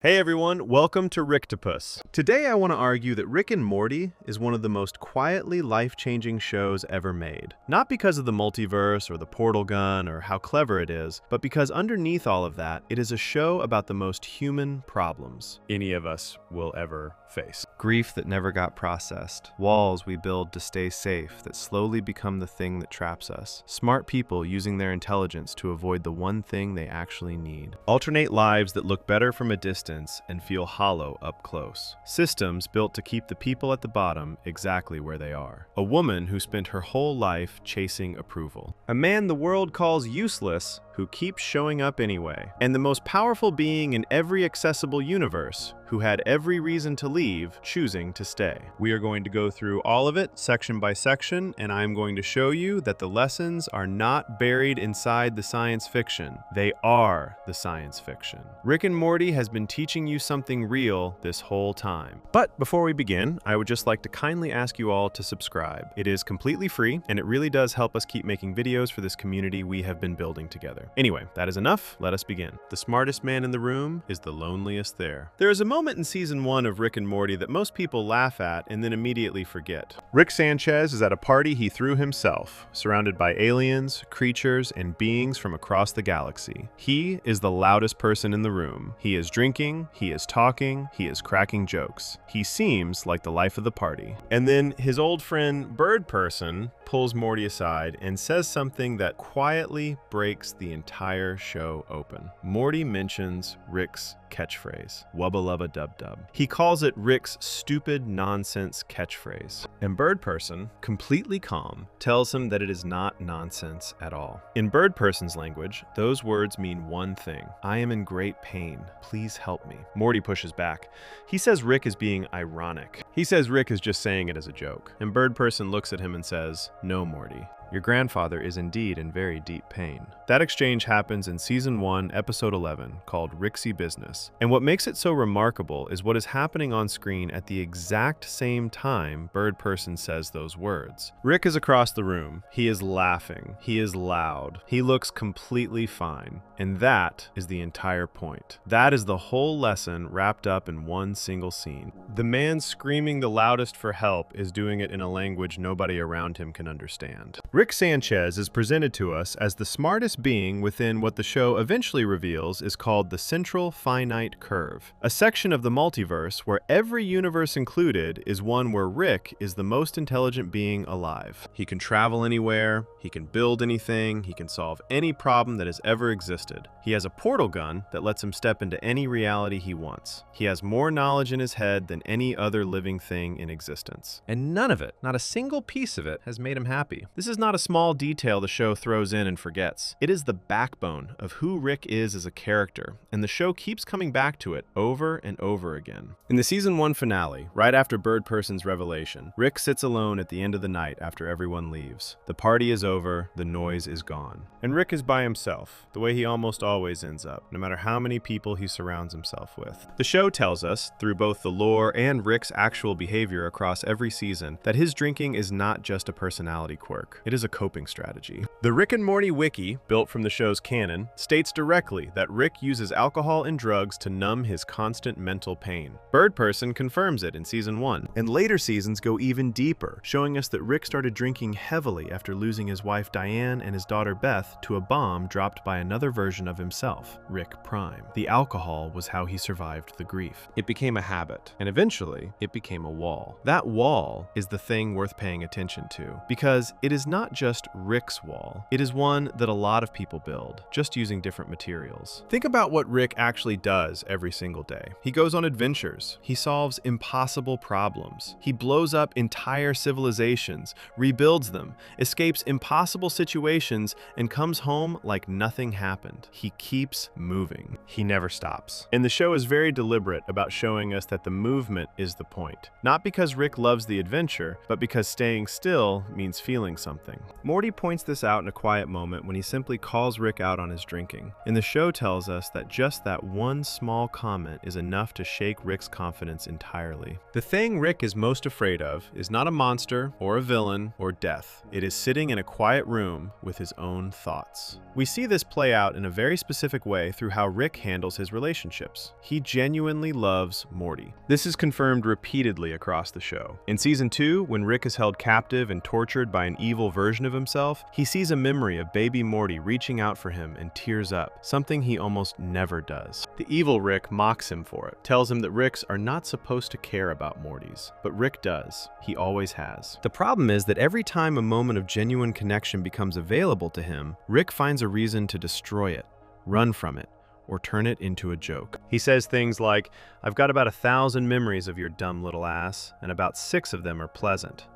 Hey everyone, welcome to Ricktopus. Today I want to argue that Rick and Morty is one of the most quietly life-changing shows ever made. Not because of the multiverse or the portal gun or how clever it is, but because underneath all of that, it is a show about the most human problems any of us will ever face. Grief that never got processed. Walls we build to stay safe that slowly become the thing that traps us. Smart people using their intelligence to avoid the one thing they actually need. Alternate lives that look better from a distance and feel hollow up close. Systems built to keep the people at the bottom exactly where they are. A woman who spent her whole life chasing approval. A man the world calls useless who keeps showing up anyway. And the most powerful being in every accessible universe who had every reason to leave, choosing to stay. We are going to go through all of it, section by section, and I'm going to show you that the lessons are not buried inside the science fiction. They are the science fiction. Rick and Morty has been teaching you something real this whole time. But before we begin, I would just like to kindly ask you all to subscribe. It is completely free, and it really does help us keep making videos for this community we have been building together. Anyway, that is enough. Let us begin. The smartest man in the room is the loneliest there. There is a moment in season 1 of Rick and Morty that most people laugh at and then immediately forget. Rick Sanchez is at a party he threw himself, surrounded by aliens, creatures, and beings from across the galaxy. He is the loudest person in the room. He is drinking, he is talking, he is cracking jokes. He seems like the life of the party. And then his old friend Bird Person pulls Morty aside and says something that quietly breaks the entire show open. Morty mentions Rick's catchphrase, wubba lubba dub dub. He calls it Rick's stupid nonsense catchphrase. And Bird Person, completely calm, tells him that it is not nonsense at all. In Bird Person's language, those words mean one thing: I am in great pain. Please help me. Morty pushes back. He says Rick is being ironic. He says Rick is just saying it as a joke. And Bird Person looks at him and says, "No, Morty. Your grandfather is indeed in very deep pain." That exchange happens in Season 1, Episode 11, called Ricksy Business. And what makes it so remarkable is what is happening on screen at the exact same time Bird Person says those words. Rick is across the room. He is laughing. He is loud. He looks completely fine. And that is the entire point. That is the whole lesson wrapped up in one single scene. The man screaming the loudest for help is doing it in a language nobody around him can understand. Rick Sanchez is presented to us as the smartest being within what the show eventually reveals is called the central finite curve, a section of the multiverse where every universe included is one where Rick is the most intelligent being alive. He can travel anywhere, he can build anything, he can solve any problem that has ever existed. He has a portal gun that lets him step into any reality he wants. He has more knowledge in his head than any other living thing in existence. And none of it, not a single piece of it, has made him happy. This is not a small detail the show throws in and forgets. It is the backbone of who Rick is as a character, and the show keeps coming back to it over and over again. In the Season 1 finale, right after Bird Person's revelation, Rick sits alone at the end of the night after everyone leaves. The party is over, the noise is gone. And Rick is by himself, the way he almost always ends up, no matter how many people he surrounds himself with. The show tells us, through both the lore and Rick's actual behavior across every season, that his drinking is not just a personality quirk. It is a coping strategy. The Rick and Morty wiki, built from the show's canon, states directly that Rick uses alcohol and drugs to numb his constant mental pain. Bird Person confirms it in Season 1, and later seasons go even deeper, showing us that Rick started drinking heavily after losing his wife Diane and his daughter Beth to a bomb dropped by another version of himself, Rick Prime. The alcohol was how he survived the grief. It became a habit, and eventually, it became a wall. That wall is the thing worth paying attention to, because it is not just Rick's wall. It is one that a lot of people build, just using different materials. Think about what Rick actually does every single day. He goes on adventures. He solves impossible problems. He blows up entire civilizations, rebuilds them, escapes impossible situations, and comes home like nothing happened. He keeps moving. He never stops. And the show is very deliberate about showing us that the movement is the point. Not because Rick loves the adventure, but because staying still means feeling something. Morty points this out in a quiet moment when he simply calls Rick out on his drinking. And the show tells us that just that one one small comment is enough to shake Rick's confidence entirely. The thing Rick is most afraid of is not a monster or a villain or death. It is sitting in a quiet room with his own thoughts. We see this play out in a very specific way through how Rick handles his relationships. He genuinely loves Morty. This is confirmed repeatedly across the show. In Season 2, when Rick is held captive and tortured by an evil version of himself, he sees a memory of baby Morty reaching out for him and tears up, something he almost never does. The evil Rick mocks him for it, tells him that Ricks are not supposed to care about Mortys, but Rick does. He always has. The problem is that every time a moment of genuine connection becomes available to him, Rick finds a reason to destroy it, run from it, or turn it into a joke. He says things like, "I've got about 1,000 memories of your dumb little ass, and about 6 of them are pleasant,"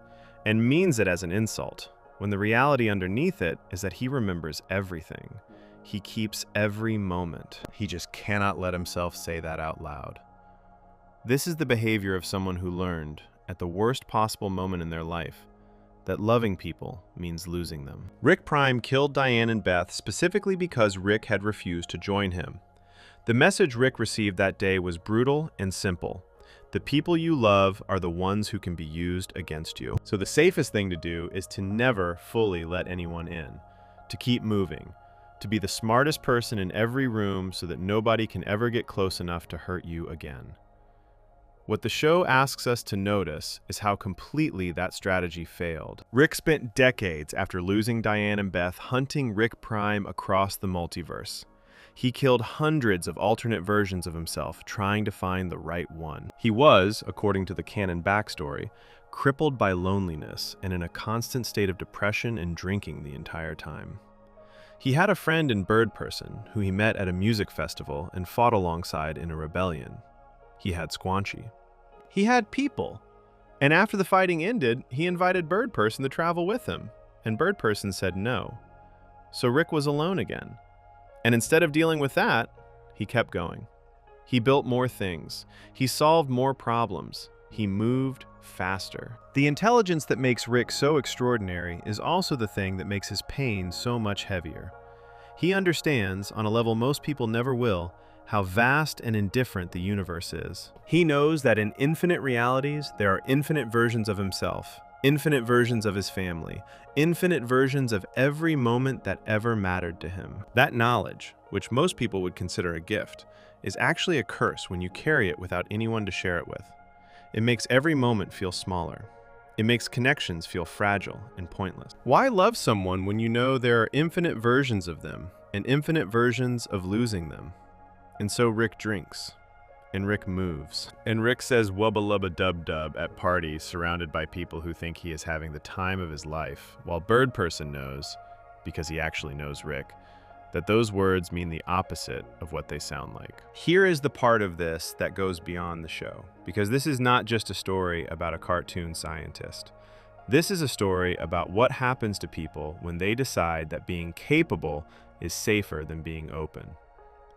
and means it as an insult, when the reality underneath it is that he remembers everything. He keeps every moment. He just cannot let himself say that out loud. This is the behavior of someone who learned, at the worst possible moment in their life, that loving people means losing them. Rick Prime killed Diane and Beth specifically because Rick had refused to join him. The message Rick received that day was brutal and simple. The people you love are the ones who can be used against you. So the safest thing to do is to never fully let anyone in, to keep moving, to be the smartest person in every room so that nobody can ever get close enough to hurt you again. What the show asks us to notice is how completely that strategy failed. Rick spent decades after losing Diane and Beth hunting Rick Prime across the multiverse. He killed hundreds of alternate versions of himself trying to find the right one. He was, according to the canon backstory, crippled by loneliness and in a constant state of depression and drinking the entire time. He had a friend in Bird Person who he met at a music festival and fought alongside in a rebellion. He had Squanchy. He had people. And after the fighting ended, he invited Bird Person to travel with him, and Bird Person said no. So Rick was alone again. And instead of dealing with that, he kept going. He built more things. He solved more problems. He moved faster. The intelligence that makes Rick so extraordinary is also the thing that makes his pain so much heavier. He understands, on a level most people never will, how vast and indifferent the universe is. He knows that in infinite realities, there are infinite versions of himself, infinite versions of his family, infinite versions of every moment that ever mattered to him. That knowledge, which most people would consider a gift, is actually a curse when you carry it without anyone to share it with. It makes every moment feel smaller. It makes connections feel fragile and pointless. Why love someone when you know there are infinite versions of them and infinite versions of losing them? And so Rick drinks, and Rick moves. And Rick says wubba lubba dub dub at parties surrounded by people who think he is having the time of his life, while Bird Person knows, because he actually knows Rick, that those words mean the opposite of what they sound like. Here is the part of this that goes beyond the show, because this is not just a story about a cartoon scientist. This is a story about what happens to people when they decide that being capable is safer than being open.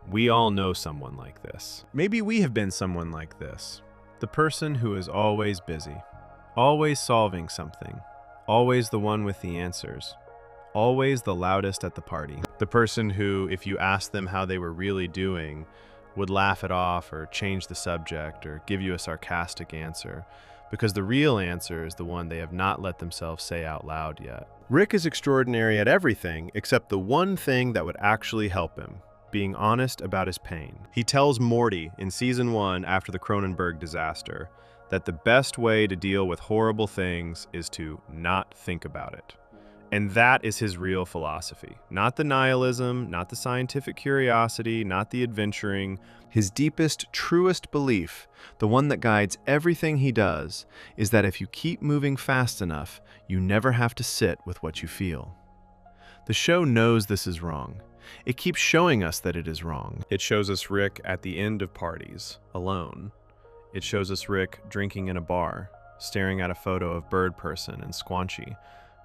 We all know someone like this. Maybe we have been someone like this. The person who is always busy, always solving something, always the one with the answers, always the loudest at the party. The person who, if you asked them how they were really doing, would laugh it off or change the subject or give you a sarcastic answer, because the real answer is the one they have not let themselves say out loud yet. Rick is extraordinary at everything except the one thing that would actually help him: being honest about his pain. He tells Morty in Season 1 after the Cronenberg disaster that the best way to deal with horrible things is to not think about it. And that is his real philosophy. Not the nihilism, not the scientific curiosity, not the adventuring. His deepest, truest belief, the one that guides everything he does, is that if you keep moving fast enough, you never have to sit with what you feel. The show knows this is wrong. It keeps showing us that it is wrong. It shows us Rick at the end of parties, alone. It shows us Rick drinking in a bar, staring at a photo of Bird Person and Squanchy,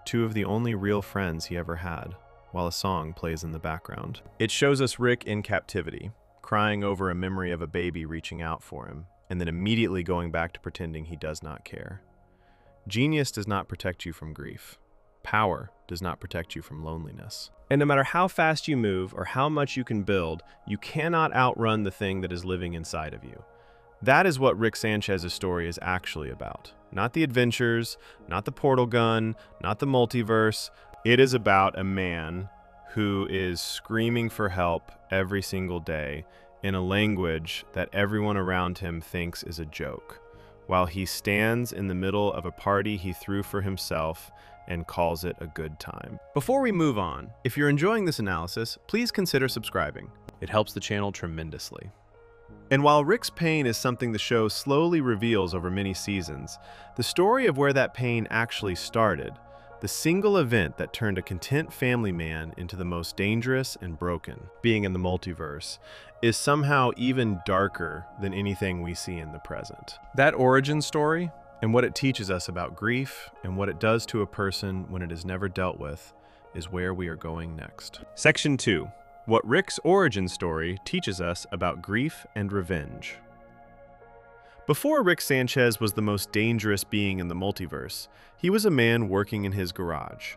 two of the only real friends he ever had, while a song plays in the background. It shows us Rick in captivity, crying over a memory of a baby reaching out for him, and then immediately going back to pretending he does not care. Genius does not protect you from grief. Power does not protect you from loneliness. And no matter how fast you move or how much you can build, you cannot outrun the thing that is living inside of you. That is what Rick Sanchez's story is actually about. Not the adventures, not the portal gun, not the multiverse. It is about a man who is screaming for help every single day in a language that everyone around him thinks is a joke, while he stands in the middle of a party he threw for himself and calls it a good time. Before we move on, if you're enjoying this analysis, please consider subscribing. It helps the channel tremendously. And while Rick's pain is something the show slowly reveals over many seasons, the story of where that pain actually started, the single event that turned a content family man into the most dangerous and broken being in the multiverse, is somehow even darker than anything we see in the present. That origin story, and what it teaches us about grief and what it does to a person when it is never dealt with, is where we are going next. Section 2. What Rick's origin story teaches us about grief and revenge. Before Rick Sanchez was the most dangerous being in the multiverse, he was a man working in his garage.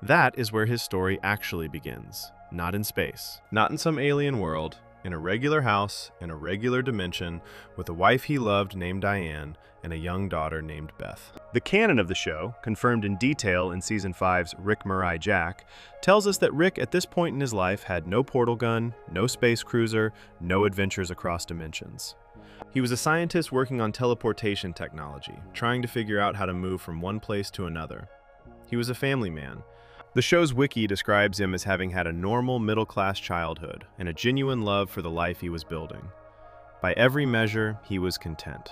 That is where his story actually begins. Not in space, not in some alien world, in a regular house, in a regular dimension, with a wife he loved named Diane and a young daughter named Beth. The canon of the show, confirmed in detail in Season 5's Rick Mirai Jack, tells us that Rick at this point in his life had no portal gun, no space cruiser, no adventures across dimensions. He was a scientist working on teleportation technology, trying to figure out how to move from one place to another. He was a family man. The show's wiki describes him as having had a normal middle-class childhood and a genuine love for the life he was building. By every measure, he was content.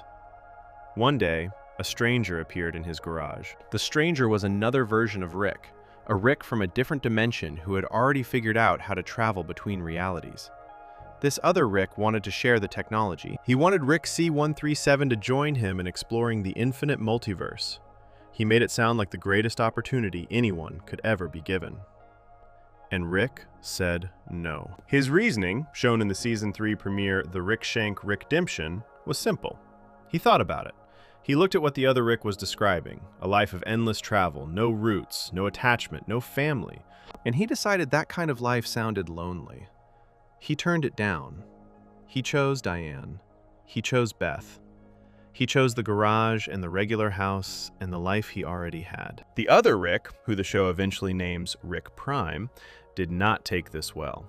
One day, a stranger appeared in his garage. The stranger was another version of Rick, a Rick from a different dimension who had already figured out how to travel between realities. This other Rick wanted to share the technology. He wanted Rick C-137 to join him in exploring the infinite multiverse. He made it sound like the greatest opportunity anyone could ever be given. And Rick said no. His reasoning, shown in the Season 3 premiere The Rick Shank Rickdemption, was simple. He thought about it. He looked at what the other Rick was describing, a life of endless travel, no roots, no attachment, no family, and he decided that kind of life sounded lonely. He turned it down. He chose Diane. He chose Beth. He chose the garage and the regular house and the life he already had. The other Rick, who the show eventually names Rick Prime, did not take this well.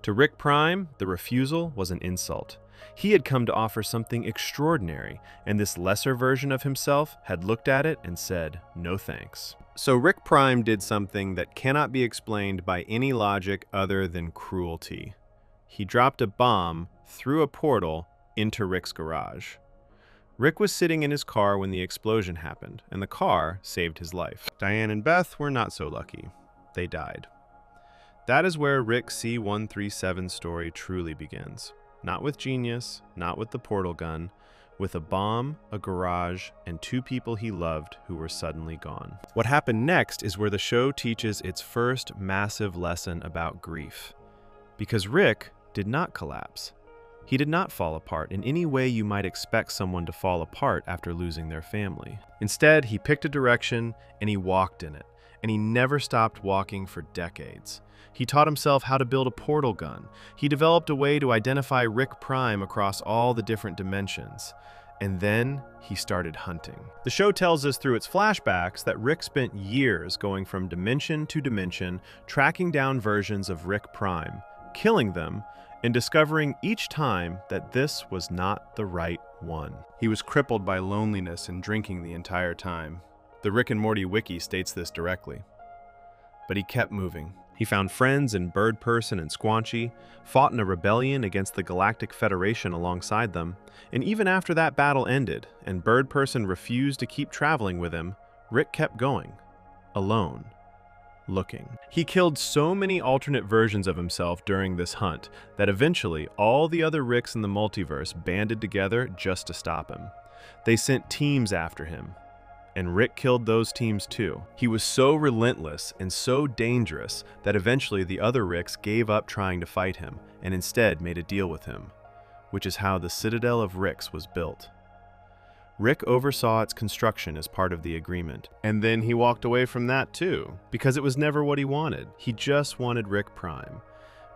To Rick Prime, the refusal was an insult. He had come to offer something extraordinary, and this lesser version of himself had looked at it and said, no thanks. So Rick Prime did something that cannot be explained by any logic other than cruelty. He dropped a bomb through a portal into Rick's garage. Rick was sitting in his car when the explosion happened, and the car saved his life. Diane and Beth were not so lucky. They died. That is where Rick C-137's story truly begins. Not with genius, not with the portal gun, with a bomb, a garage, and two people he loved who were suddenly gone. What happened next is where the show teaches its first massive lesson about grief. Because Rick did not collapse. He did not fall apart in any way you might expect someone to fall apart after losing their family. Instead, he picked a direction and he walked in it, and he never stopped walking for decades. He taught himself how to build a portal gun. He developed a way to identify Rick Prime across all the different dimensions. And then he started hunting. The show tells us through its flashbacks that Rick spent years going from dimension to dimension, tracking down versions of Rick Prime, killing them, and discovering each time that this was not the right one. He was crippled by loneliness and drinking the entire time. The Rick and Morty wiki states this directly. But he kept moving. He found friends in Bird Person and Squanchy, fought in a rebellion against the Galactic Federation alongside them, and even after that battle ended and Bird Person refused to keep traveling with him, Rick kept going, alone. Looking. He killed so many alternate versions of himself during this hunt that eventually all the other Ricks in the multiverse banded together just to stop him. They sent teams after him, and Rick killed those teams too. He was so relentless and so dangerous that eventually the other Ricks gave up trying to fight him and instead made a deal with him, which is how the Citadel of Ricks was built. Rick oversaw its construction as part of the agreement. And then he walked away from that too, because it was never what he wanted. He just wanted Rick Prime.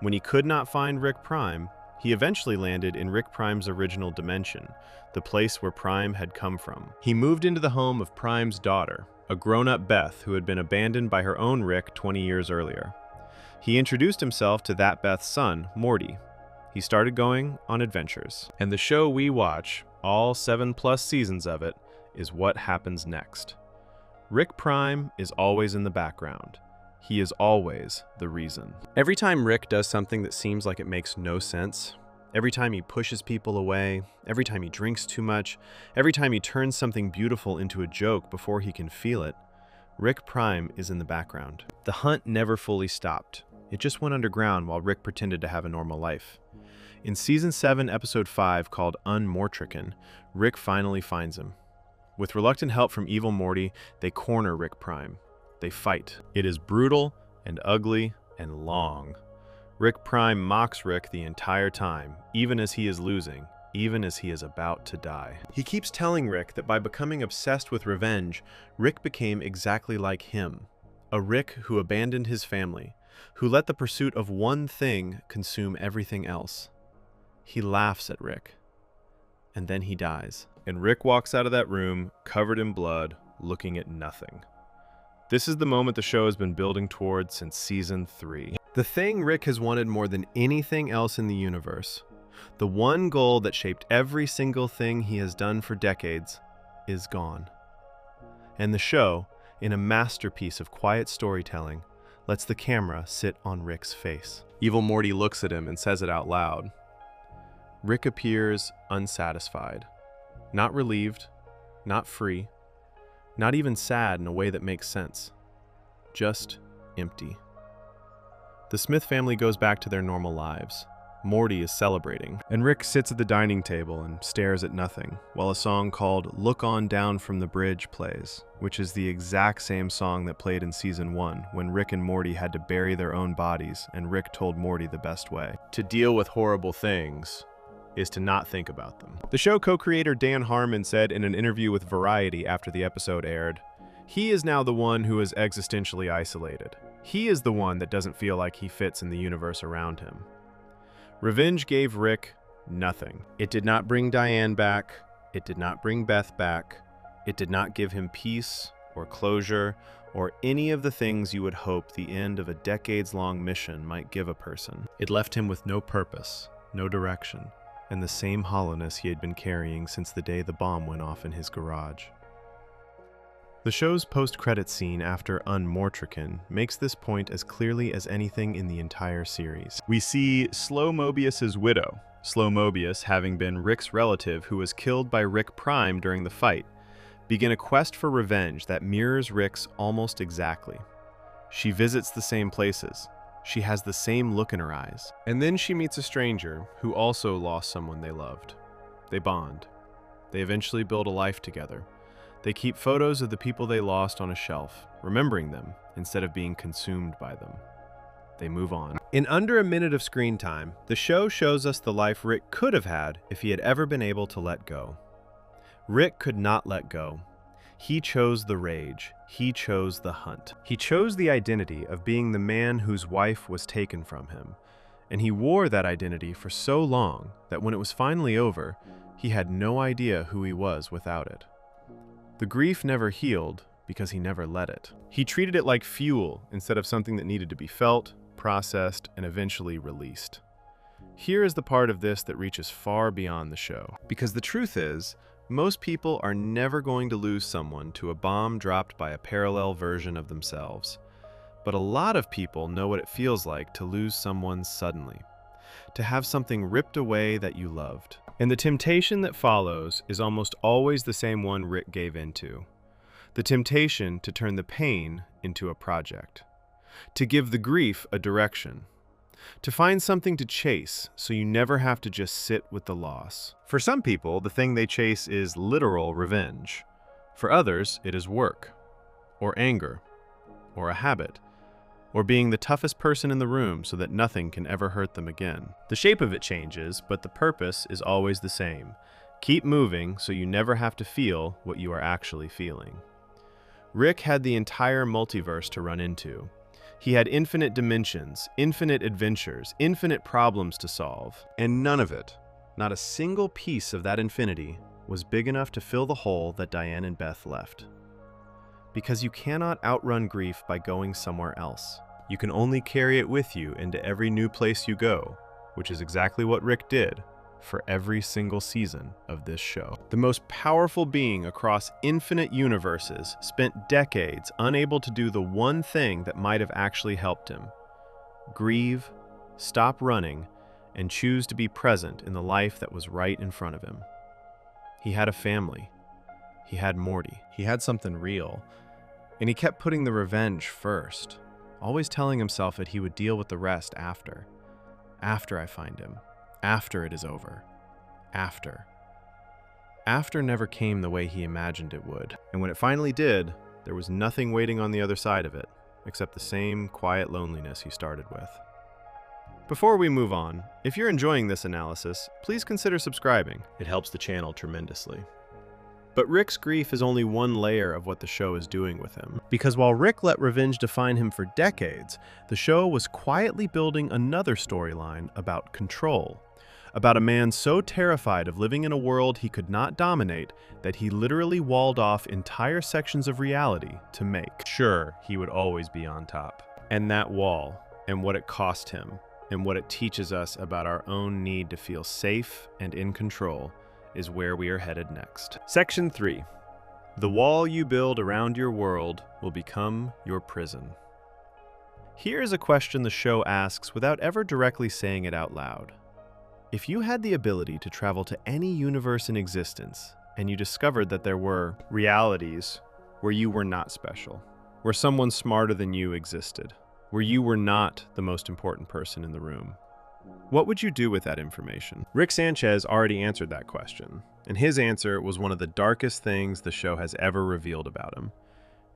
When he could not find Rick Prime, he eventually landed in Rick Prime's original dimension, the place where Prime had come from. He moved into the home of Prime's daughter, a grown-up Beth who had been abandoned by her own Rick 20 years earlier. He introduced himself to that Beth's son, Morty. He started going on adventures. And the show we watch, all 7+ seasons of it, is what happens next. Rick Prime is always in the background. He is always the reason. Every time Rick does something that seems like it makes no sense, every time he pushes people away, every time he drinks too much, every time he turns something beautiful into a joke before he can feel it, Rick Prime is in the background. The hunt never fully stopped. It just went underground while Rick pretended to have a normal life. In Season 7, Episode 5, called Unforgettable, Rick finally finds him. With reluctant help from evil Morty, they corner Rick Prime. They fight. It is brutal and ugly and long. Rick Prime mocks Rick the entire time, even as he is losing, even as he is about to die. He keeps telling Rick that by becoming obsessed with revenge, Rick became exactly like him. A Rick who abandoned his family, who let the pursuit of one thing consume everything else. He laughs at Rick, and then he dies. And Rick walks out of that room, covered in blood, looking at nothing. This is the moment the show has been building towards since Season 3. The thing Rick has wanted more than anything else in the universe, the one goal that shaped every single thing he has done for decades, is gone. And the show, in a masterpiece of quiet storytelling, lets the camera sit on Rick's face. Evil Morty looks at him and says it out loud. Rick appears unsatisfied, not relieved, not free, not even sad in a way that makes sense, just empty. The Smith family goes back to their normal lives. Morty is celebrating, and Rick sits at the dining table and stares at nothing, while a song called "Look On Down from the Bridge" plays, which is the exact same song that played in Season 1, when Rick and Morty had to bury their own bodies, and Rick told Morty the best way. To deal with horrible things is to not think about them. The show co-creator Dan Harmon said in an interview with Variety after the episode aired, "He is now the one who is existentially isolated. He is the one that doesn't feel like he fits in the universe around him." Revenge gave Rick nothing. It did not bring Diane back. It did not bring Beth back. It did not give him peace or closure or any of the things you would hope the end of a decades-long mission might give a person. It left him with no purpose, no direction, and the same hollowness he had been carrying since the day the bomb went off in his garage. The show's post-credits scene after Unforgettable makes this point as clearly as anything in the entire series. We see Slow Mobius's widow, Slow Mobius having been Rick's relative who was killed by Rick Prime during the fight, begin a quest for revenge that mirrors Rick's almost exactly. She visits the same places. She has the same look in her eyes. And then she meets a stranger who also lost someone they loved. They bond. They eventually build a life together. They keep photos of the people they lost on a shelf, remembering them instead of being consumed by them. They move on. In under a minute of screen time, the show shows us the life Rick could have had if he had ever been able to let go. Rick could not let go. He chose the rage. He chose the hunt. He chose the identity of being the man whose wife was taken from him. And he wore that identity for so long that when it was finally over, he had no idea who he was without it. The grief never healed because he never let it. He treated it like fuel instead of something that needed to be felt, processed, and eventually released. Here is the part of this that reaches far beyond the show. Because the truth is, most people are never going to lose someone to a bomb dropped by a parallel version of themselves. But a lot of people know what it feels like to lose someone suddenly, to have something ripped away that you loved. And the temptation that follows is almost always the same one Rick gave into. The temptation to turn the pain into a project, to give the grief a direction, to find something to chase so you never have to just sit with the loss. For some people, the thing they chase is literal revenge. For others, it is work, or anger, or a habit, or being the toughest person in the room so that nothing can ever hurt them again. The shape of it changes, but the purpose is always the same. Keep moving so you never have to feel what you are actually feeling. Rick had the entire multiverse to run into. He had infinite dimensions, infinite adventures, infinite problems to solve. And none of it, not a single piece of that infinity, was big enough to fill the hole that Diane and Beth left. Because you cannot outrun grief by going somewhere else. You can only carry it with you into every new place you go, which is exactly what Rick did for every single season of this show. The most powerful being across infinite universes spent decades unable to do the one thing that might have actually helped him: grieve, stop running, and choose to be present in the life that was right in front of him. He had a family. He had Morty. He had something real. And he kept putting the revenge first, always telling himself that he would deal with the rest after. After I find him. After it is over. After. After never came the way he imagined it would. And when it finally did, there was nothing waiting on the other side of it, except the same quiet loneliness he started with. Before we move on, if you're enjoying this analysis, please consider subscribing. It helps the channel tremendously. But Rick's grief is only one layer of what the show is doing with him. Because while Rick let revenge define him for decades, the show was quietly building another storyline about control. About a man so terrified of living in a world he could not dominate that he literally walled off entire sections of reality to make sure he would always be on top. And that wall, and what it cost him, and what it teaches us about our own need to feel safe and in control, is where we are headed next. Section 3. The wall you build around your world will become your prison. Here is a question the show asks without ever directly saying it out loud. If you had the ability to travel to any universe in existence, and you discovered that there were realities where you were not special, where someone smarter than you existed, where you were not the most important person in the room, what would you do with that information? Rick Sanchez already answered that question, and his answer was one of the darkest things the show has ever revealed about him.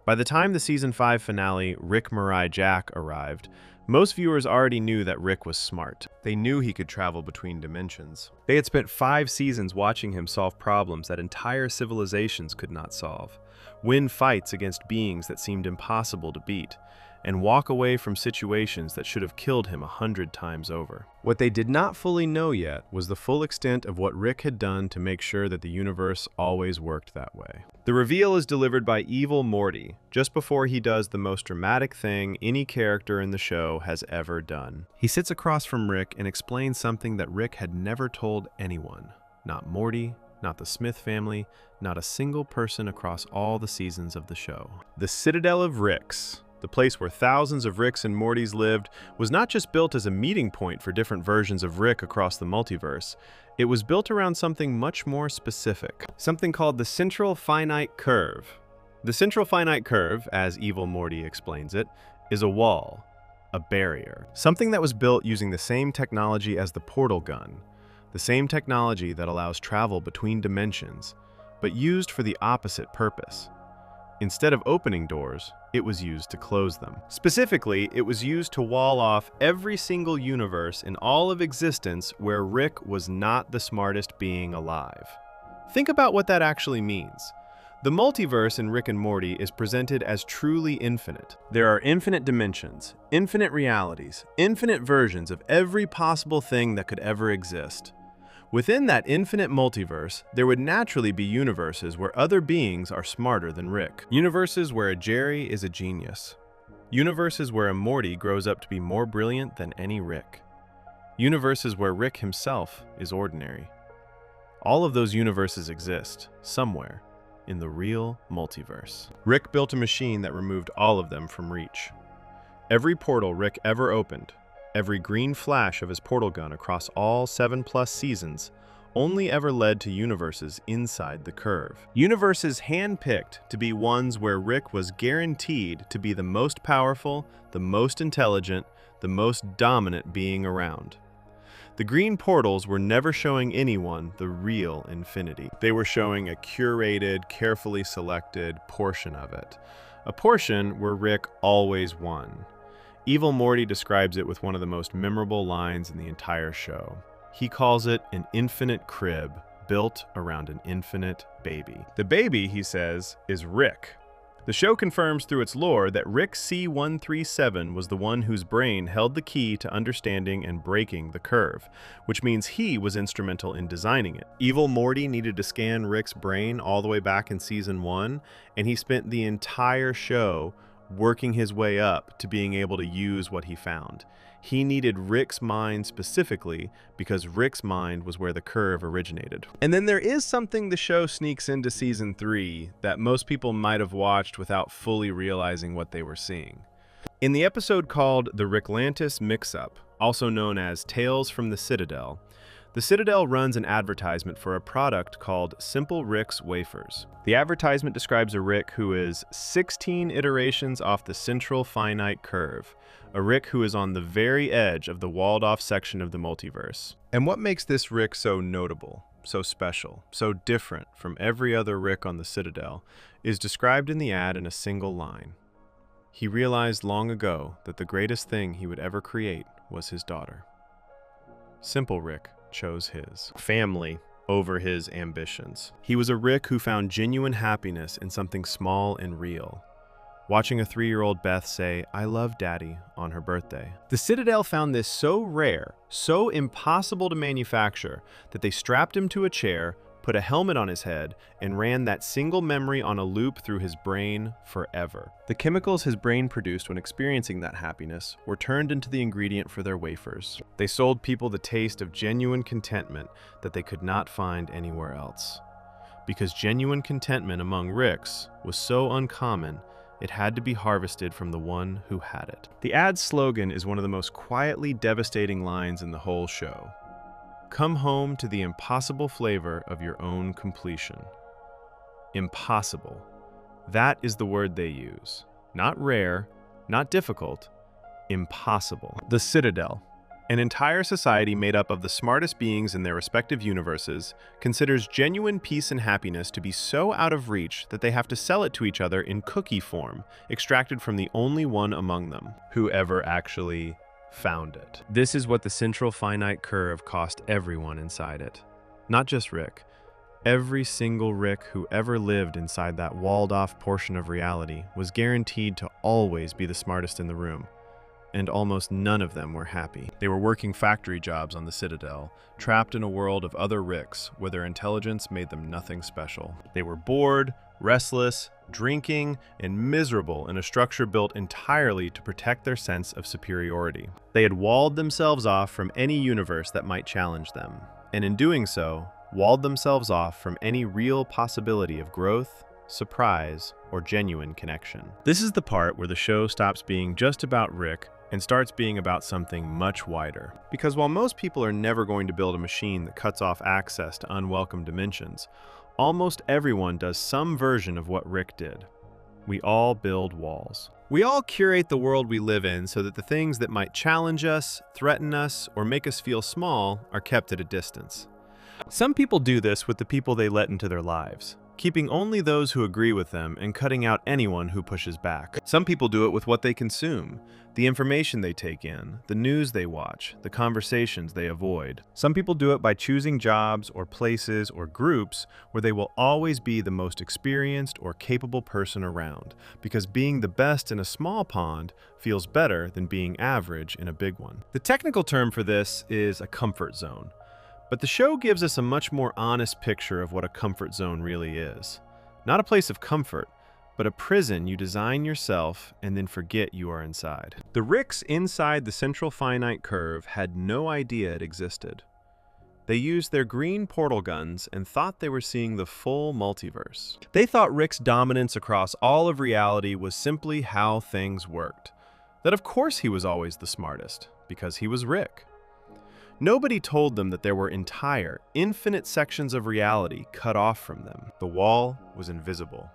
By the time the Season 5 finale, Rick Mirai Jack, arrived, most viewers already knew that Rick was smart. They knew he could travel between dimensions. They had spent 5 seasons watching him solve problems that entire civilizations could not solve, win fights against beings that seemed impossible to beat, and walk away from situations that should have killed him 100 times over. What they did not fully know yet was the full extent of what Rick had done to make sure that the universe always worked that way. The reveal is delivered by evil Morty, just before he does the most dramatic thing any character in the show has ever done. He sits across from Rick and explains something that Rick had never told anyone. Not Morty, not the Smith family, not a single person across all the seasons of the show. The Citadel of Ricks, the place where thousands of Ricks and Mortys lived, was not just built as a meeting point for different versions of Rick across the multiverse. It was built around something much more specific, something called the central finite curve. The central finite curve, as evil Morty explains it, is a wall, a barrier, something that was built using the same technology as the portal gun, the same technology that allows travel between dimensions, but used for the opposite purpose. Instead of opening doors, it was used to close them. Specifically, it was used to wall off every single universe in all of existence where Rick was not the smartest being alive. Think about what that actually means. The multiverse in Rick and Morty is presented as truly infinite. There are infinite dimensions, infinite realities, infinite versions of every possible thing that could ever exist. Within that infinite multiverse, there would naturally be universes where other beings are smarter than Rick. Universes where a Jerry is a genius. Universes where a Morty grows up to be more brilliant than any Rick. Universes where Rick himself is ordinary. All of those universes exist, somewhere, in the real multiverse. Rick built a machine that removed all of them from reach. Every portal Rick ever opened, every green flash of his portal gun across all 7+ seasons, only ever led to universes inside the curve. Universes handpicked to be ones where Rick was guaranteed to be the most powerful, the most intelligent, the most dominant being around. The green portals were never showing anyone the real infinity. They were showing a curated, carefully selected portion of it. A portion where Rick always won. Evil Morty describes it with one of the most memorable lines in the entire show. He calls it an infinite crib built around an infinite baby. The baby, he says, is Rick. The show confirms through its lore that Rick C-137 was the one whose brain held the key to understanding and breaking the curve, which means he was instrumental in designing it. Evil Morty needed to scan Rick's brain all the way back in Season 1, and he spent the entire show working his way up to being able to use what he found. He needed Rick's mind specifically because Rick's mind was where the curve originated. And then there is something the show sneaks into Season 3 that most people might have watched without fully realizing what they were seeing. In the episode called The Ricklantis Mix-Up, also known as Tales from the Citadel runs an advertisement for a product called Simple Rick's Wafers. The advertisement describes a Rick who is 16 iterations off the central finite curve, a Rick who is on the very edge of the walled-off section of the multiverse. And what makes this Rick so notable, so special, so different from every other Rick on the Citadel is described in the ad in a single line. He realized long ago that the greatest thing he would ever create was his daughter. Simple Rick chose his family over his ambitions. He was a Rick who found genuine happiness in something small and real. Watching a 3-year-old Beth say, "I love Daddy," on her birthday. The Citadel found this so rare, so impossible to manufacture, that they strapped him to a chair, put a helmet on his head, and ran that single memory on a loop through his brain forever. The chemicals his brain produced when experiencing that happiness were turned into the ingredient for their wafers. They sold people the taste of genuine contentment that they could not find anywhere else. Because genuine contentment among Ricks was so uncommon, it had to be harvested from the one who had it. The ad's slogan is one of the most quietly devastating lines in the whole show. Come home to the impossible flavor of your own completion. Impossible. That is the word they use. Not rare, not difficult, impossible. The Citadel, an entire society made up of the smartest beings in their respective universes, considers genuine peace and happiness to be so out of reach that they have to sell it to each other in cookie form, extracted from the only one among them, whoever actually found it. This is what the central finite curve cost everyone inside it. Not just Rick. Every single Rick who ever lived inside that walled-off portion of reality was guaranteed to always be the smartest in the room. And almost none of them were happy. They were working factory jobs on the Citadel, trapped in a world of other Ricks where their intelligence made them nothing special. They were bored, restless, drinking, and miserable in a structure built entirely to protect their sense of superiority. They had walled themselves off from any universe that might challenge them, and in doing so, walled themselves off from any real possibility of growth, surprise, or genuine connection. This is the part where the show stops being just about Rick and starts being about something much wider. Because while most people are never going to build a machine that cuts off access to unwelcome dimensions, almost everyone does some version of what Rick did. We all build walls. We all curate the world we live in so that the things that might challenge us, threaten us, or make us feel small are kept at a distance. Some people do this with the people they let into their lives, keeping only those who agree with them and cutting out anyone who pushes back. Some people do it with what they consume, the information they take in, the news they watch, the conversations they avoid. Some people do it by choosing jobs or places or groups where they will always be the most experienced or capable person around, because being the best in a small pond feels better than being average in a big one. The technical term for this is a comfort zone. But the show gives us a much more honest picture of what a comfort zone really is. Not a place of comfort, but a prison you design yourself and then forget you are inside. The Ricks inside the central finite curve had no idea it existed. They used their green portal guns and thought they were seeing the full multiverse. They thought Rick's dominance across all of reality was simply how things worked. That of course he was always the smartest, because he was Rick. Nobody told them that there were entire, infinite sections of reality cut off from them. The wall was invisible.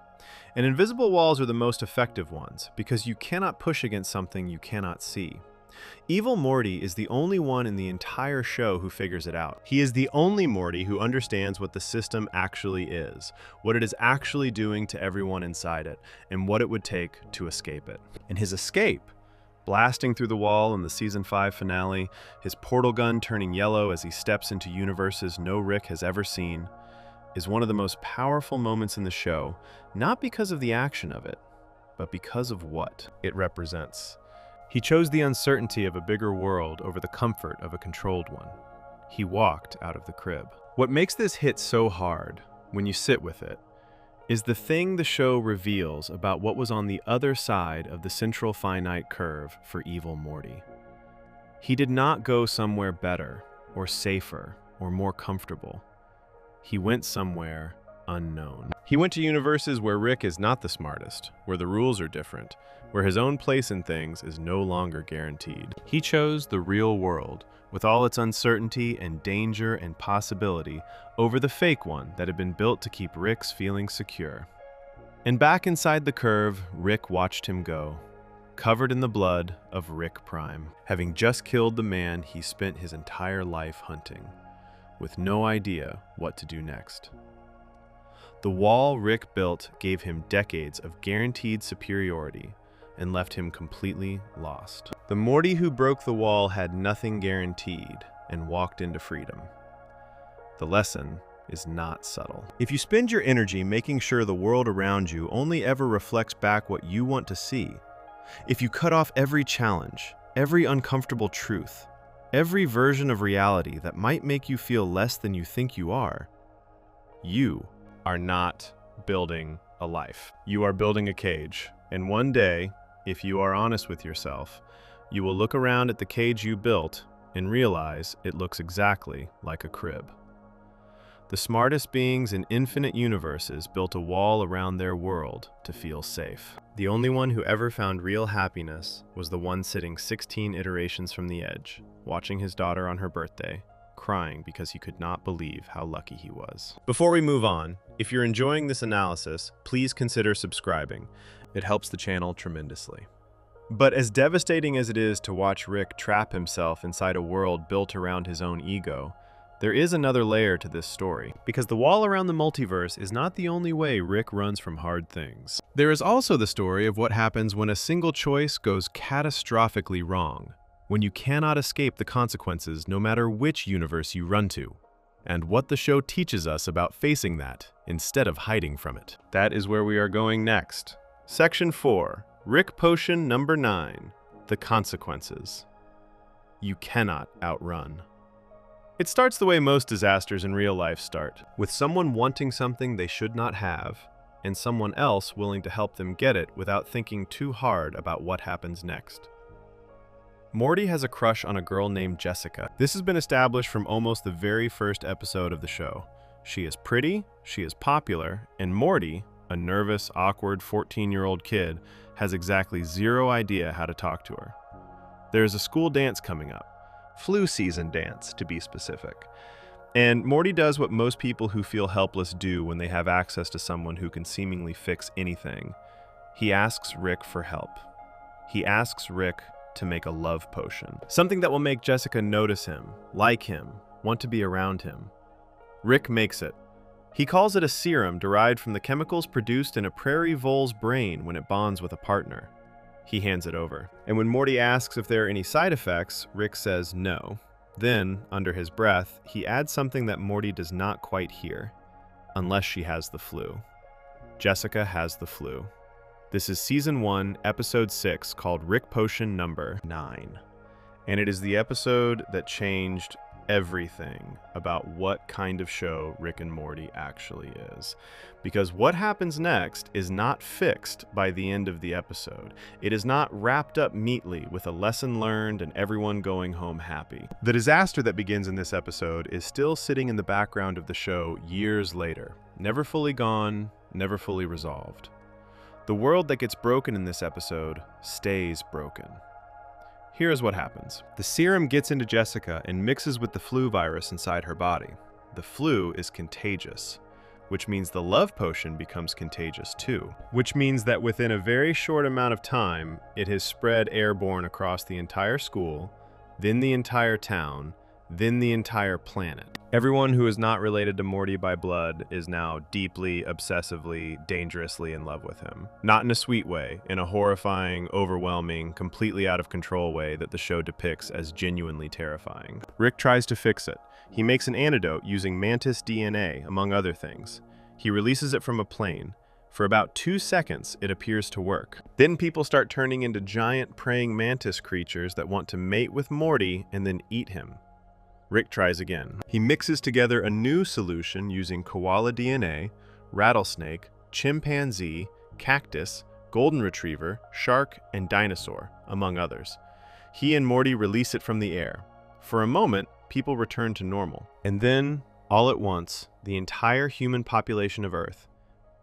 And invisible walls are the most effective ones, because you cannot push against something you cannot see. Evil Morty is the only one in the entire show who figures it out. He is the only Morty who understands what the system actually is, what it is actually doing to everyone inside it, and what it would take to escape it. And his escape, blasting through the wall in the Season 5 finale, his portal gun turning yellow as he steps into universes no Rick has ever seen, is one of the most powerful moments in the show, not because of the action of it, but because of what it represents. He chose the uncertainty of a bigger world over the comfort of a controlled one. He walked out of the crib. What makes this hit so hard, when you sit with it, is the thing the show reveals about what was on the other side of the central finite curve for evil Morty. He did not go somewhere better, or safer, or more comfortable. He went somewhere unknown. He went to universes where Rick is not the smartest, where the rules are different, where his own place in things is no longer guaranteed. He chose the real world, with all its uncertainty and danger and possibility, over the fake one that had been built to keep Rick's feelings secure. And back inside the curve, Rick watched him go, covered in the blood of Rick Prime, having just killed the man he spent his entire life hunting, with no idea what to do next. The wall Rick built gave him decades of guaranteed superiority and left him completely lost. The Morty who broke the wall had nothing guaranteed and walked into freedom. The lesson is not subtle. If you spend your energy making sure the world around you only ever reflects back what you want to see, if you cut off every challenge, every uncomfortable truth, every version of reality that might make you feel less than you think you are not building a life. You are building a cage, and one day, if you are honest with yourself, you will look around at the cage you built and realize it looks exactly like a crib. The smartest beings in infinite universes built a wall around their world to feel safe. The only one who ever found real happiness was the one sitting 16 iterations from the edge, watching his daughter on her birthday, crying because he could not believe how lucky he was. Before we move on, if you're enjoying this analysis, please consider subscribing. It helps the channel tremendously. But as devastating as it is to watch Rick trap himself inside a world built around his own ego, there is another layer to this story, because the wall around the multiverse is not the only way Rick runs from hard things. There is also the story of what happens when a single choice goes catastrophically wrong, when you cannot escape the consequences no matter which universe you run to, and what the show teaches us about facing that instead of hiding from it. That is where we are going next. Section 4, Rick Potion number 9, The Consequences. You cannot outrun. It starts the way most disasters in real life start, with someone wanting something they should not have, and someone else willing to help them get it without thinking too hard about what happens next. Morty has a crush on a girl named Jessica. This has been established from almost the very first episode of the show. She is pretty, she is popular, and Morty, a nervous, awkward 14-year-old kid, has exactly zero idea how to talk to her. There is a school dance coming up. Flu season dance, to be specific. And Morty does what most people who feel helpless do when they have access to someone who can seemingly fix anything. He asks Rick for help. He asks Rick to make a love potion. Something that will make Jessica notice him, like him, want to be around him. Rick makes it. He calls it a serum derived from the chemicals produced in a prairie vole's brain when it bonds with a partner. He hands it over. And when Morty asks if there are any side effects, Rick says no. Then, under his breath, he adds something that Morty does not quite hear. Unless she has the flu. Jessica has the flu. This is Season 1, Episode 6, called Rick Potion number 9. And it is the episode that changed everything about what kind of show Rick and Morty actually is. Because what happens next is not fixed by the end of the episode. It is not wrapped up neatly with a lesson learned and everyone going home happy. The disaster that begins in this episode is still sitting in the background of the show years later, never fully gone, never fully resolved. The world that gets broken in this episode stays broken. Here is what happens. The serum gets into Jessica and mixes with the flu virus inside her body. The flu is contagious, which means the love potion becomes contagious too. Which means that within a very short amount of time, it has spread airborne across the entire school, then the entire town, then the entire planet. Everyone who is not related to Morty by blood is now deeply, obsessively, dangerously in love with him. Not in a sweet way, in a horrifying, overwhelming, completely out of control way that the show depicts as genuinely terrifying. Rick tries to fix it. He makes an antidote using mantis DNA, among other things. He releases it from a plane. For about 2 seconds, it appears to work. Then people start turning into giant praying mantis creatures that want to mate with Morty and then eat him. Rick tries again. He mixes together a new solution using koala DNA, rattlesnake, chimpanzee, cactus, golden retriever, shark, and dinosaur, among others. He and Morty release it from the air. For a moment, people return to normal. And then, all at once, the entire human population of Earth,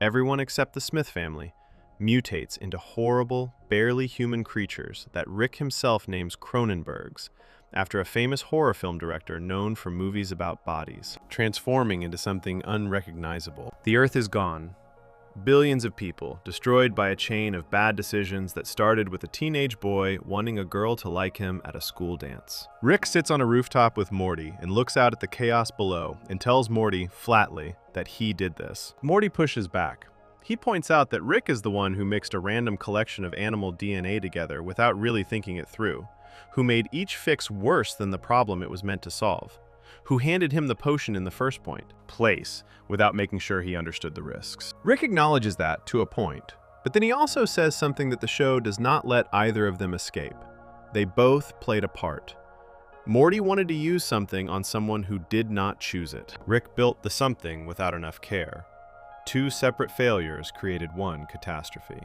everyone except the Smith family, mutates into horrible, barely human creatures that Rick himself names Cronenbergs, after a famous horror film director known for movies about bodies, transforming into something unrecognizable. The Earth is gone. Billions of people, destroyed by a chain of bad decisions that started with a teenage boy wanting a girl to like him at a school dance. Rick sits on a rooftop with Morty and looks out at the chaos below and tells Morty, flatly, that he did this. Morty pushes back. He points out that Rick is the one who mixed a random collection of animal DNA together without really thinking it through, who made each fix worse than the problem it was meant to solve, who handed him the potion in the first place, without making sure he understood the risks. Rick acknowledges that to a point, but then he also says something that the show does not let either of them escape. They both played a part. Morty wanted to use something on someone who did not choose it. Rick built the something without enough care. 2 separate failures created one catastrophe.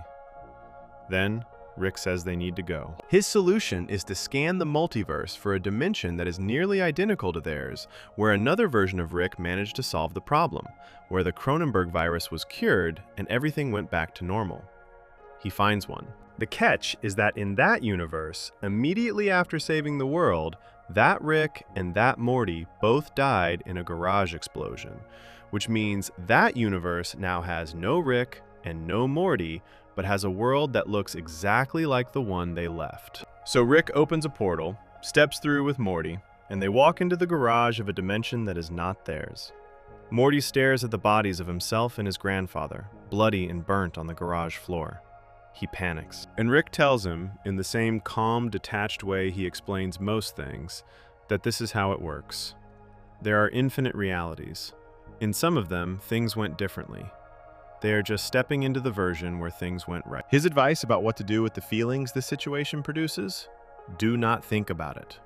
Then, Rick says they need to go. His solution is to scan the multiverse for a dimension that is nearly identical to theirs, where another version of Rick managed to solve the problem, where the Cronenberg virus was cured and everything went back to normal. He finds one. The catch is that in that universe, immediately after saving the world, that Rick and that Morty both died in a garage explosion, which means that universe now has no Rick and no Morty, but has a world that looks exactly like the one they left. So Rick opens a portal, steps through with Morty, and they walk into the garage of a dimension that is not theirs. Morty stares at the bodies of himself and his grandfather, bloody and burnt on the garage floor. He panics. And Rick tells him, in the same calm, detached way he explains most things, that this is how it works. There are infinite realities. In some of them, things went differently. They are just stepping into the version where things went right. His advice about what to do with the feelings this situation produces? Do not think about it.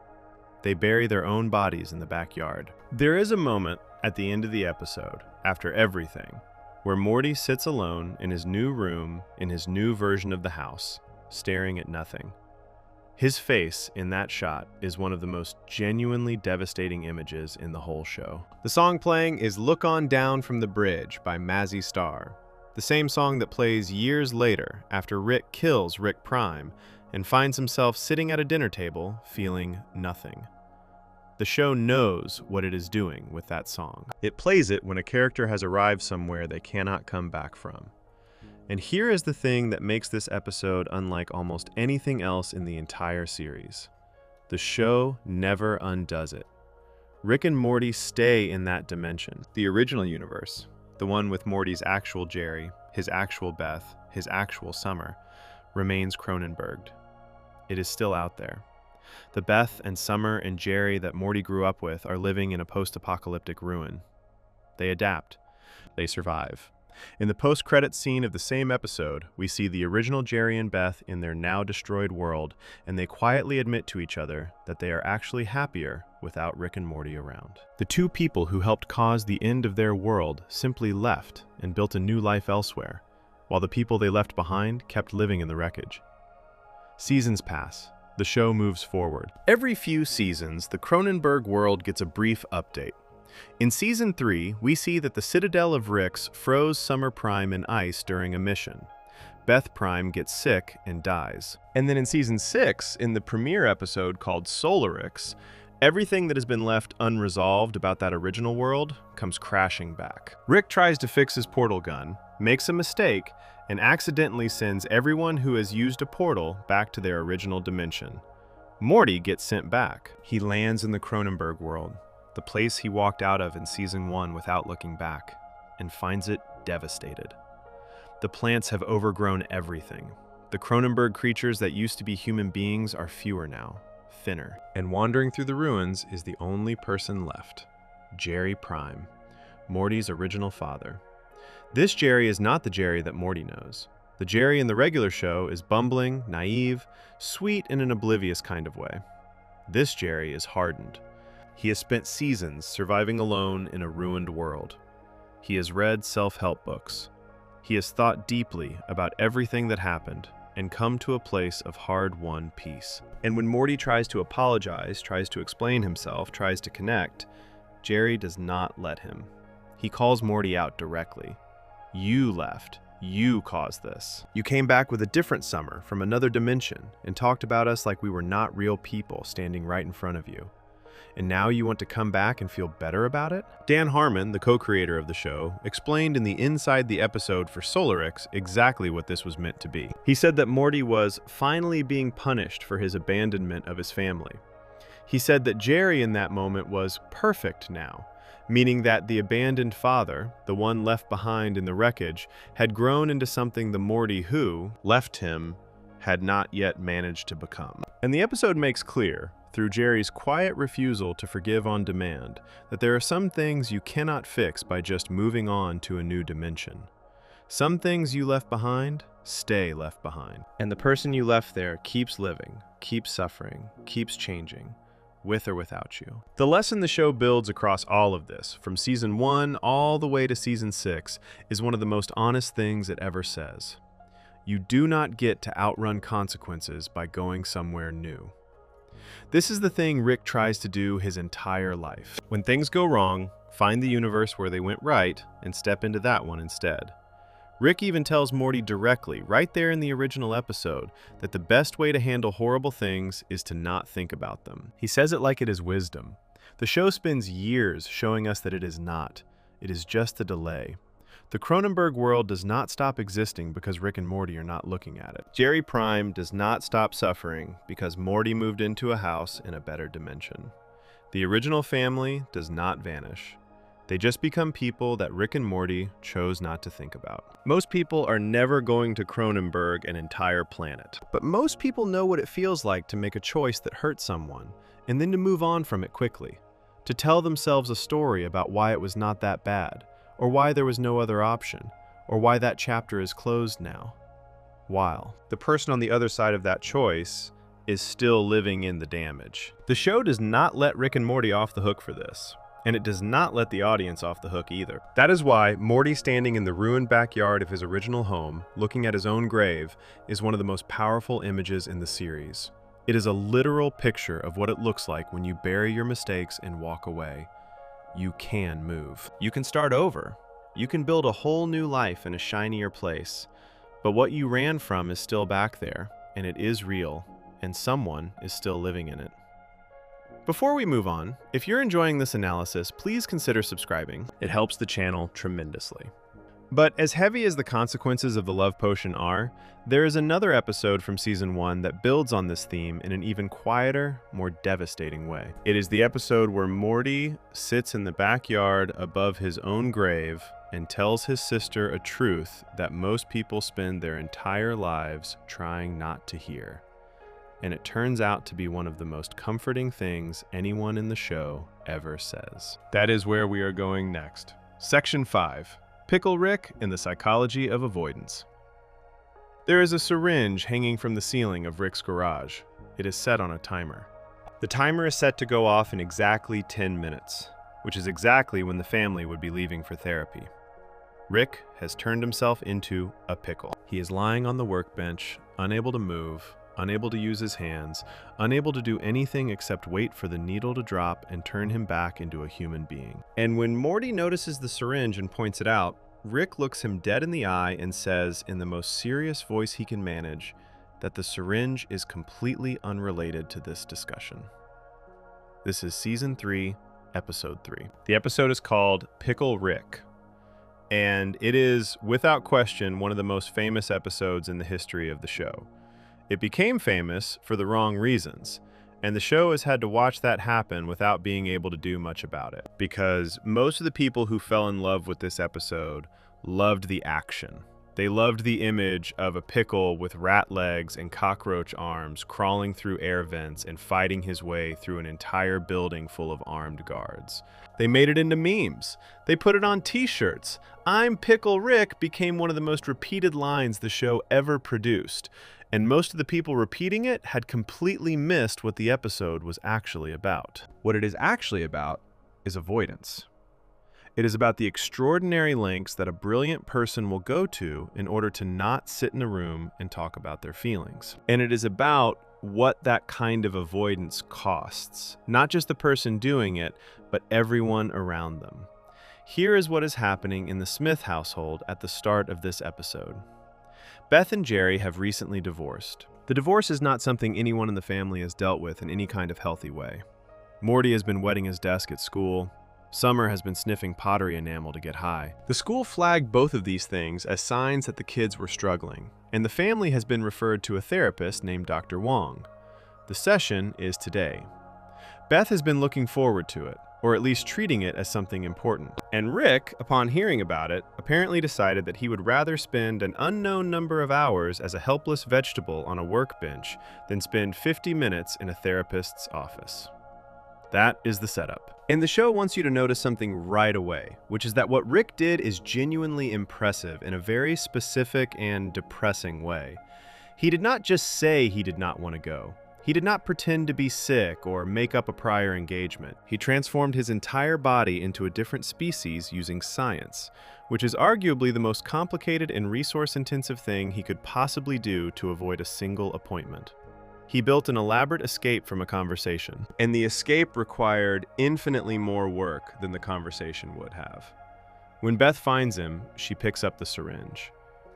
They bury their own bodies in the backyard. There is a moment at the end of the episode, after everything, where Morty sits alone in his new room in his new version of the house, staring at nothing. His face in that shot is one of the most genuinely devastating images in the whole show. The song playing is Look On Down from the Bridge by Mazzy Star, the same song that plays years later after Rick kills Rick Prime and finds himself sitting at a dinner table feeling nothing. The show knows what it is doing with that song. It plays it when a character has arrived somewhere they cannot come back from. And here is the thing that makes this episode unlike almost anything else in the entire series. The show never undoes it. Rick and Morty stay in that dimension. The original universe, the one with Morty's actual Jerry, his actual Beth, his actual Summer, remains Cronenberged. It is still out there. The Beth and Summer and Jerry that Morty grew up with are living in a post-apocalyptic ruin. They adapt. They survive. In the post-credits scene of the same episode, we see the original Jerry and Beth in their now destroyed world, and they quietly admit to each other that they are actually happier without Rick and Morty around. The two people who helped cause the end of their world simply left and built a new life elsewhere, while the people they left behind kept living in the wreckage. Seasons pass. The show moves forward. Every few seasons, the Cronenberg world gets a brief update. In Season 3, we see that the Citadel of Ricks froze Summer Prime in ice during a mission. Beth Prime gets sick and dies. And then in Season 6, in the premiere episode called Solarix, everything that has been left unresolved about that original world comes crashing back. Rick tries to fix his portal gun, makes a mistake, and accidentally sends everyone who has used a portal back to their original dimension. Morty gets sent back. He lands in the Cronenberg world, the place he walked out of in Season 1 without looking back, and finds it devastated. The plants have overgrown everything. The Cronenberg creatures that used to be human beings are fewer now, thinner. And wandering through the ruins is the only person left, Jerry Prime, Morty's original father. This Jerry is not the Jerry that Morty knows. The Jerry in the regular show is bumbling, naive, sweet in an oblivious kind of way. This Jerry is hardened. He has spent seasons surviving alone in a ruined world. He has read self-help books. He has thought deeply about everything that happened and come to a place of hard-won peace. And when Morty tries to apologize, tries to explain himself, tries to connect, Jerry does not let him. He calls Morty out directly. You left. You caused this. You came back with a different summer from another dimension and talked about us like we were not real people standing right in front of you. And now you want to come back and feel better about it? Dan Harmon, the co-creator of the show, explained in the Inside the Episode for Solarix exactly what this was meant to be. He said that Morty was finally being punished for his abandonment of his family. He said that Jerry in that moment was perfect now, meaning that the abandoned father, the one left behind in the wreckage, had grown into something the Morty who left him had not yet managed to become. And the episode makes clear, through Jerry's quiet refusal to forgive on demand, that there are some things you cannot fix by just moving on to a new dimension. Some things you left behind, stay left behind. And the person you left there keeps living, keeps suffering, keeps changing, with or without you. The lesson the show builds across all of this, from Season 1 all the way to Season 6, is one of the most honest things it ever says. You do not get to outrun consequences by going somewhere new. This is the thing Rick tries to do his entire life. When things go wrong, find the universe where they went right and step into that one instead. Rick even tells Morty directly, right there in the original episode, that the best way to handle horrible things is to not think about them. He says it like it is wisdom. The show spends years showing us that it is not. It is just a delay. The Cronenberg world does not stop existing because Rick and Morty are not looking at it. Jerry Prime does not stop suffering because Morty moved into a house in a better dimension. The original family does not vanish. They just become people that Rick and Morty chose not to think about. Most people are never going to Cronenberg an entire planet. But most people know what it feels like to make a choice that hurts someone, and then to move on from it quickly. To tell themselves a story about why it was not that bad, or why there was no other option, or why that chapter is closed now. While the person on the other side of that choice is still living in the damage. The show does not let Rick and Morty off the hook for this, and it does not let the audience off the hook either. That is why Morty standing in the ruined backyard of his original home, looking at his own grave, is one of the most powerful images in the series. It is a literal picture of what it looks like when you bury your mistakes and walk away. You can move. You can start over. You can build a whole new life in a shinier place. But what you ran from is still back there, and it is real, and someone is still living in it. Before we move on, if you're enjoying this analysis, please consider subscribing. It helps the channel tremendously. But as heavy as the consequences of the love potion are, there is another episode from Season 1 that builds on this theme in an even quieter, more devastating way. It is the episode where Morty sits in the backyard above his own grave and tells his sister a truth that most people spend their entire lives trying not to hear. And it turns out to be one of the most comforting things anyone in the show ever says. That is where we are going next. Section 5. Pickle Rick and the Psychology of Avoidance. There is a syringe hanging from the ceiling of Rick's garage. It is set on a timer. The timer is set to go off in exactly 10 minutes, which is exactly when the family would be leaving for therapy. Rick has turned himself into a pickle. He is lying on the workbench, unable to move, unable to use his hands, unable to do anything except wait for the needle to drop and turn him back into a human being. And when Morty notices the syringe and points it out, Rick looks him dead in the eye and says, in the most serious voice he can manage, that the syringe is completely unrelated to this discussion. This is Season 3, Episode 3. The episode is called Pickle Rick, and it is, without question, one of the most famous episodes in the history of the show. It became famous for the wrong reasons, And the show has had to watch that happen without being able to do much about it. Because most of the people who fell in love with this episode loved the action. They loved the image of a pickle with rat legs and cockroach arms crawling through air vents and fighting his way through an entire building full of armed guards. They made it into memes. They put it on t-shirts. "I'm Pickle Rick" became one of the most repeated lines the show ever produced. And most of the people repeating it had completely missed what the episode was actually about. What it is actually about is avoidance. It is about the extraordinary lengths that a brilliant person will go to in order to not sit in a room and talk about their feelings. And it is about what that kind of avoidance costs. Not just the person doing it, but everyone around them. Here is what is happening in the Smith household at the start of this episode. Beth and Jerry have recently divorced. The divorce is not something anyone in the family has dealt with in any kind of healthy way. Morty has been wetting his desk at school. Summer has been sniffing pottery enamel to get high. The school flagged both of these things as signs that the kids were struggling, and the family has been referred to a therapist named Dr. Wong. The session is today. Beth has been looking forward to it, or at least treating it as something important. And Rick, upon hearing about it, apparently decided that he would rather spend an unknown number of hours as a helpless vegetable on a workbench than spend 50 minutes in a therapist's office. That is the setup. And the show wants you to notice something right away, which is that what Rick did is genuinely impressive in a very specific and depressing way. He did not just say he did not want to go. He did not pretend to be sick or make up a prior engagement. He transformed his entire body into a different species using science, which is arguably the most complicated and resource-intensive thing he could possibly do to avoid a single appointment. He built an elaborate escape from a conversation, and the escape required infinitely more work than the conversation would have. When Beth finds him, she picks up the syringe.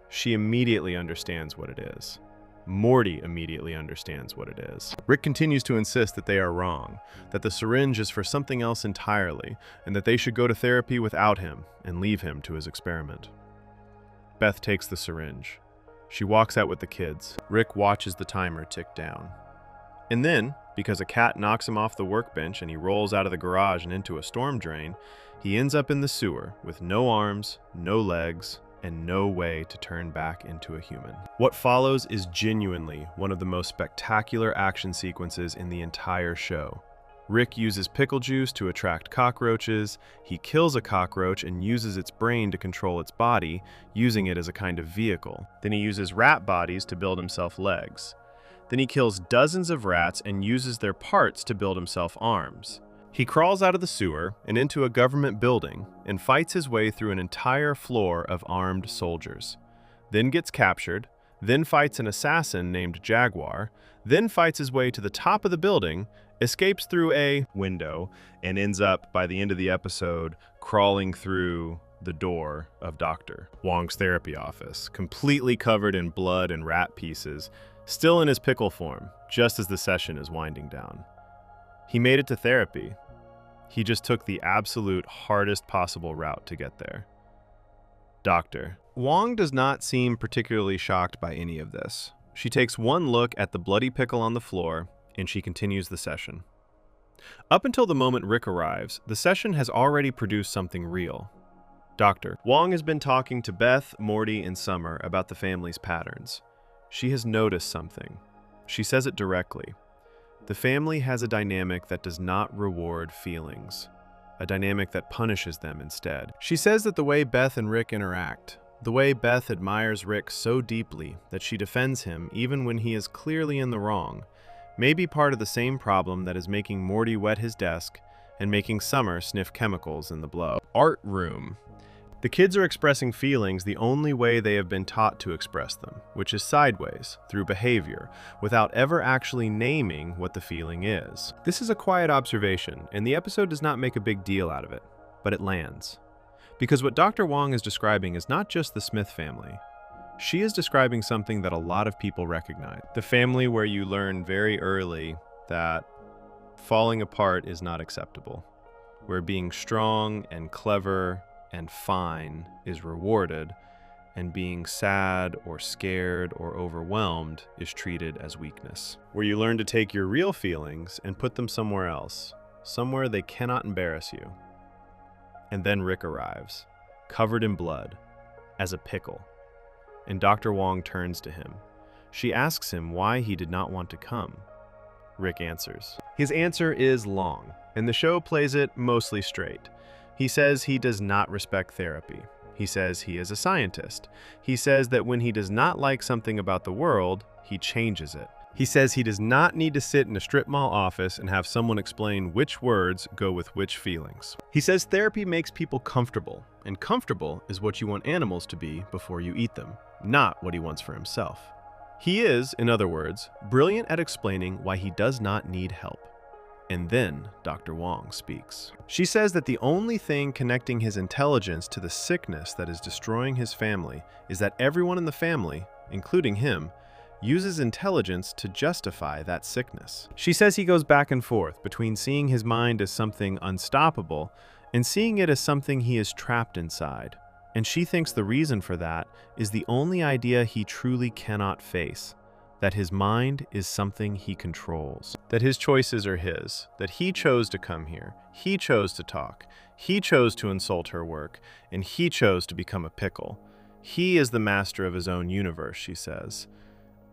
She immediately understands what it is. Morty immediately understands what it is. Rick continues to insist that they are wrong, that the syringe is for something else entirely, and that they should go to therapy without him and leave him to his experiment. Beth takes the syringe. She walks out with the kids. Rick watches the timer tick down. And then, because a cat knocks him off the workbench and he rolls out of the garage and into a storm drain, he ends up in the sewer with no arms, no legs, and no way to turn back into a human. What follows is genuinely one of the most spectacular action sequences in the entire show. Rick uses pickle juice to attract cockroaches, he kills a cockroach and uses its brain to control its body, using it as a kind of vehicle. Then he uses rat bodies to build himself legs. Then he kills dozens of rats and uses their parts to build himself arms. He crawls out of the sewer and into a government building and fights his way through an entire floor of armed soldiers. Then gets captured, then fights an assassin named Jaguar, then fights his way to the top of the building, escapes through a window, and ends up, by the end of the episode, crawling through the door of Dr. Wong's therapy office, completely covered in blood and rat pieces, still in his pickle form, just as the session is winding down. He made it to therapy. He just took the absolute hardest possible route to get there. Doctor. Wong does not seem particularly shocked by any of this. She takes one look at the bloody pickle on the floor, and she continues the session. Up until the moment Rick arrives, the session has already produced something real. Doctor. Wong has been talking to Beth, Morty, and Summer about the family's patterns. She has noticed something. She says it directly. The family has a dynamic that does not reward feelings, a dynamic that punishes them instead. She says that the way Beth and Rick interact, the way Beth admires Rick so deeply that she defends him even when he is clearly in the wrong, may be part of the same problem that is making Morty wet his desk and making Summer sniff chemicals in the blow. Art room. The kids are expressing feelings the only way they have been taught to express them, which is sideways, through behavior, without ever actually naming what the feeling is. This is a quiet observation, and the episode does not make a big deal out of it, but it lands. Because what Dr. Wong is describing is not just the Smith family. She is describing something that a lot of people recognize. The family where you learn very early that falling apart is not acceptable, where being strong and clever and fine is rewarded, and being sad or scared or overwhelmed is treated as weakness. Where you learn to take your real feelings and put them somewhere else, somewhere they cannot embarrass you. And then Rick arrives, covered in blood, as a pickle, and Dr. Wong turns to him. She asks him why he did not want to come. Rick answers. His answer is long, and the show plays it mostly straight. He says he does not respect therapy. He says he is a scientist. He says that when he does not like something about the world, he changes it. He says he does not need to sit in a strip mall office and have someone explain which words go with which feelings. He says therapy makes people comfortable, and comfortable is what you want animals to be before you eat them, not what he wants for himself. He is, in other words, brilliant at explaining why he does not need help. And then Dr. Wong speaks. She says that the only thing connecting his intelligence to the sickness that is destroying his family is that everyone in the family, including him, uses intelligence to justify that sickness. She says he goes back and forth between seeing his mind as something unstoppable and seeing it as something he is trapped inside. And she thinks the reason for that is the only idea he truly cannot face, that his mind is something he controls, that his choices are his, that he chose to come here, he chose to talk, he chose to insult her work, and he chose to become a pickle. He is the master of his own universe, she says.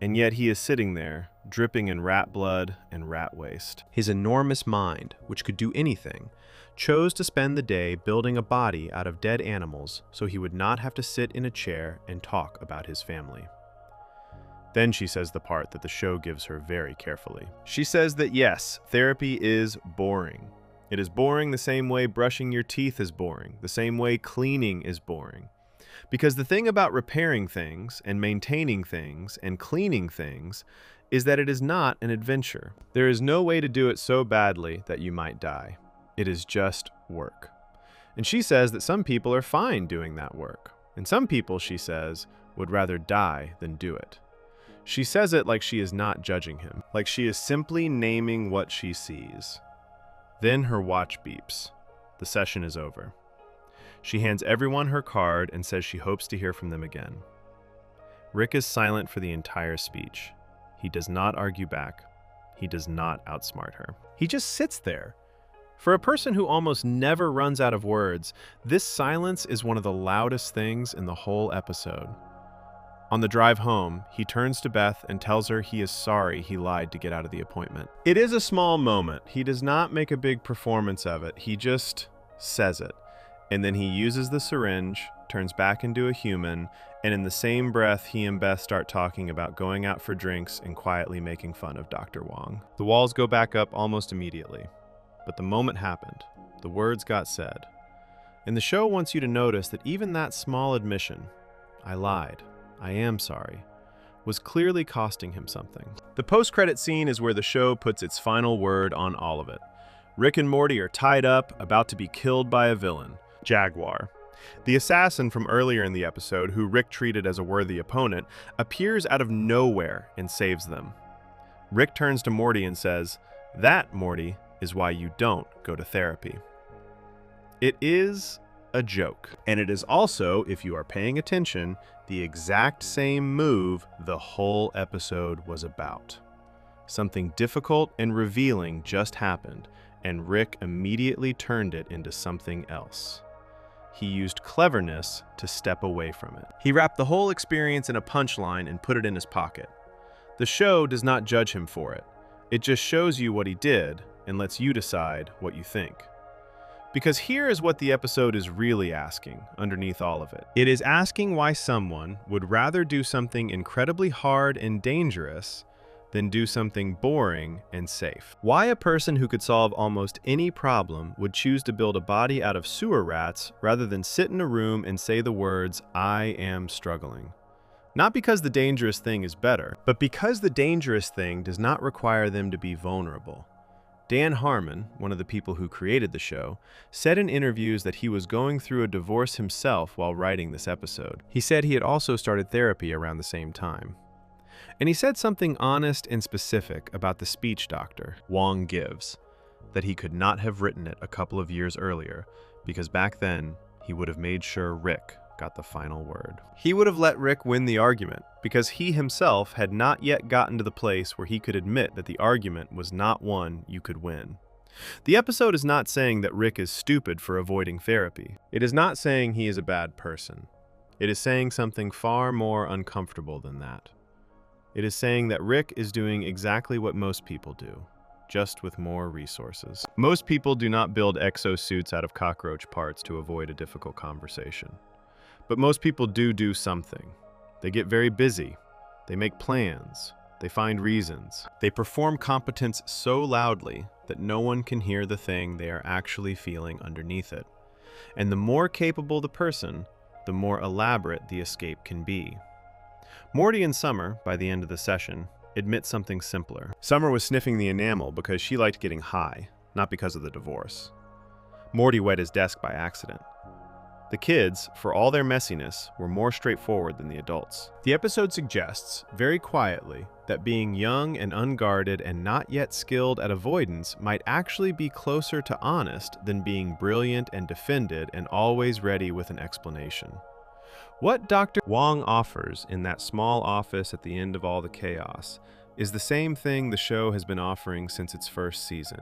And yet he is sitting there, dripping in rat blood and rat waste. His enormous mind, which could do anything, chose to spend the day building a body out of dead animals so he would not have to sit in a chair and talk about his family. Then she says the part that the show gives her very carefully. She says that yes, therapy is boring. It is boring the same way brushing your teeth is boring, the same way cleaning is boring. Because the thing about repairing things and maintaining things and cleaning things is that it is not an adventure. There is no way to do it so badly that you might die. It is just work. And she says that some people are fine doing that work. And some people, she says, would rather die than do it. She says it like she is not judging him, like she is simply naming what she sees. Then her watch beeps. The session is over. She hands everyone her card and says she hopes to hear from them again. Rick is silent for the entire speech. He does not argue back. He does not outsmart her. He just sits there. For a person who almost never runs out of words, this silence is one of the loudest things in the whole episode. On the drive home, he turns to Beth and tells her he is sorry he lied to get out of the appointment. It is a small moment. He does not make a big performance of it. He just says it. And then he uses the syringe, turns back into a human, and in the same breath, he and Beth start talking about going out for drinks and quietly making fun of Dr. Wong. The walls go back up almost immediately. But the moment happened. The words got said. And the show wants you to notice that even that small admission, I lied, I am sorry, was clearly costing him something. The post-credit scene is where the show puts its final word on all of it. Rick and Morty are tied up, about to be killed by a villain, Jaguar. The assassin from earlier in the episode, who Rick treated as a worthy opponent, appears out of nowhere and saves them. Rick turns to Morty and says, "That, Morty, is why you don't go to therapy." It is a joke, and it is also, if you are paying attention, the exact same move the whole episode was about. Something difficult and revealing just happened, and Rick immediately turned it into something else. He used cleverness to step away from it. He wrapped the whole experience in a punchline and put it in his pocket. The show does not judge him for it. It just shows you what he did and lets you decide what you think. Because here is what the episode is really asking underneath all of it. It is asking why someone would rather do something incredibly hard and dangerous than do something boring and safe. Why a person who could solve almost any problem would choose to build a body out of sewer rats rather than sit in a room and say the words, "I am struggling." Not because the dangerous thing is better, but because the dangerous thing does not require them to be vulnerable. Dan Harmon, one of the people who created the show, said in interviews that he was going through a divorce himself while writing this episode. He said he had also started therapy around the same time. And he said something honest and specific about the speech Dr. Wong gives, that he could not have written it a couple of years earlier, because back then he would have made sure Rick got the final word. He would have let Rick win the argument because he himself had not yet gotten to the place where he could admit that the argument was not one you could win. The episode is not saying that Rick is stupid for avoiding therapy. It is not saying he is a bad person. It is saying something far more uncomfortable than that. It is saying that Rick is doing exactly what most people do, just with more resources. Most people do not build exosuits out of cockroach parts to avoid a difficult conversation. But most people do something. They get very busy. They make plans. They find reasons. They perform competence so loudly that no one can hear the thing they are actually feeling underneath it. And the more capable the person, the more elaborate the escape can be. Morty and Summer, by the end of the session, admit something simpler. Summer was sniffing the enamel because she liked getting high, not because of the divorce. Morty wet his desk by accident. The kids, for all their messiness, were more straightforward than the adults. The episode suggests, very quietly, that being young and unguarded and not yet skilled at avoidance might actually be closer to honest than being brilliant and defended and always ready with an explanation. What Dr. Wong offers in that small office at the end of all the chaos is the same thing the show has been offering since its first season: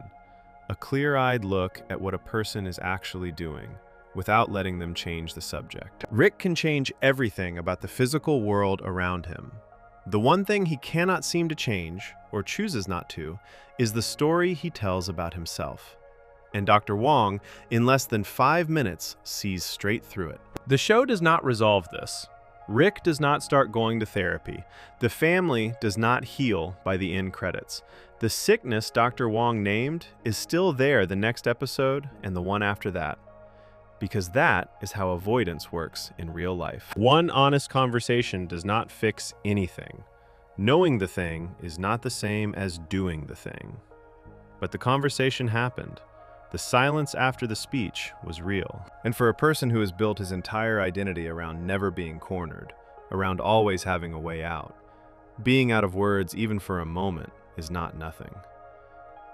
a clear-eyed look at what a person is actually doing, without letting them change the subject. Rick can change everything about the physical world around him. The one thing he cannot seem to change, or chooses not to, is the story he tells about himself. And Dr. Wong, in less than 5 minutes, sees straight through it. The show does not resolve this. Rick does not start going to therapy. The family does not heal by the end credits. The sickness Dr. Wong named is still there the next episode and the one after that. Because that is how avoidance works in real life. One honest conversation does not fix anything. Knowing the thing is not the same as doing the thing. But the conversation happened. The silence after the speech was real. And for a person who has built his entire identity around never being cornered, around always having a way out, being out of words even for a moment is not nothing.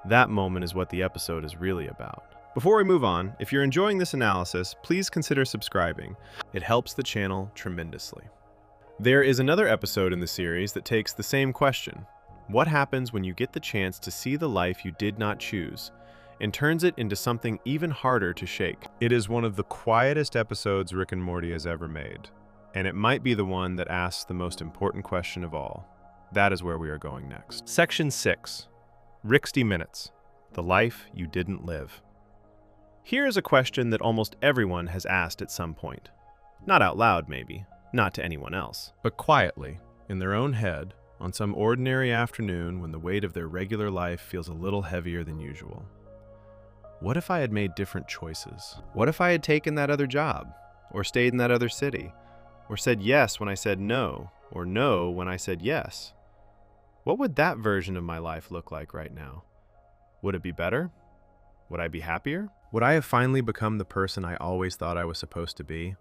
That moment is what the episode is really about. Before we move on, if you're enjoying this analysis, please consider subscribing. It helps the channel tremendously. There is another episode in the series that takes the same question. What happens when you get the chance to see the life you did not choose, and turns it into something even harder to shake? It is one of the quietest episodes Rick and Morty has ever made, and it might be the one that asks the most important question of all. That is where we are going next. Section 6. 60 Minutes. The Life You Didn't Live. Here is a question that almost everyone has asked at some point. Not out loud, maybe, not to anyone else, but quietly, in their own head, on some ordinary afternoon when the weight of their regular life feels a little heavier than usual. What if I had made different choices? What if I had taken that other job, or stayed in that other city, or said yes when I said no, or no when I said yes? What would that version of my life look like right now? Would it be better? Would I be happier? Would I have finally become the person I always thought I was supposed to be?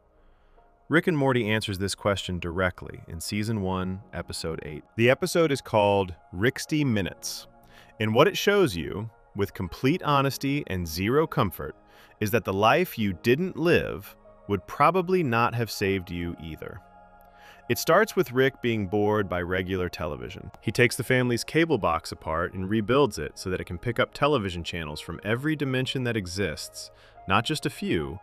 Rick and Morty answers this question directly in Season 1, Episode 8. The episode is called 60 Minutes, and what it shows you, with complete honesty and zero comfort, is that the life you didn't live would probably not have saved you either. It starts with Rick being bored by regular television. He takes the family's cable box apart and rebuilds it so that it can pick up television channels from every dimension that exists, not just a few,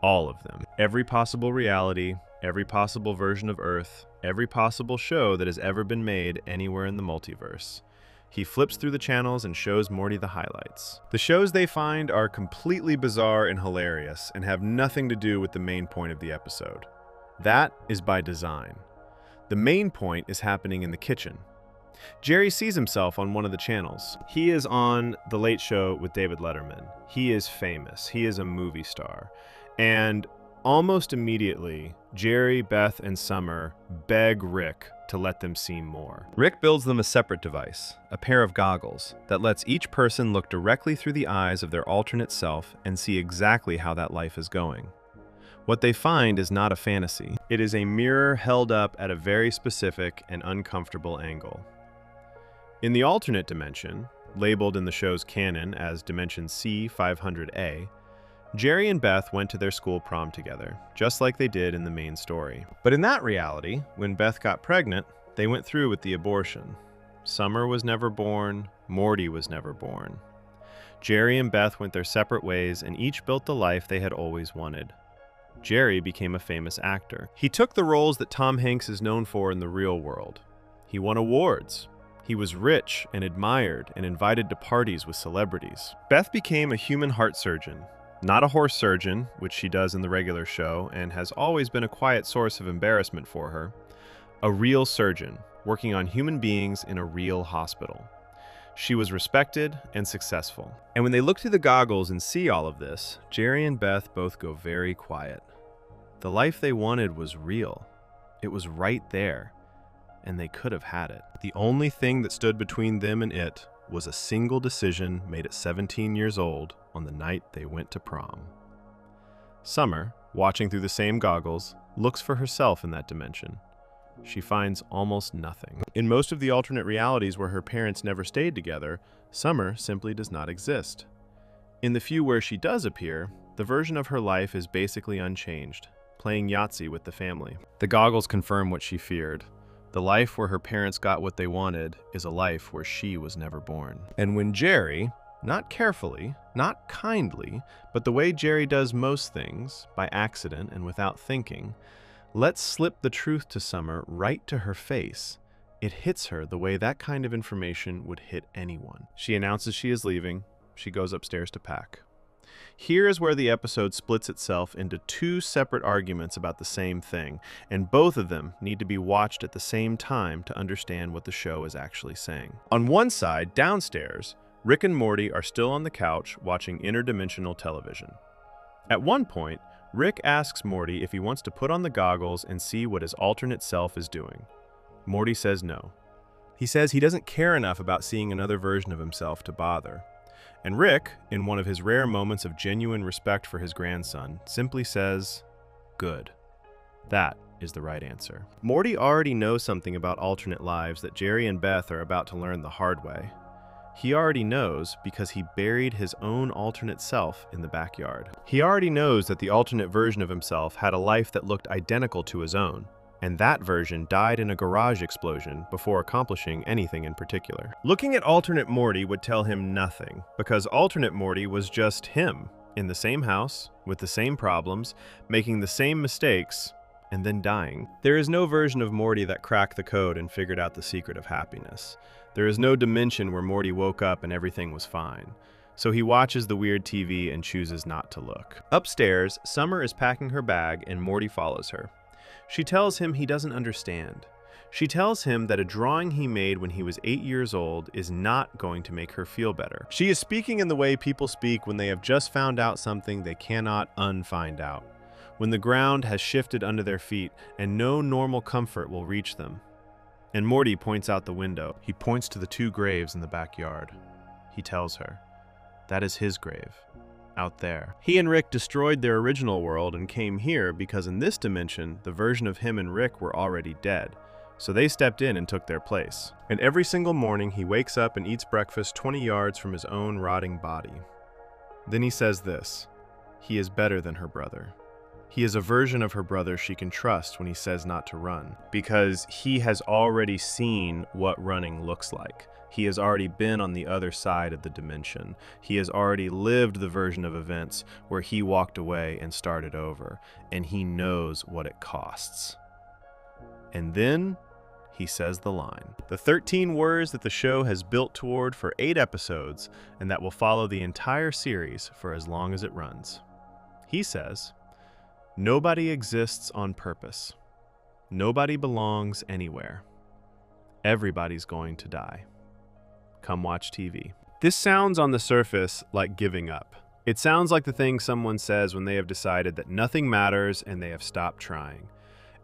all of them. Every possible reality, every possible version of Earth, every possible show that has ever been made anywhere in the multiverse. He flips through the channels and shows Morty the highlights. The shows they find are completely bizarre and hilarious and have nothing to do with the main point of the episode. That is by design. The main point is happening in the kitchen. Jerry sees himself on one of the channels. He is on The Late Show with David Letterman. He is famous. He is a movie star. And almost immediately, Jerry, Beth, and Summer beg Rick to let them see more. Rick builds them a separate device, a pair of goggles, that lets each person look directly through the eyes of their alternate self and see exactly how that life is going. What they find is not a fantasy. It is a mirror held up at a very specific and uncomfortable angle. In the alternate dimension, labeled in the show's canon as Dimension C500A, Jerry and Beth went to their school prom together, just like they did in the main story. But in that reality, when Beth got pregnant, they went through with the abortion. Summer was never born, Morty was never born. Jerry and Beth went their separate ways and each built the life they had always wanted. Jerry became a famous actor. He took the roles that Tom Hanks is known for in the real world. He won awards. He was rich and admired and invited to parties with celebrities. Beth became a human heart surgeon, not a horse surgeon, which she does in the regular show and has always been a quiet source of embarrassment for her. A real surgeon, working on human beings in a real hospital. She was respected and successful. And when they look through the goggles and see all of this, Jerry and Beth both go very quiet. The life they wanted was real. It was right there, and they could have had it. The only thing that stood between them and it was a single decision made at 17 years old on the night they went to prom. Summer, watching through the same goggles, looks for herself in that dimension. She finds almost nothing. In most of the alternate realities where her parents never stayed together, Summer simply does not exist. In the few where she does appear, the version of her life is basically unchanged, playing Yahtzee with the family. The goggles confirm what she feared. The life where her parents got what they wanted is a life where she was never born. And when Jerry, not carefully, not kindly, but the way Jerry does most things, by accident and without thinking, lets slip the truth to Summer right to her face, it hits her the way that kind of information would hit anyone. She announces she is leaving. She goes upstairs to pack. Here is where the episode splits itself into two separate arguments about the same thing, and both of them need to be watched at the same time to understand what the show is actually saying. On one side, downstairs, Rick and Morty are still on the couch watching interdimensional television. At one point, Rick asks Morty if he wants to put on the goggles and see what his alternate self is doing. Morty says no. He says he doesn't care enough about seeing another version of himself to bother. And Rick, in one of his rare moments of genuine respect for his grandson, simply says, "Good." That is the right answer. Morty already knows something about alternate lives that Jerry and Beth are about to learn the hard way. He already knows because he buried his own alternate self in the backyard. He already knows that the alternate version of himself had a life that looked identical to his own, and that version died in a garage explosion before accomplishing anything in particular. Looking at alternate Morty would tell him nothing, because alternate Morty was just him, in the same house, with the same problems, making the same mistakes, and then dying. There is no version of Morty that cracked the code and figured out the secret of happiness. There is no dimension where Morty woke up and everything was fine. So he watches the weird TV and chooses not to look. Upstairs, Summer is packing her bag and Morty follows her. She tells him he doesn't understand. She tells him that a drawing he made when he was 8 years old is not going to make her feel better. She is speaking in the way people speak when they have just found out something they cannot unfind out. When the ground has shifted under their feet and no normal comfort will reach them. And Morty points out the window. He points to the two graves in the backyard. He tells her, that is his grave, out there. He and Rick destroyed their original world and came here because in this dimension, the version of him and Rick were already dead. So they stepped in and took their place. And every single morning, he wakes up and eats breakfast 20 yards from his own rotting body. Then he says this, he is better than her brother. He is a version of her brother she can trust when he says not to run, because he has already seen what running looks like. He has already been on the other side of the dimension. He has already lived the version of events where he walked away and started over, and he knows what it costs. And then he says the line. The 13 words that the show has built toward for 8 episodes, and that will follow the entire series for as long as it runs. He says, nobody exists on purpose. Nobody belongs anywhere. Everybody's going to die. Come watch TV. This sounds on the surface like giving up. It sounds like the thing someone says when they have decided that nothing matters and they have stopped trying.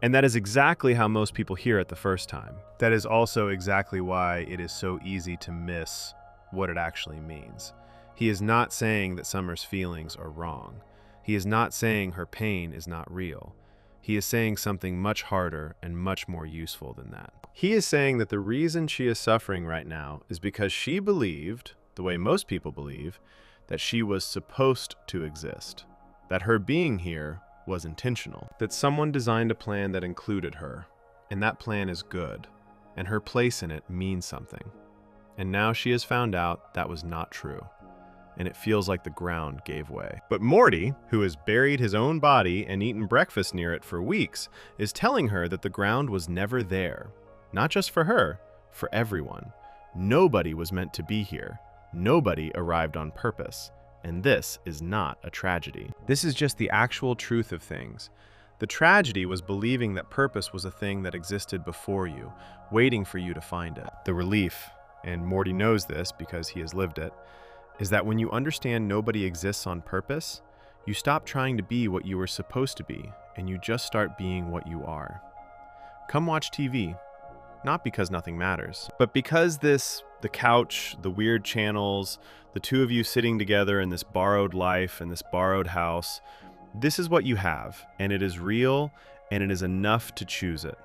And that is exactly how most people hear it the first time. That is also exactly why it is so easy to miss what it actually means. He is not saying that Summer's feelings are wrong. He is not saying her pain is not real. He is saying something much harder and much more useful than that. He is saying that the reason she is suffering right now is because she believed, the way most people believe, that she was supposed to exist. that her being here was intentional, that someone designed a plan that included her, and that plan is good, and her place in it means something. And now she has found out that was not true, and it feels like the ground gave way. But Morty, who has buried his own body and eaten breakfast near it for weeks, is telling her that the ground was never there. Not just for her, for everyone. Nobody was meant to be here. Nobody arrived on purpose. And this is not a tragedy. This is just the actual truth of things. The tragedy was believing that purpose was a thing that existed before you, waiting for you to find it. The relief, and Morty knows this because he has lived it, is that when you understand nobody exists on purpose, you stop trying to be what you were supposed to be, and you just start being what you are. Come watch TV, not because nothing matters, but because the couch, the weird channels, the two of you sitting together in this borrowed life and this borrowed house, this is what you have, and it is real, and it is enough to choose it.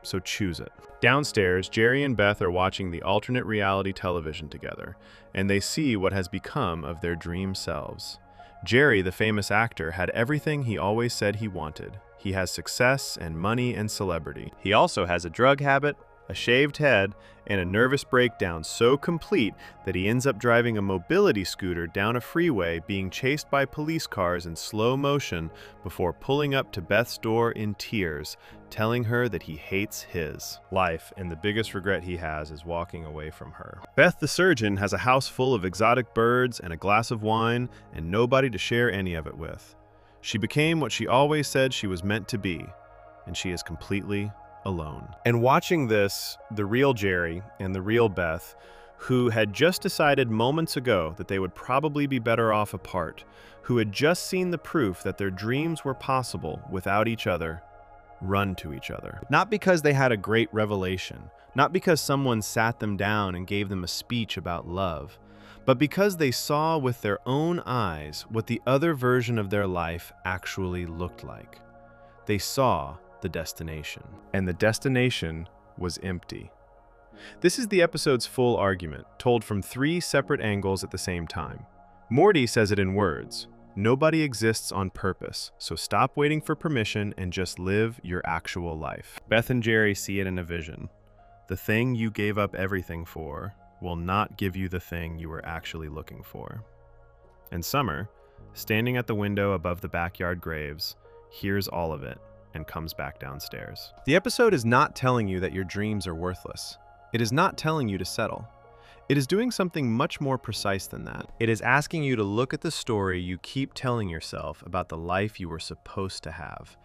So choose it. Downstairs, Jerry and Beth are watching the alternate reality television together, and they see what has become of their dream selves. Jerry, the famous actor, had everything he always said he wanted. He has success and money and celebrity. He also has a drug habit, a shaved head, and a nervous breakdown so complete that he ends up driving a mobility scooter down a freeway being chased by police cars in slow motion before pulling up to Beth's door in tears, telling her that he hates his life and the biggest regret he has is walking away from her. Beth the surgeon has a house full of exotic birds and a glass of wine and nobody to share any of it with. She became what she always said she was meant to be, and she is completely alone. And watching this, the real Jerry and the real Beth, who had just decided moments ago that they would probably be better off apart, who had just seen the proof that their dreams were possible without each other, run to each other. Not because they had a great revelation, not because someone sat them down and gave them a speech about love, but because they saw with their own eyes what the other version of their life actually looked like. They saw the destination, and the destination was empty. This is the episode's full argument, told from 3 separate angles at the same time. Morty says it in words: nobody exists on purpose, so stop waiting for permission and just live your actual life. Beth and Jerry see it in a vision. The thing you gave up everything for will not give you the thing you were actually looking for. And Summer, standing at the window above the backyard graves, hears all of it and comes back downstairs. The episode is not telling you that your dreams are worthless. It is not telling you to settle. It is doing something much more precise than that. It is asking you to look at the story you keep telling yourself about the life you were supposed to have,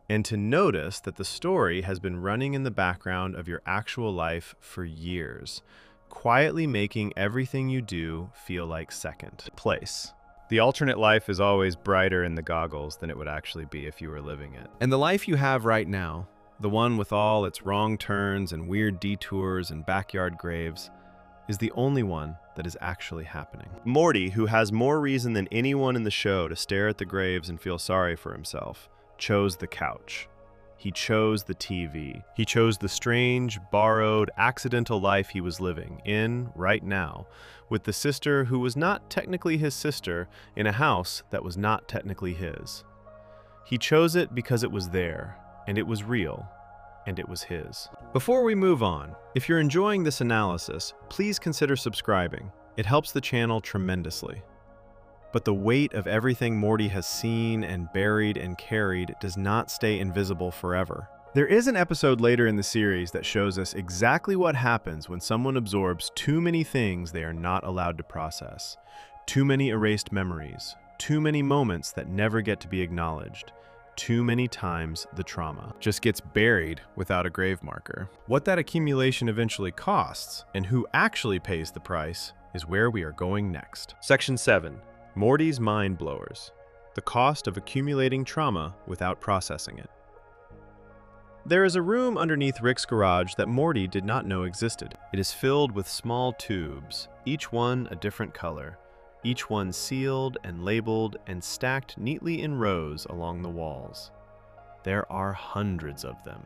and to notice that the story has been running in the background of your actual life for years, quietly making everything you do feel like second place. The alternate life is always brighter in the goggles than it would actually be if you were living it. And the life you have right now, the one with all its wrong turns and weird detours and backyard graves, is the only one that is actually happening. Morty, who has more reason than anyone in the show to stare at the graves and feel sorry for himself, chose the couch. He chose the TV. He chose the strange, borrowed, accidental life he was living in right now, with the sister who was not technically his sister in a house that was not technically his. He chose it because it was there, and it was real, and it was his. Before we move on, if you're enjoying this analysis, please consider subscribing. It helps the channel tremendously. But the weight of everything Morty has seen and buried and carried does not stay invisible forever. There is an episode later in the series that shows us exactly what happens when someone absorbs too many things they are not allowed to process. Too many erased memories. Too many moments that never get to be acknowledged. Too many times the trauma just gets buried without a grave marker. What that accumulation eventually costs, and who actually pays the price, is where we are going next. Section 7. Morty's Mind Blowers. The cost of accumulating trauma without processing it. There is a room underneath Rick's garage that Morty did not know existed. It is filled with small tubes, each one a different color, each one sealed and labeled and stacked neatly in rows along the walls. There are hundreds of them,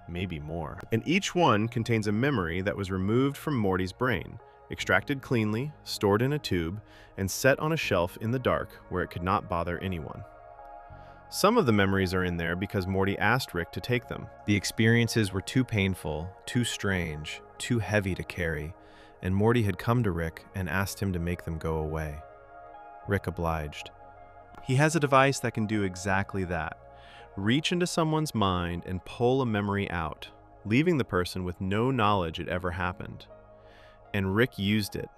maybe more. And each one contains a memory that was removed from Morty's brain, extracted cleanly, stored in a tube, and set on a shelf in the dark where it could not bother anyone. Some of the memories are in there because Morty asked Rick to take them. The experiences were too painful, too strange, too heavy to carry, and Morty had come to Rick and asked him to make them go away. Rick obliged. He has a device that can do exactly that. Reach into someone's mind and pull a memory out, leaving the person with no knowledge it ever happened. And Rick used it,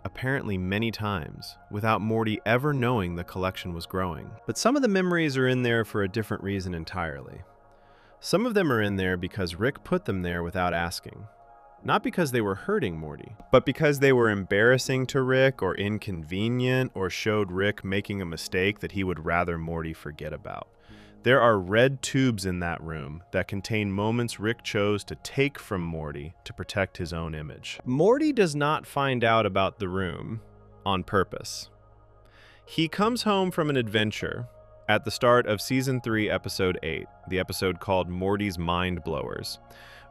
apparently many times, without Morty ever knowing the collection was growing. But some of the memories are in there for a different reason entirely. Some of them are in there because Rick put them there without asking. Not because they were hurting Morty, but because they were embarrassing to Rick or inconvenient or showed Rick making a mistake that he would rather Morty forget about. There are red tubes in that room that contain moments Rick chose to take from Morty to protect his own image. Morty does not find out about the room on purpose. He comes home from an adventure at the start of Season 3, Episode 8, the episode called Morty's Mind Blowers,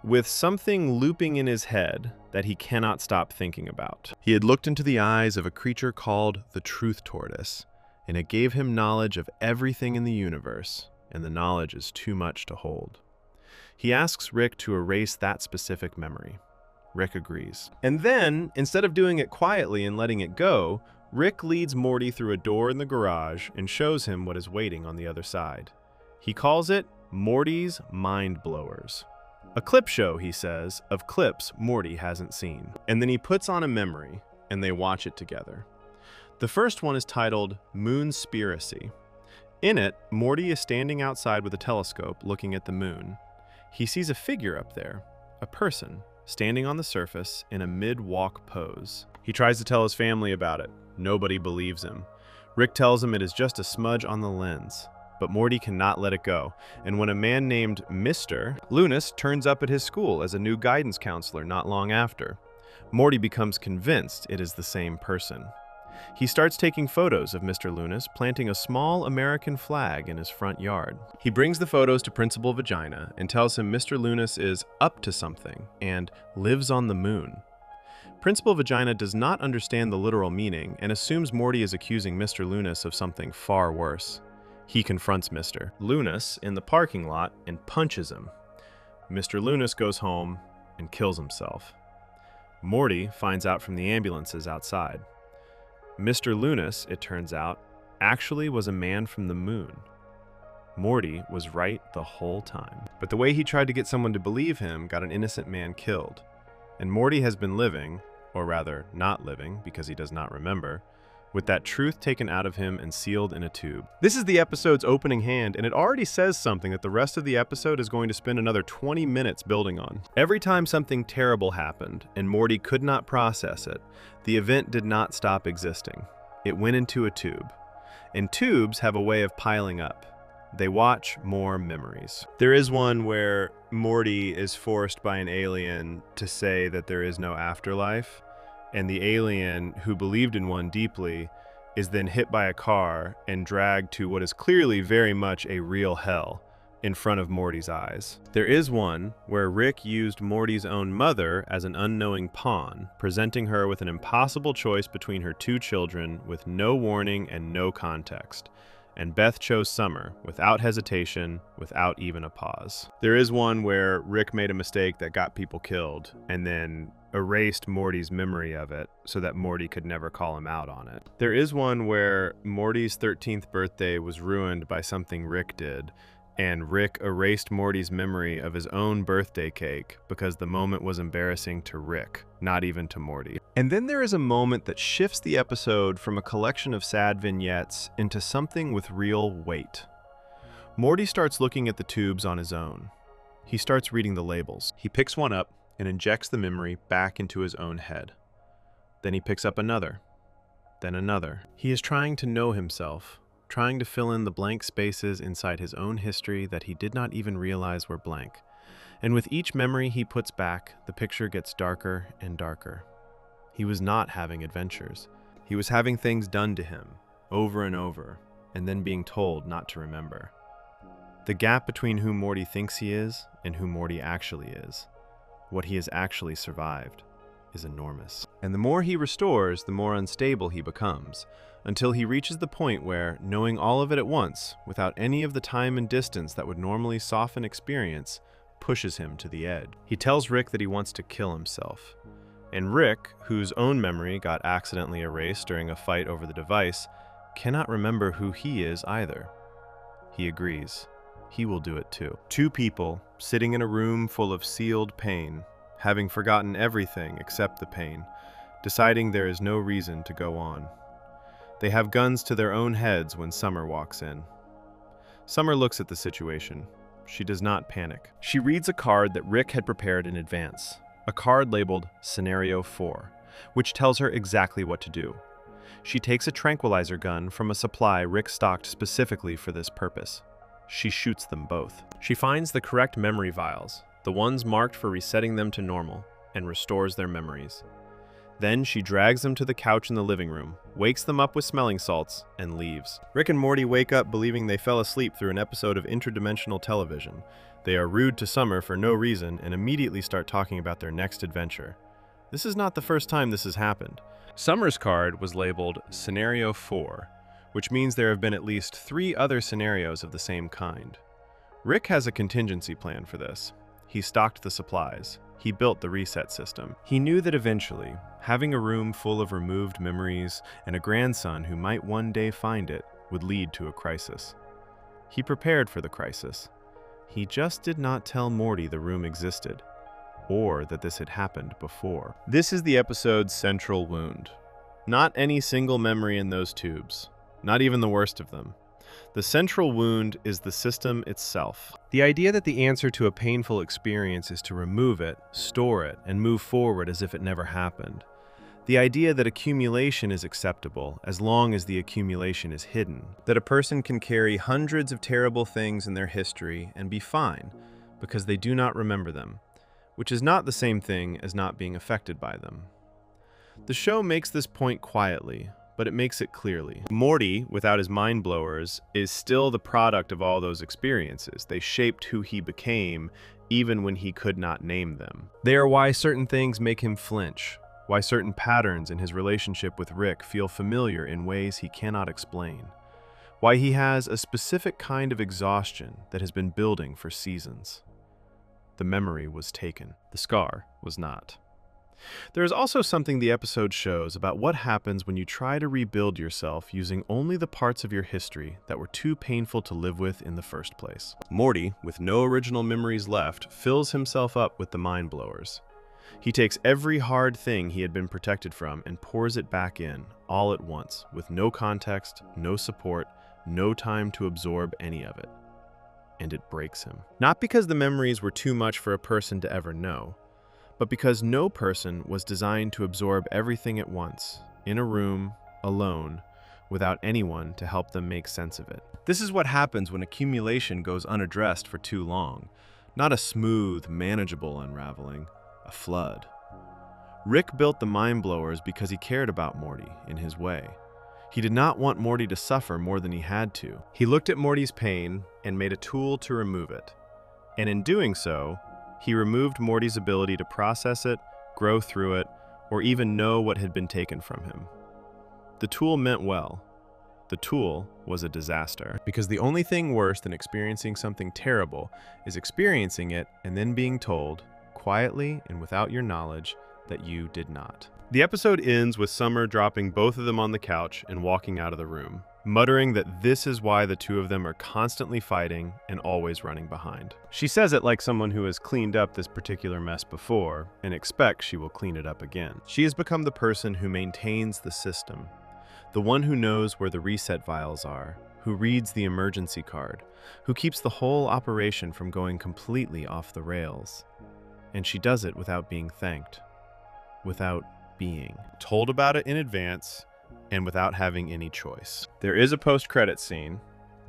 with something looping in his head that he cannot stop thinking about. He had looked into the eyes of a creature called the Truth Tortoise, and it gave him knowledge of everything in the universe, and the knowledge is too much to hold. He asks Rick to erase that specific memory. Rick agrees. And then, instead of doing it quietly and letting it go, Rick leads Morty through a door in the garage and shows him what is waiting on the other side. He calls it Morty's Mind Blowers. A clip show, he says, of clips Morty hasn't seen. And then he puts on a memory, and they watch it together. The first one is titled Moonspiracy. In it, Morty is standing outside with a telescope looking at the moon. He sees a figure up there, a person, standing on the surface in a mid-walk pose. He tries to tell his family about it. Nobody believes him. Rick tells him it is just a smudge on the lens. But Morty cannot let it go, and when a man named Mr. Lunas turns up at his school as a new guidance counselor not long after, Morty becomes convinced it is the same person. He starts taking photos of Mr. Lunas planting a small American flag in his front yard. He brings the photos to Principal Vagina and tells him Mr. Lunas is up to something and lives on the moon. Principal Vagina does not understand the literal meaning and assumes Morty is accusing Mr. Lunas of something far worse. He confronts Mr. Lunas in the parking lot and punches him. Mr. Lunas goes home and kills himself. Morty finds out from the ambulances outside. Mr. Lunas, it turns out, actually was a man from the moon. Morty was right the whole time. But the way he tried to get someone to believe him got an innocent man killed. And Morty has been living, or rather not living because he does not remember, with that truth taken out of him and sealed in a tube. This is the episode's opening hand, and it already says something that the rest of the episode is going to spend another 20 minutes building on. Every time something terrible happened, and Morty could not process it, the event did not stop existing. It went into a tube. And tubes have a way of piling up. They watch more memories. There is one where Morty is forced by an alien to say that there is no afterlife, and the alien, who believed in one deeply, is then hit by a car and dragged to what is clearly very much a real hell in front of Morty's eyes. There is one where Rick used Morty's own mother as an unknowing pawn, presenting her with an impossible choice between her two children with no warning and no context. And Beth chose Summer, without hesitation, without even a pause. There is one where Rick made a mistake that got people killed, and then erased Morty's memory of it so that Morty could never call him out on it. There is one where Morty's 13th birthday was ruined by something Rick did, and Rick erased Morty's memory of his own birthday cake because the moment was embarrassing to Rick, not even to Morty. And then there is a moment that shifts the episode from a collection of sad vignettes into something with real weight. Morty starts looking at the tubes on his own. He starts reading the labels. He picks one up and injects the memory back into his own head. Then he picks up another, then another. He is trying to know himself, trying to fill in the blank spaces inside his own history that he did not even realize were blank. And with each memory he puts back, the picture gets darker and darker. He was not having adventures. He was having things done to him, over and over, and then being told not to remember. The gap between who Morty thinks he is and who Morty actually is, what he has actually survived, is enormous. And the more he restores, the more unstable he becomes, until he reaches the point where, knowing all of it at once, without any of the time and distance that would normally soften experience, pushes him to the edge. He tells Rick that he wants to kill himself. And Rick, whose own memory got accidentally erased during a fight over the device, cannot remember who he is either. He agrees. He will do it too. Two people, sitting in a room full of sealed pain, having forgotten everything except the pain, deciding there is no reason to go on. They have guns to their own heads when Summer walks in. Summer looks at the situation. She does not panic. She reads a card that Rick had prepared in advance, a card labeled Scenario 4, which tells her exactly what to do. She takes a tranquilizer gun from a supply Rick stocked specifically for this purpose. She shoots them both. She finds the correct memory vials, the ones marked for resetting them to normal, and restores their memories. Then she drags them to the couch in the living room, wakes them up with smelling salts, and leaves. Rick and Morty wake up believing they fell asleep through an episode of interdimensional television. They are rude to Summer for no reason and immediately start talking about their next adventure. This is not the first time this has happened. Summer's card was labeled Scenario 4, which means there have been at least 3 other scenarios of the same kind. Rick has a contingency plan for this. He stocked the supplies. He built the reset system. He knew that eventually, having a room full of removed memories and a grandson who might one day find it would lead to a crisis. He prepared for the crisis. He just did not tell Morty the room existed, or that this had happened before. This is the episode's central wound. Not any single memory in those tubes, not even the worst of them. The central wound is the system itself. The idea that the answer to a painful experience is to remove it, store it, and move forward as if it never happened. The idea that accumulation is acceptable as long as the accumulation is hidden. That a person can carry hundreds of terrible things in their history and be fine because they do not remember them, which is not the same thing as not being affected by them. The show makes this point quietly, but it makes it clearly. Morty, without his mind blowers, is still the product of all those experiences. They shaped who he became, even when he could not name them. They are why certain things make him flinch, why certain patterns in his relationship with Rick feel familiar in ways he cannot explain, why he has a specific kind of exhaustion that has been building for seasons. The memory was taken. The scar was not. There is also something the episode shows about what happens when you try to rebuild yourself using only the parts of your history that were too painful to live with in the first place. Morty, with no original memories left, fills himself up with the mind blowers. He takes every hard thing he had been protected from and pours it back in, all at once, with no context, no support, no time to absorb any of it. And it breaks him. Not because the memories were too much for a person to ever know, but because no person was designed to absorb everything at once, in a room, alone, without anyone to help them make sense of it. This is what happens when accumulation goes unaddressed for too long. Not a smooth, manageable unraveling, a flood. Rick built the mind blowers because he cared about Morty in his way. He did not want Morty to suffer more than he had to. He looked at Morty's pain and made a tool to remove it. And in doing so, he removed Morty's ability to process it, grow through it, or even know what had been taken from him. The tool meant well. The tool was a disaster. Because the only thing worse than experiencing something terrible is experiencing it and then being told, quietly and without your knowledge, that you did not. The episode ends with Summer dropping both of them on the couch and walking out of the room, muttering that this is why the two of them are constantly fighting and always running behind. She says it like someone who has cleaned up this particular mess before and expects she will clean it up again. She has become the person who maintains the system, the one who knows where the reset vials are, who reads the emergency card, who keeps the whole operation from going completely off the rails. And she does it without being thanked, without being told about it in advance, and without having any choice. There is a post-credit scene.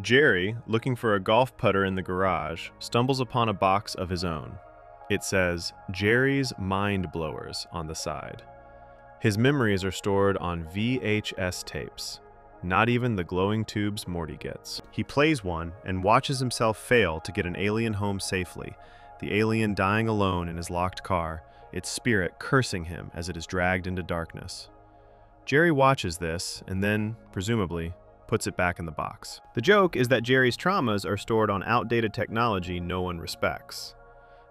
Jerry, looking for a golf putter in the garage, stumbles upon a box of his own. It says, Jerry's Mind Blowers on the side. His memories are stored on VHS tapes, not even the glowing tubes Morty gets. He plays one and watches himself fail to get an alien home safely, the alien dying alone in his locked car, its spirit cursing him as it is dragged into darkness. Jerry watches this and then, presumably, puts it back in the box. The joke is that Jerry's traumas are stored on outdated technology no one respects.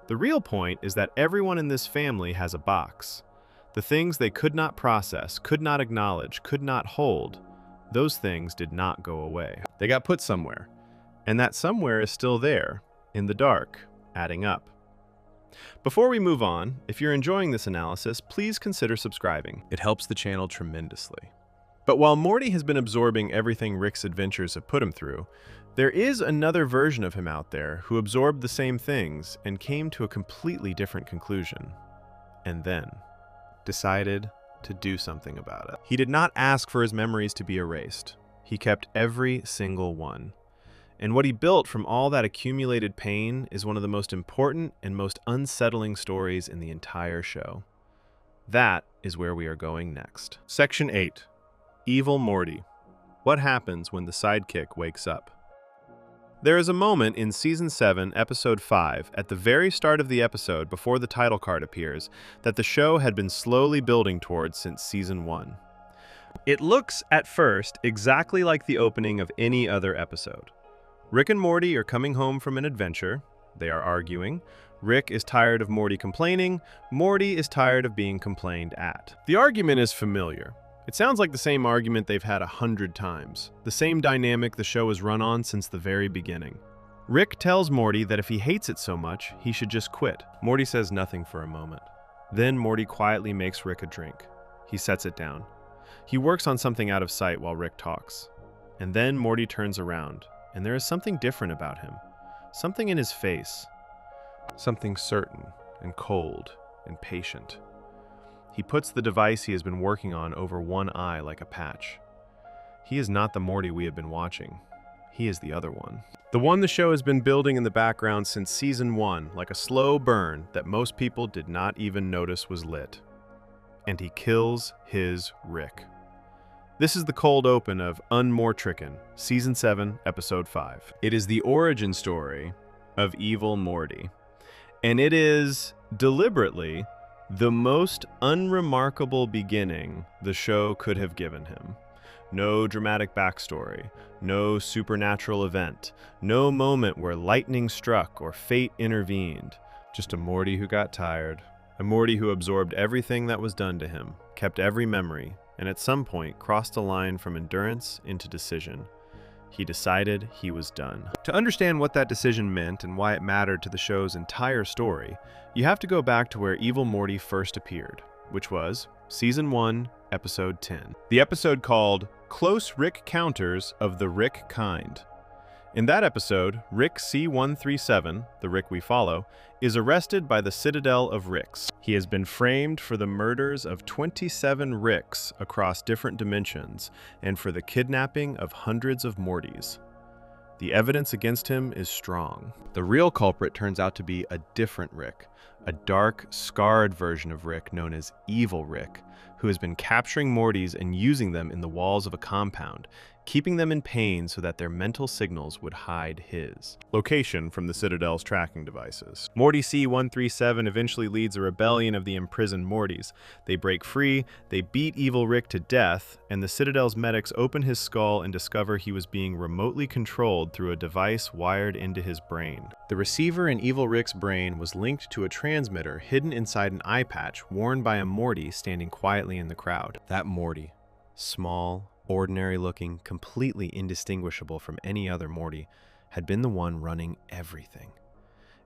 The real point is that everyone in this family has a box. The things they could not process, could not acknowledge, could not hold, those things did not go away. They got put somewhere, and that somewhere is still there, in the dark, adding up. Before we move on, if you're enjoying this analysis, please consider subscribing. It helps the channel tremendously. But while Morty has been absorbing everything Rick's adventures have put him through, there is another version of him out there who absorbed the same things and came to a completely different conclusion. And then decided to do something about it. He did not ask for his memories to be erased. He kept every single one. And what he built from all that accumulated pain is one of the most important and most unsettling stories in the entire show. That is where we are going next. Section 8. Evil Morty. What happens when the sidekick wakes up? There is a moment in Season 7, Episode 5, at the very start of the episode before the title card appears, that the show had been slowly building towards since Season 1. It looks, at first, exactly like the opening of any other episode. Rick and Morty are coming home from an adventure. They are arguing. Rick is tired of Morty complaining. Morty is tired of being complained at. The argument is familiar. It sounds like the same argument they've had 100 times, the same dynamic the show has run on since the very beginning. Rick tells Morty that if he hates it so much, he should just quit. Morty says nothing for a moment. Then Morty quietly makes Rick a drink. He sets it down. He works on something out of sight while Rick talks. And then Morty turns around, and there is something different about him. Something in his face. Something certain and cold and patient. He puts the device he has been working on over one eye like a patch. He is not the Morty we have been watching. He is the other one. The one the show has been building in the background since Season 1, like a slow burn that most people did not even notice was lit. And he kills his Rick. This is the cold open of Unmortricken, Season 7, Episode 5. It is the origin story of Evil Morty. And it is, deliberately, the most unremarkable beginning the show could have given him. No dramatic backstory, no supernatural event, no moment where lightning struck or fate intervened. Just a Morty who got tired, a Morty who absorbed everything that was done to him, kept every memory, and at some point crossed a line from endurance into decision. He decided he was done. To understand what that decision meant and why it mattered to the show's entire story, you have to go back to where Evil Morty first appeared, which was Season 1, Episode 10. The episode called Close Rick Counters of the Rick Kind. In that episode, Rick C-137, the Rick we follow, is arrested by the Citadel of Ricks. He has been framed for the murders of 27 Ricks across different dimensions and for the kidnapping of hundreds of Mortys. The evidence against him is strong. The real culprit turns out to be a different Rick, a dark, scarred version of Rick known as Evil Rick, who has been capturing Mortys and using them in the walls of a compound, keeping them in pain so that their mental signals would hide his. Location from the Citadel's tracking devices. Morty C-137 eventually leads a rebellion of the imprisoned Mortys. They break free, they beat Evil Rick to death, and the Citadel's medics open his skull and discover he was being remotely controlled through a device wired into his brain. The receiver in Evil Rick's brain was linked to a transmitter hidden inside an eye patch worn by a Morty standing quietly in the crowd. That Morty, small, ordinary-looking, completely indistinguishable from any other Morty, had been the one running everything.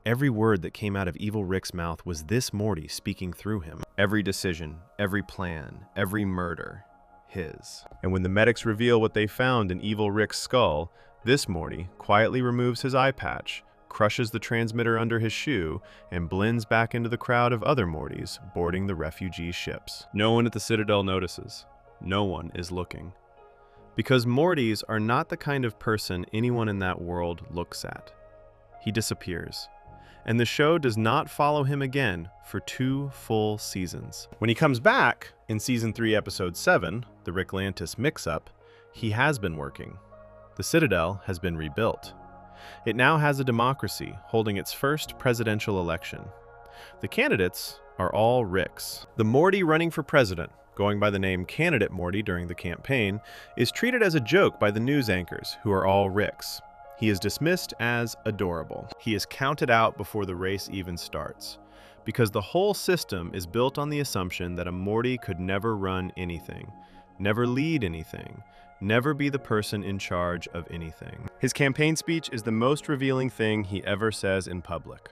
Every word that came out of Evil Rick's mouth was this Morty speaking through him. Every decision, every plan, every murder, his. And when the medics reveal what they found in Evil Rick's skull, this Morty quietly removes his eye patch, crushes the transmitter under his shoe, and blends back into the crowd of other Mortys boarding the refugee ships. No one at the Citadel notices. No one is looking. Because Mortys are not the kind of person anyone in that world looks at. He disappears, and the show does not follow him again for 2 full seasons. When he comes back in Season 3, Episode 7, the Ricklantis mix-up, he has been working. The Citadel has been rebuilt. It now has a democracy, holding its first presidential election. The candidates are all Ricks. The Morty running for president, going by the name Candidate Morty during the campaign, is treated as a joke by the news anchors, who are all Ricks. He is dismissed as adorable. He is counted out before the race even starts, because the whole system is built on the assumption that a Morty could never run anything, never lead anything, never be the person in charge of anything. His campaign speech is the most revealing thing he ever says in public.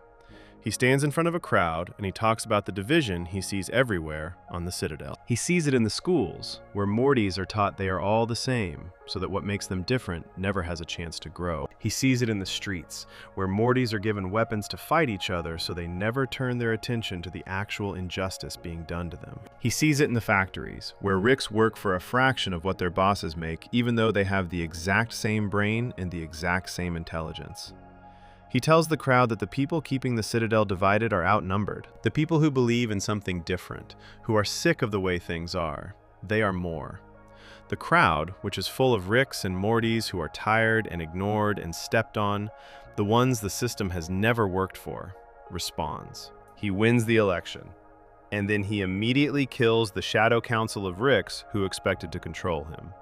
He stands in front of a crowd and he talks about the division he sees everywhere on the Citadel. He sees it in the schools, where Mortys are taught they are all the same, so that what makes them different never has a chance to grow. He sees it in the streets, where Mortys are given weapons to fight each other so they never turn their attention to the actual injustice being done to them. He sees it in the factories, where Ricks work for a fraction of what their bosses make, even though they have the exact same brain and the exact same intelligence. He tells the crowd that the people keeping the Citadel divided are outnumbered. The people who believe in something different, who are sick of the way things are, they are more. The crowd, which is full of Ricks and Mortys who are tired and ignored and stepped on, the ones the system has never worked for, responds. He wins the election, and then he immediately kills the Shadow Council of Ricks who expected to control him.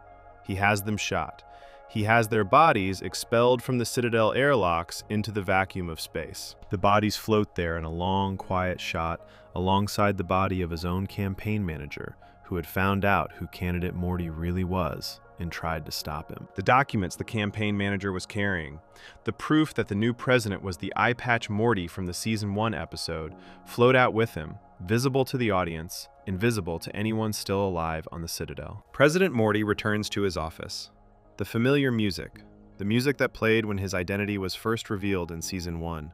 He has them shot. He has their bodies expelled from the Citadel airlocks into the vacuum of space. The bodies float there in a long, quiet shot alongside the body of his own campaign manager, who had found out who Candidate Morty really was and tried to stop him. The documents the campaign manager was carrying, the proof that the new president was the eye patch Morty from the Season 1 episode, float out with him, visible to the audience, invisible to anyone still alive on the Citadel. President Morty returns to his office. The familiar music, the music that played when his identity was first revealed in Season 1,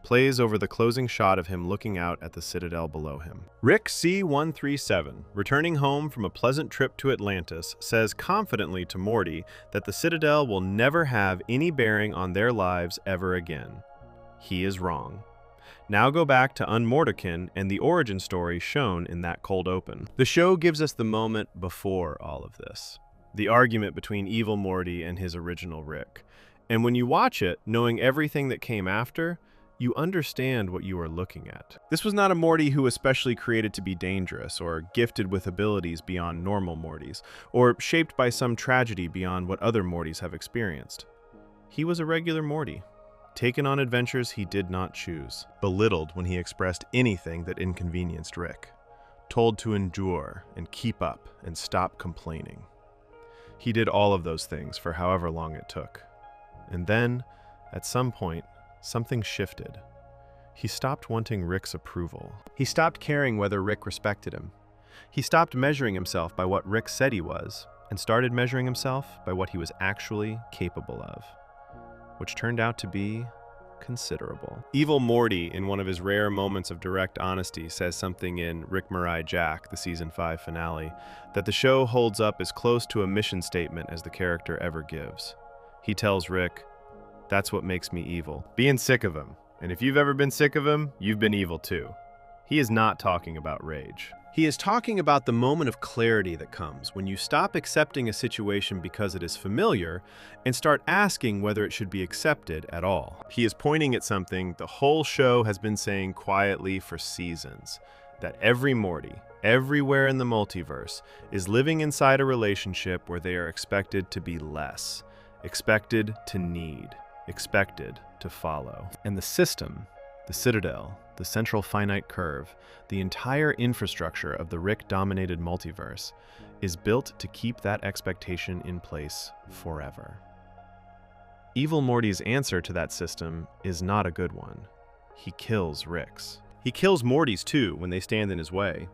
plays over the closing shot of him looking out at the Citadel below him. Rick C-137, returning home from a pleasant trip to Atlantis, says confidently to Morty that the Citadel will never have any bearing on their lives ever again. He is wrong. Now go back to Unmortican and the origin story shown in that cold open. The show gives us the moment before all of this. The argument between evil Morty and his original Rick. And when you watch it, knowing everything that came after, you understand what you are looking at. This was not a Morty who was specially created to be dangerous, or gifted with abilities beyond normal Mortys, or shaped by some tragedy beyond what other Mortys have experienced. He was a regular Morty, taken on adventures he did not choose, belittled when he expressed anything that inconvenienced Rick, told to endure and keep up and stop complaining. He did all of those things for however long it took. And then, at some point, something shifted. He stopped wanting Rick's approval. He stopped caring whether Rick respected him. He stopped measuring himself by what Rick said he was, and started measuring himself by what he was actually capable of, which turned out to be considerable. Evil Morty, in one of his rare moments of direct honesty, says something in Rick Mirai Jack, the Season 5 finale, that the show holds up as close to a mission statement as the character ever gives. He tells Rick, "That's what makes me evil." Being sick of him. And if you've ever been sick of him, you've been evil too. He is not talking about rage. He is talking about the moment of clarity that comes when you stop accepting a situation because it is familiar and start asking whether it should be accepted at all. He is pointing at something the whole show has been saying quietly for seasons, that every Morty, everywhere in the multiverse, is living inside a relationship where they are expected to be less, expected to need, expected to follow. And the system, the Citadel, the central finite curve, the entire infrastructure of the Rick-dominated multiverse, is built to keep that expectation in place forever. Evil Morty's answer to that system is not a good one. He kills Ricks. He kills Mortys too when they stand in his way.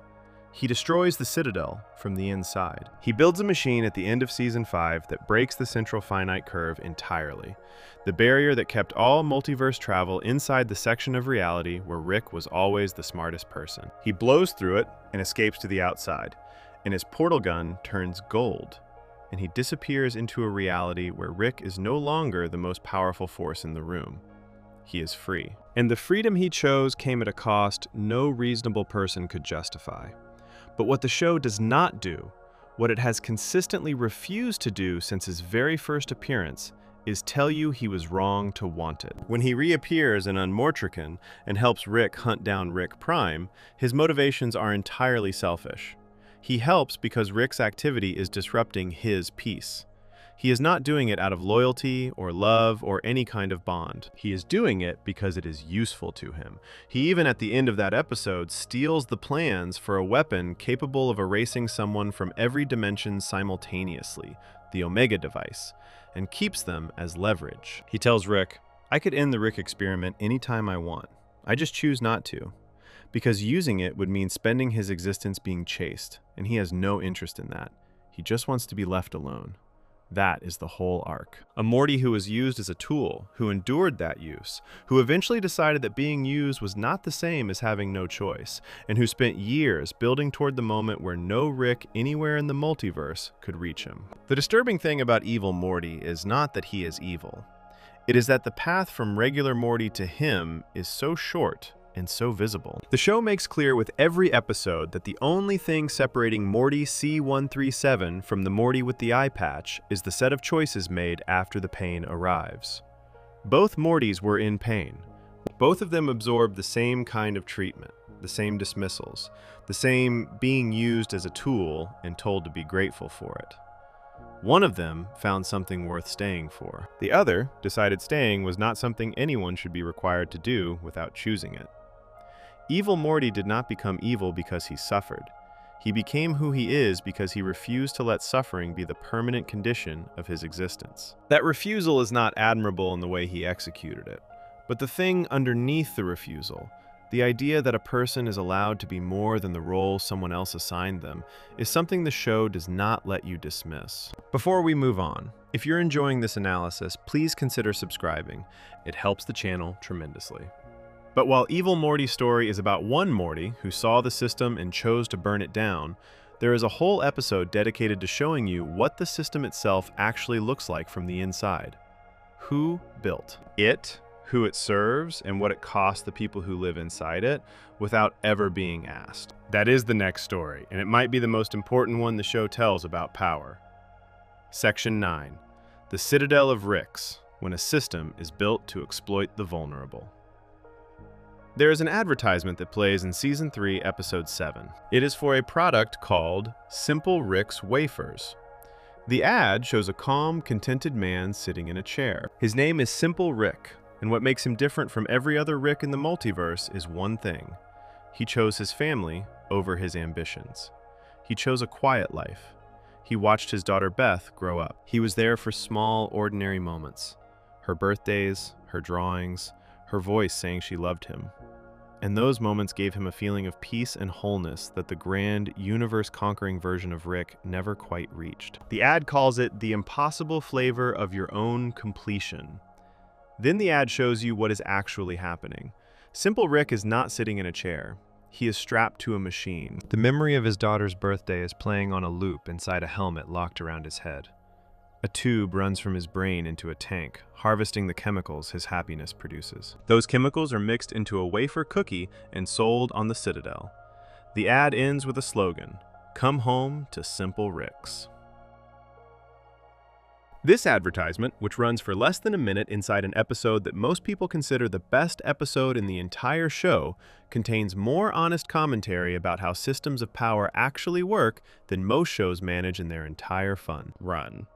He destroys the Citadel from the inside. He builds a machine at the end of Season 5 that breaks the central finite curve entirely, the barrier that kept all multiverse travel inside the section of reality where Rick was always the smartest person. He blows through it and escapes to the outside, and his portal gun turns gold, and he disappears into a reality where Rick is no longer the most powerful force in the room. He is free. And the freedom he chose came at a cost no reasonable person could justify. But what the show does not do, what it has consistently refused to do since his very first appearance, is tell you he was wrong to want it. When he reappears in Unmortrican and helps Rick hunt down Rick Prime, his motivations are entirely selfish. He helps because Rick's activity is disrupting his peace. He is not doing it out of loyalty or love or any kind of bond. He is doing it because it is useful to him. He even at the end of that episode steals the plans for a weapon capable of erasing someone from every dimension simultaneously, the Omega device, and keeps them as leverage. He tells Rick, "I could end the Rick experiment anytime I want. I just choose not to. Because using it would mean spending his existence being chased, and he has no interest in that. He just wants to be left alone." That is the whole arc. A Morty who was used as a tool, who endured that use, who eventually decided that being used was not the same as having no choice, and who spent years building toward the moment where no Rick anywhere in the multiverse could reach him. The disturbing thing about evil Morty is not that he is evil. It is that the path from regular Morty to him is so short and so visible. The show makes clear with every episode that the only thing separating Morty C-137 from the Morty with the eye patch is the set of choices made after the pain arrives. Both Mortys were in pain. Both of them absorbed the same kind of treatment, the same dismissals, the same being used as a tool and told to be grateful for it. One of them found something worth staying for. The other decided staying was not something anyone should be required to do without choosing it. Evil Morty did not become evil because he suffered. He became who he is because he refused to let suffering be the permanent condition of his existence. That refusal is not admirable in the way he executed it, but the thing underneath the refusal, the idea that a person is allowed to be more than the role someone else assigned them, is something the show does not let you dismiss. Before we move on, if you're enjoying this analysis, please consider subscribing. It helps the channel tremendously. But while Evil Morty's story is about one Morty who saw the system and chose to burn it down, there is a whole episode dedicated to showing you what the system itself actually looks like from the inside. Who built it, who it serves, and what it costs the people who live inside it without ever being asked. That is the next story, and it might be the most important one the show tells about power. Section 9. The Citadel of Ricks, when a system is built to exploit the vulnerable. There is an advertisement that plays in Season 3, Episode 7. It is for a product called Simple Rick's Wafers. The ad shows a calm, contented man sitting in a chair. His name is Simple Rick, and what makes him different from every other Rick in the multiverse is one thing. He chose his family over his ambitions. He chose a quiet life. He watched his daughter Beth grow up. He was there for small, ordinary moments. Her birthdays, her drawings, her voice saying she loved him. And those moments gave him a feeling of peace and wholeness that the grand, universe-conquering version of Rick never quite reached. The ad calls it the impossible flavor of your own completion. Then the ad shows you what is actually happening. Simple Rick is not sitting in a chair. He is strapped to a machine. The memory of his daughter's birthday is playing on a loop inside a helmet locked around his head. A tube runs from his brain into a tank, harvesting the chemicals his happiness produces. Those chemicals are mixed into a wafer cookie and sold on the Citadel. The ad ends with a slogan, "Come home to Simple Ricks." This advertisement, which runs for less than a minute inside an episode that most people consider the best episode in the entire show, contains more honest commentary about how systems of power actually work than most shows manage in their entire run.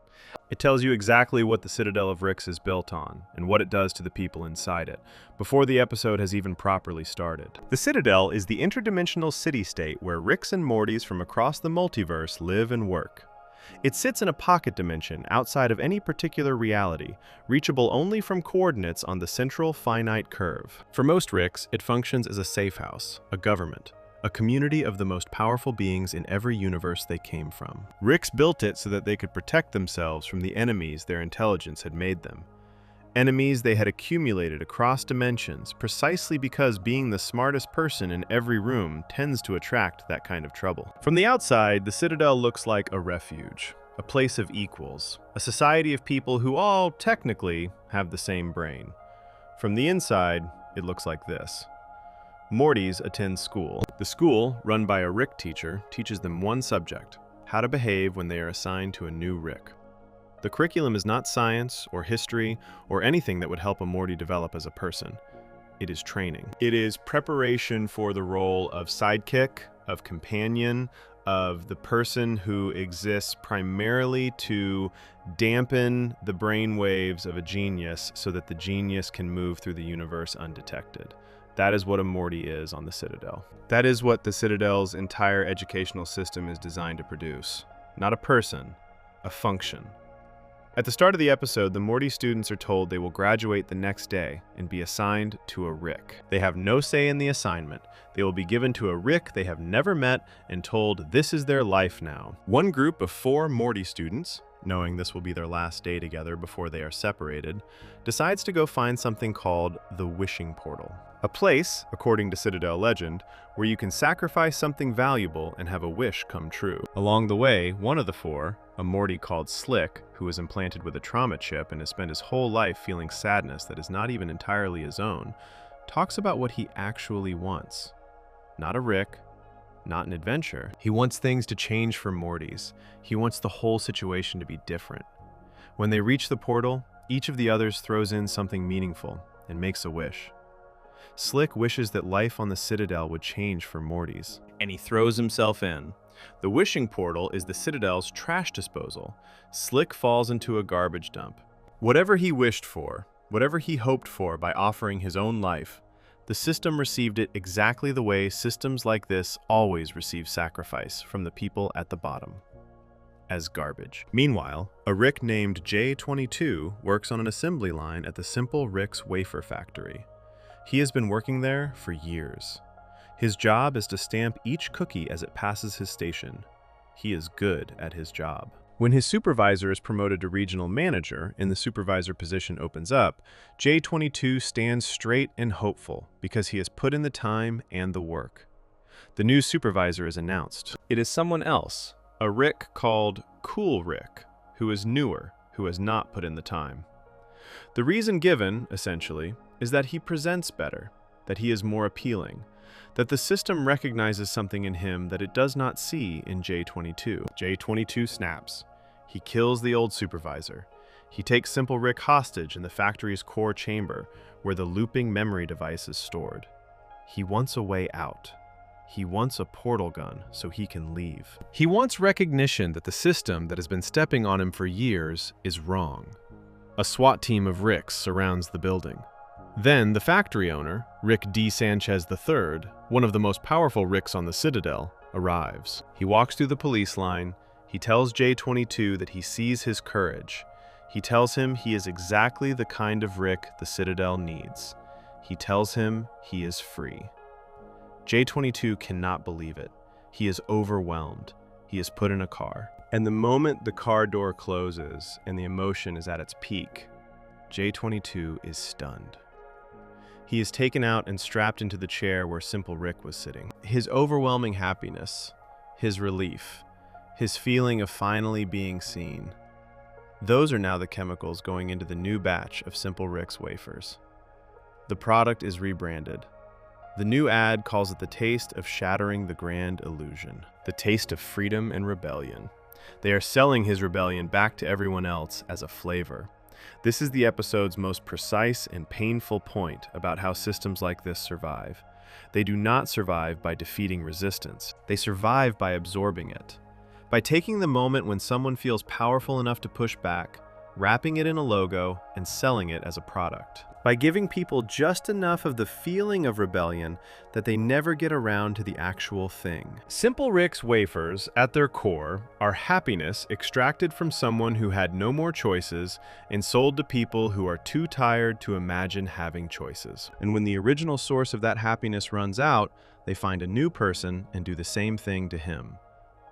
It tells you exactly what the Citadel of Ricks is built on, and what it does to the people inside it, before the episode has even properly started. The Citadel is the interdimensional city-state where Ricks and Mortys from across the multiverse live and work. It sits in a pocket dimension outside of any particular reality, reachable only from coordinates on the central finite curve. For most Ricks, it functions as a safe house, a government, a community of the most powerful beings in every universe they came from. Ricks built it so that they could protect themselves from the enemies their intelligence had made them. Enemies they had accumulated across dimensions precisely because being the smartest person in every room tends to attract that kind of trouble. From the outside, the Citadel looks like a refuge, a place of equals, a society of people who all, technically, have the same brain. From the inside, it looks like this. Mortys attend school. The school, run by a Rick teacher, teaches them one subject: how to behave when they are assigned to a new Rick. The curriculum is not science or history or anything that would help a Morty develop as a person. It is training. It is preparation for the role of sidekick, of companion, of the person who exists primarily to dampen the brain waves of a genius so that the genius can move through the universe undetected. That is what a Morty is on the Citadel. That is what the Citadel's entire educational system is designed to produce. Not a person, a function. At the start of the episode, the Morty students are told they will graduate the next day and be assigned to a Rick. They have no say in the assignment. They will be given to a Rick they have never met and told this is their life now. One group of 4 Morty students, knowing this will be their last day together before they are separated, decides to go find something called the Wishing Portal. A place, according to Citadel legend, where you can sacrifice something valuable and have a wish come true. Along the way, one of the 4, a Morty called Slick, who was implanted with a trauma chip and has spent his whole life feeling sadness that is not even entirely his own, talks about what he actually wants. Not a Rick, not an adventure. He wants things to change for Mortys. He wants the whole situation to be different. When they reach the portal, each of the others throws in something meaningful and makes a wish. Slick wishes that life on the Citadel would change for Mortys, and he throws himself in. The Wishing Portal is the Citadel's trash disposal. Slick falls into a garbage dump. Whatever he wished for, whatever he hoped for by offering his own life, the system received it exactly the way systems like this always receive sacrifice from the people at the bottom, as garbage. Meanwhile, a Rick named J22 works on an assembly line at the Simple Rick's wafer factory. He has been working there for years. His job is to stamp each cookie as it passes his station. He is good at his job. When his supervisor is promoted to regional manager and the supervisor position opens up, J22 stands straight and hopeful because he has put in the time and the work. The new supervisor is announced. It is someone else, a Rick called Cool Rick, who is newer, who has not put in the time. The reason given, essentially, is that he presents better, that he is more appealing, that the system recognizes something in him that it does not see in J22. J22 snaps. He kills the old supervisor. He takes Simple Rick hostage in the factory's core chamber, where the looping memory device is stored. He wants a way out. He wants a portal gun so he can leave. He wants recognition that the system that has been stepping on him for years is wrong. A SWAT team of Ricks surrounds the building. Then the factory owner, Rick D. Sanchez III, one of the most powerful Ricks on the Citadel, arrives. He walks through the police line. He tells J22 that he sees his courage. He tells him he is exactly the kind of Rick the Citadel needs. He tells him he is free. J22 cannot believe it. He is overwhelmed. He is put in a car. And the moment the car door closes and the emotion is at its peak, J22 is stunned. He is taken out and strapped into the chair where Simple Rick was sitting. His overwhelming happiness, his relief, his feeling of finally being seen, those are now the chemicals going into the new batch of Simple Rick's wafers. The product is rebranded. The new ad calls it the taste of shattering the grand illusion, the taste of freedom and rebellion. They are selling his rebellion back to everyone else as a flavor. This is the episode's most precise and painful point about how systems like this survive. They do not survive by defeating resistance. They survive by absorbing it. By taking the moment when someone feels powerful enough to push back, wrapping it in a logo, and selling it as a product. By giving people just enough of the feeling of rebellion that they never get around to the actual thing. Simple Rick's wafers, at their core, are happiness extracted from someone who had no more choices and sold to people who are too tired to imagine having choices. And when the original source of that happiness runs out, they find a new person and do the same thing to him.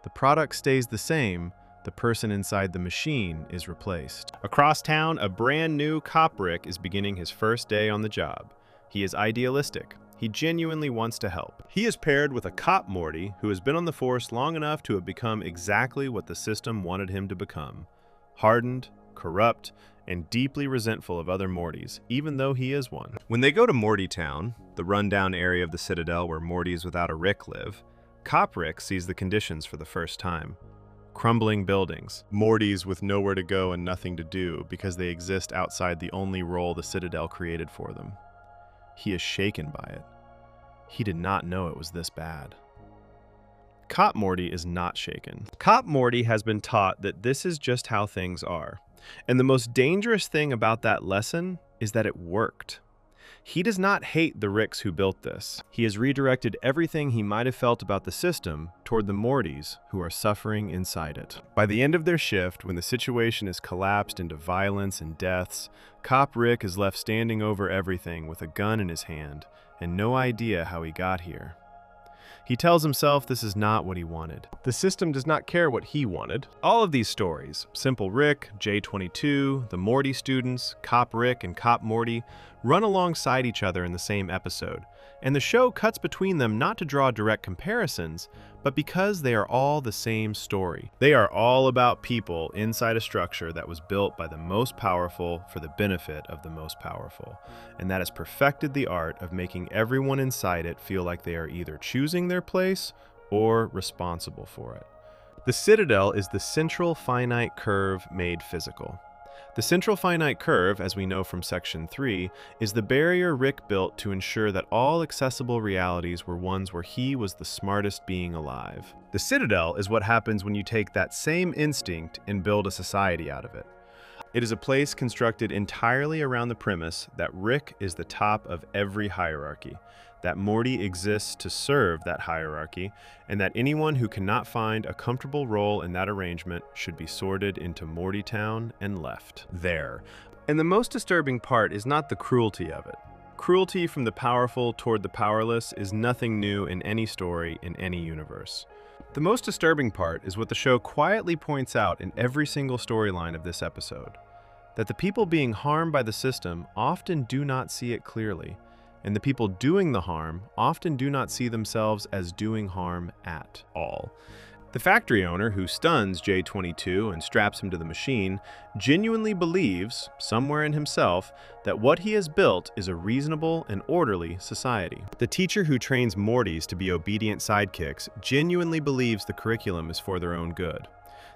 The product stays the same. The person inside the machine is replaced. Across town, a brand new cop Rick is beginning his first day on the job. He is idealistic. He genuinely wants to help. He is paired with a cop Morty who has been on the force long enough to have become exactly what the system wanted him to become. Hardened, corrupt, and deeply resentful of other Mortys, even though he is one. When they go to Morty Town, the rundown area of the Citadel where Mortys without a Rick live, Cop Rick sees the conditions for the first time. crumbling buildings, Mortys with nowhere to go and nothing to do because they exist outside the only role the Citadel created for them. He is shaken by it. He did not know it was this bad. Cop Morty is not shaken. Cop Morty has been taught that this is just how things are. And the most dangerous thing about that lesson is that it worked. He does not hate the Ricks who built this. He has redirected everything he might have felt about the system toward the Mortys who are suffering inside it. By the end of their shift, when the situation is collapsed into violence and deaths, Cop Rick is left standing over everything with a gun in his hand and no idea how he got here. He tells himself this is not what he wanted. The system does not care what he wanted. All of these stories, Simple Rick, J22, the Morty students, Cop Rick, and Cop Morty, run alongside each other in the same episode, and the show cuts between them not to draw direct comparisons, but because they are all the same story. They are all about people inside a structure that was built by the most powerful for the benefit of the most powerful, and that has perfected the art of making everyone inside it feel like they are either choosing their place or responsible for it. The Citadel is the central finite curve made physical. The central finite curve, as we know from Section 3, is the barrier Rick built to ensure that all accessible realities were ones where he was the smartest being alive. The Citadel is what happens when you take that same instinct and build a society out of it. It is a place constructed entirely around the premise that Rick is the top of every hierarchy, that Morty exists to serve that hierarchy, and that anyone who cannot find a comfortable role in that arrangement should be sorted into Mortytown and left there. And the most disturbing part is not the cruelty of it. Cruelty from the powerful toward the powerless is nothing new in any story in any universe. The most disturbing part is what the show quietly points out in every single storyline of this episode, that the people being harmed by the system often do not see it clearly, and the people doing the harm often do not see themselves as doing harm at all. The factory owner who stuns J22 and straps him to the machine genuinely believes, somewhere in himself, that what he has built is a reasonable and orderly society. The teacher who trains Mortys to be obedient sidekicks genuinely believes the curriculum is for their own good.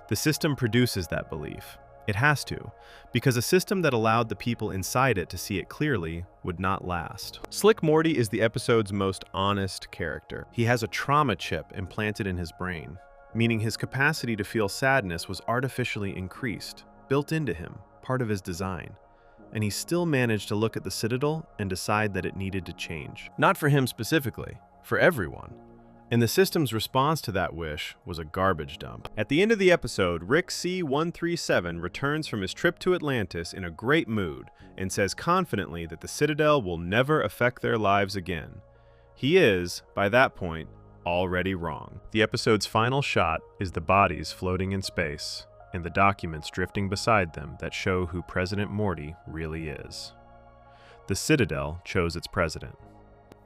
The system produces that belief. It has to, because a system that allowed the people inside it to see it clearly would not last. Slick Morty is the episode's most honest character. He has a trauma chip implanted in his brain, meaning his capacity to feel sadness was artificially increased, built into him, part of his design. And he still managed to look at the Citadel and decide that it needed to change. Not for him specifically, for everyone. And the system's response to that wish was a garbage dump. At the end of the episode, Rick C137 returns from his trip to Atlantis in a great mood and says confidently that the Citadel will never affect their lives again. He is, by that point, already wrong. The episode's final shot is the bodies floating in space and the documents drifting beside them that show who President Morty really is. The Citadel chose its president.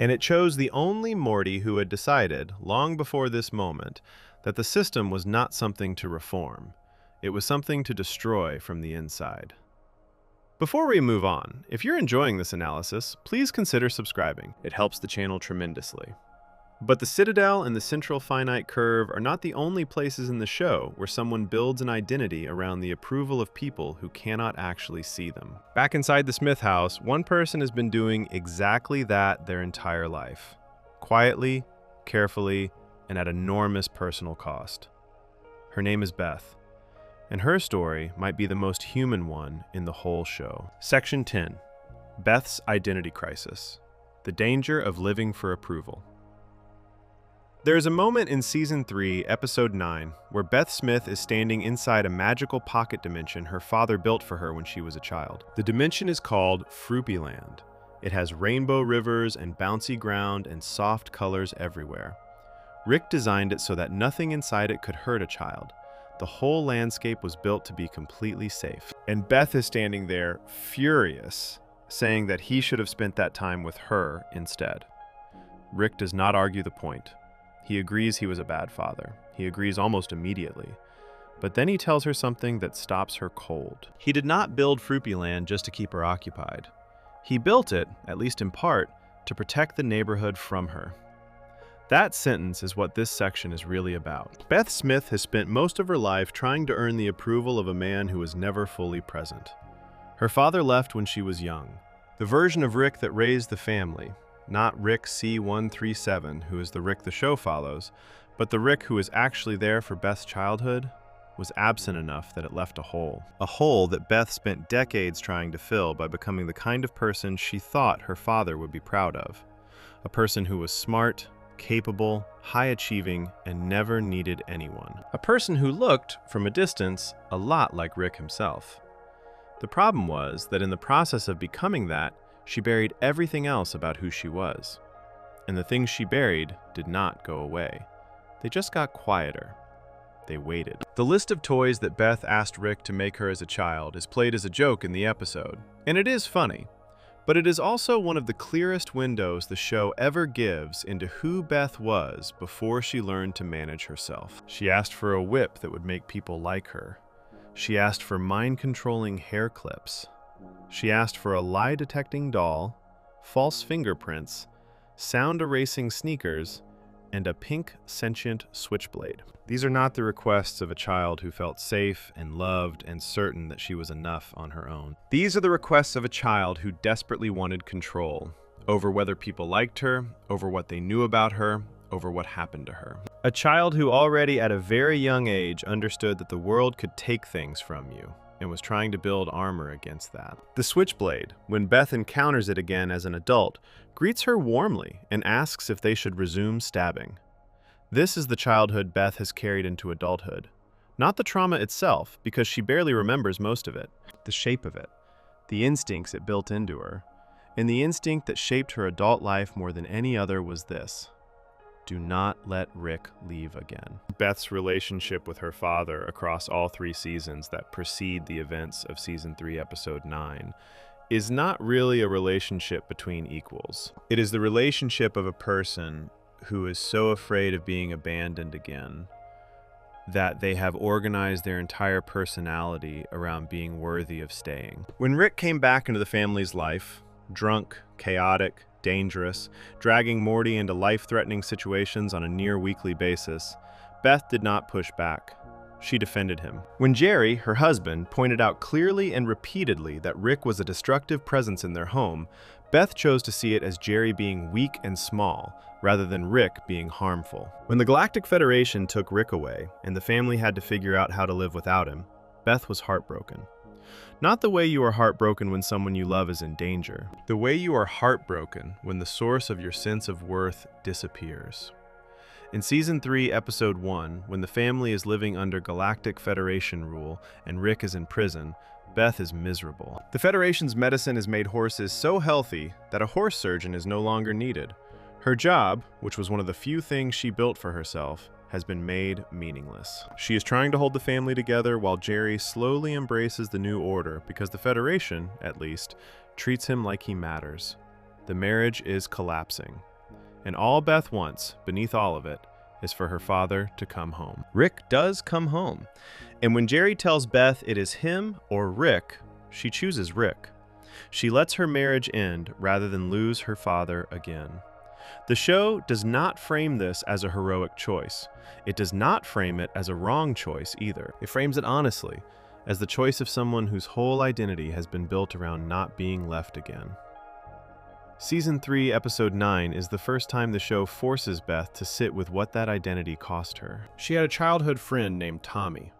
And it chose the only Morty who had decided, long before this moment, that the system was not something to reform. It was something to destroy from the inside. Before we move on, if you're enjoying this analysis, please consider subscribing. It helps the channel tremendously. But the Citadel and the central finite curve are not the only places in the show where someone builds an identity around the approval of people who cannot actually see them. Back inside the Smith house, one person has been doing exactly that their entire life. Quietly, carefully, and at enormous personal cost. Her name is Beth, and her story might be the most human one in the whole show. Section 10. Beth's Identity Crisis. The Danger of Living for Approval. There is a moment in Season 3, Episode 9, where Beth Smith is standing inside a magical pocket dimension her father built for her when she was a child. The dimension is called Fruipyland. It has rainbow rivers and bouncy ground and soft colors everywhere. Rick designed it so that nothing inside it could hurt a child. The whole landscape was built to be completely safe. And Beth is standing there, furious, saying that he should have spent that time with her instead. Rick does not argue the point. He agrees he was a bad father. He agrees almost immediately. But then he tells her something that stops her cold. He did not build Fruipyland just to keep her occupied. He built it, at least in part, to protect the neighborhood from her. That sentence is what this section is really about. Beth Smith has spent most of her life trying to earn the approval of a man who was never fully present. Her father left when she was young. The version of Rick that raised the family, not Rick C137, who is the Rick the show follows, but the Rick who is actually there for Beth's childhood, was absent enough that it left a hole. A hole that Beth spent decades trying to fill by becoming the kind of person she thought her father would be proud of. A person who was smart, capable, high-achieving, and never needed anyone. A person who looked, from a distance, a lot like Rick himself. The problem was that in the process of becoming that, she buried everything else about who she was. And the things she buried did not go away. They just got quieter. They waited. The list of toys that Beth asked Rick to make her as a child is played as a joke in the episode, and it is funny. But it is also one of the clearest windows the show ever gives into who Beth was before she learned to manage herself. She asked for a whip that would make people like her. She asked for mind-controlling hair clips. She asked for a lie-detecting doll, false fingerprints, sound-erasing sneakers, and a pink sentient switchblade. These are not the requests of a child who felt safe and loved and certain that she was enough on her own. These are the requests of a child who desperately wanted control over whether people liked her, over what they knew about her, over what happened to her. A child who already at a very young age understood that the world could take things from you and was trying to build armor against that. The switchblade, when Beth encounters it again as an adult, greets her warmly and asks if they should resume stabbing. This is the childhood Beth has carried into adulthood. Not the trauma itself, because she barely remembers most of it. The shape of it, the instincts it built into her. And the instinct that shaped her adult life more than any other was this: do not let Rick leave again. Beth's relationship with her father across all 3 seasons that precede the events of Season 3, Episode 9, is not really a relationship between equals. It is the relationship of a person who is so afraid of being abandoned again that they have organized their entire personality around being worthy of staying. When Rick came back into the family's life, drunk, chaotic, dangerous, dragging Morty into life-threatening situations on a near-weekly basis, Beth did not push back. She defended him. When Jerry, her husband, pointed out clearly and repeatedly that Rick was a destructive presence in their home, Beth chose to see it as Jerry being weak and small, rather than Rick being harmful. When the Galactic Federation took Rick away, and the family had to figure out how to live without him, Beth was heartbroken. Not the way you are heartbroken when someone you love is in danger. The way you are heartbroken when the source of your sense of worth disappears. In Season 3, Episode 1, when the family is living under Galactic Federation rule and Rick is in prison, Beth is miserable. The Federation's medicine has made horses so healthy that a horse surgeon is no longer needed. Her job, which was one of the few things she built for herself, has been made meaningless. She is trying to hold the family together while Jerry slowly embraces the new order because the Federation, at least, treats him like he matters. The marriage is collapsing. And all Beth wants, beneath all of it, is for her father to come home. Rick does come home. And when Jerry tells Beth it is him or Rick, she chooses Rick. She lets her marriage end rather than lose her father again. The show does not frame this as a heroic choice. It does not frame it as a wrong choice either. It frames it honestly, as the choice of someone whose whole identity has been built around not being left again. Season 3, Episode 9 is the first time the show forces Beth to sit with what that identity cost her. She had a childhood friend named Tommy.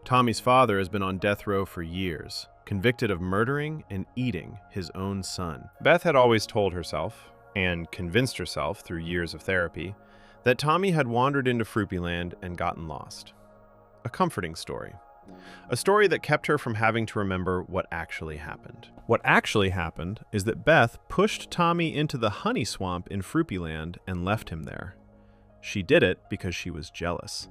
Tommy's father has been on death row for years, convicted of murdering and eating his own son. Beth had always told herself, and convinced herself through years of therapy, that Tommy had wandered into Fruipyland and gotten lost. A comforting story. A story that kept her from having to remember what actually happened. What actually happened is that Beth pushed Tommy into the honey swamp in Fruipyland and left him there. She did it because she was jealous.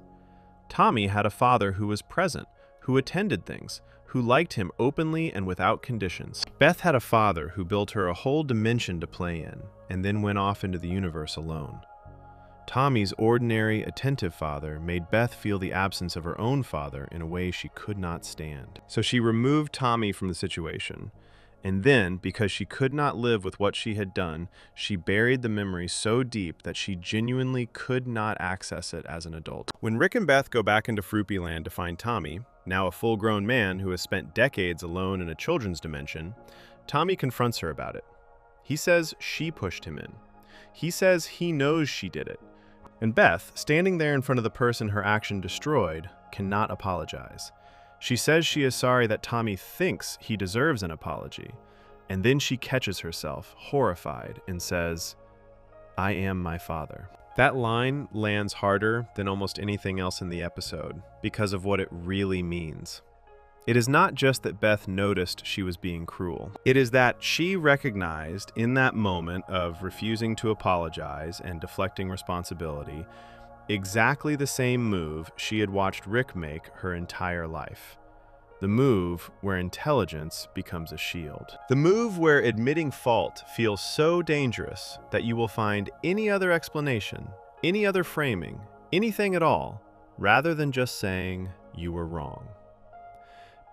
Tommy had a father who was present, who attended things, who liked him openly and without conditions. Beth had a father who built her a whole dimension to play in, and then went off into the universe alone. Tommy's ordinary, attentive father made Beth feel the absence of her own father in a way she could not stand. So she removed Tommy from the situation, And then, because she could not live with what she had done, she buried the memory so deep that she genuinely could not access it as an adult. When Rick and Beth go back into Froopy Land to find Tommy, now a full-grown man who has spent decades alone in a children's dimension, Tommy confronts her about it. He says she pushed him in. He says he knows she did it. And Beth, standing there in front of the person her action destroyed, cannot apologize. She says she is sorry that Tommy thinks he deserves an apology, and then she catches herself, horrified, and says, "I am my father." That line lands harder than almost anything else in the episode because of what it really means. It is not just that Beth noticed she was being cruel. It is that she recognized in that moment of refusing to apologize and deflecting responsibility exactly the same move she had watched Rick make her entire life. The move where intelligence becomes a shield. The move where admitting fault feels so dangerous that you will find any other explanation, any other framing, anything at all, rather than just saying you were wrong.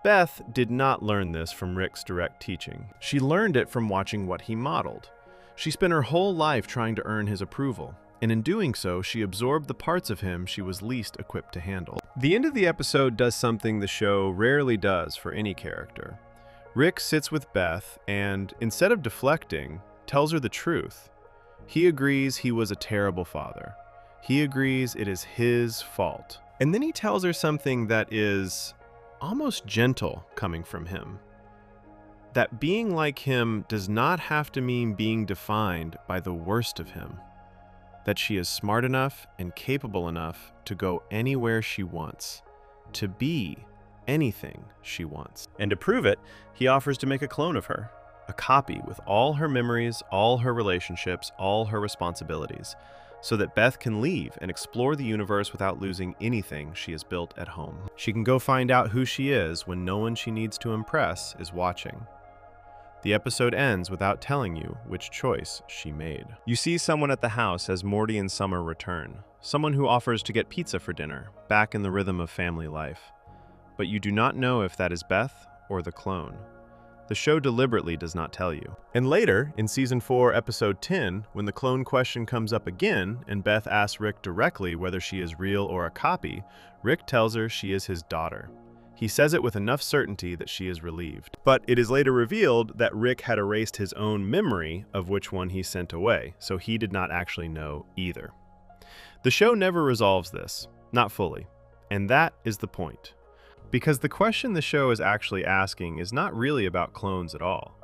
Beth did not learn this from Rick's direct teaching. She learned it from watching what he modeled. She spent her whole life trying to earn his approval, and in doing so, she absorbed the parts of him she was least equipped to handle. The end of the episode does something the show rarely does for any character. Rick sits with Beth and, instead of deflecting, tells her the truth. He agrees he was a terrible father. He agrees it is his fault. And then he tells her something that is almost gentle coming from him. That being like him does not have to mean being defined by the worst of him. That she is smart enough and capable enough to go anywhere she wants, to be anything she wants. And to prove it, he offers to make a clone of her, a copy with all her memories, all her relationships, all her responsibilities, so that Beth can leave and explore the universe without losing anything she has built at home. She can go find out who she is when no one she needs to impress is watching. The episode ends without telling you which choice she made. You see someone at the house as Morty and Summer return, someone who offers to get pizza for dinner, back in the rhythm of family life. But you do not know if that is Beth or the clone. The show deliberately does not tell you. And later, in Season 4, Episode 10, when the clone question comes up again and Beth asks Rick directly whether she is real or a copy, Rick tells her she is his daughter. He says it with enough certainty that she is relieved. But it is later revealed that Rick had erased his own memory of which one he sent away, so he did not actually know either. The show never resolves this, not fully, and that is the point. Because the question the show is actually asking is not really about clones at all.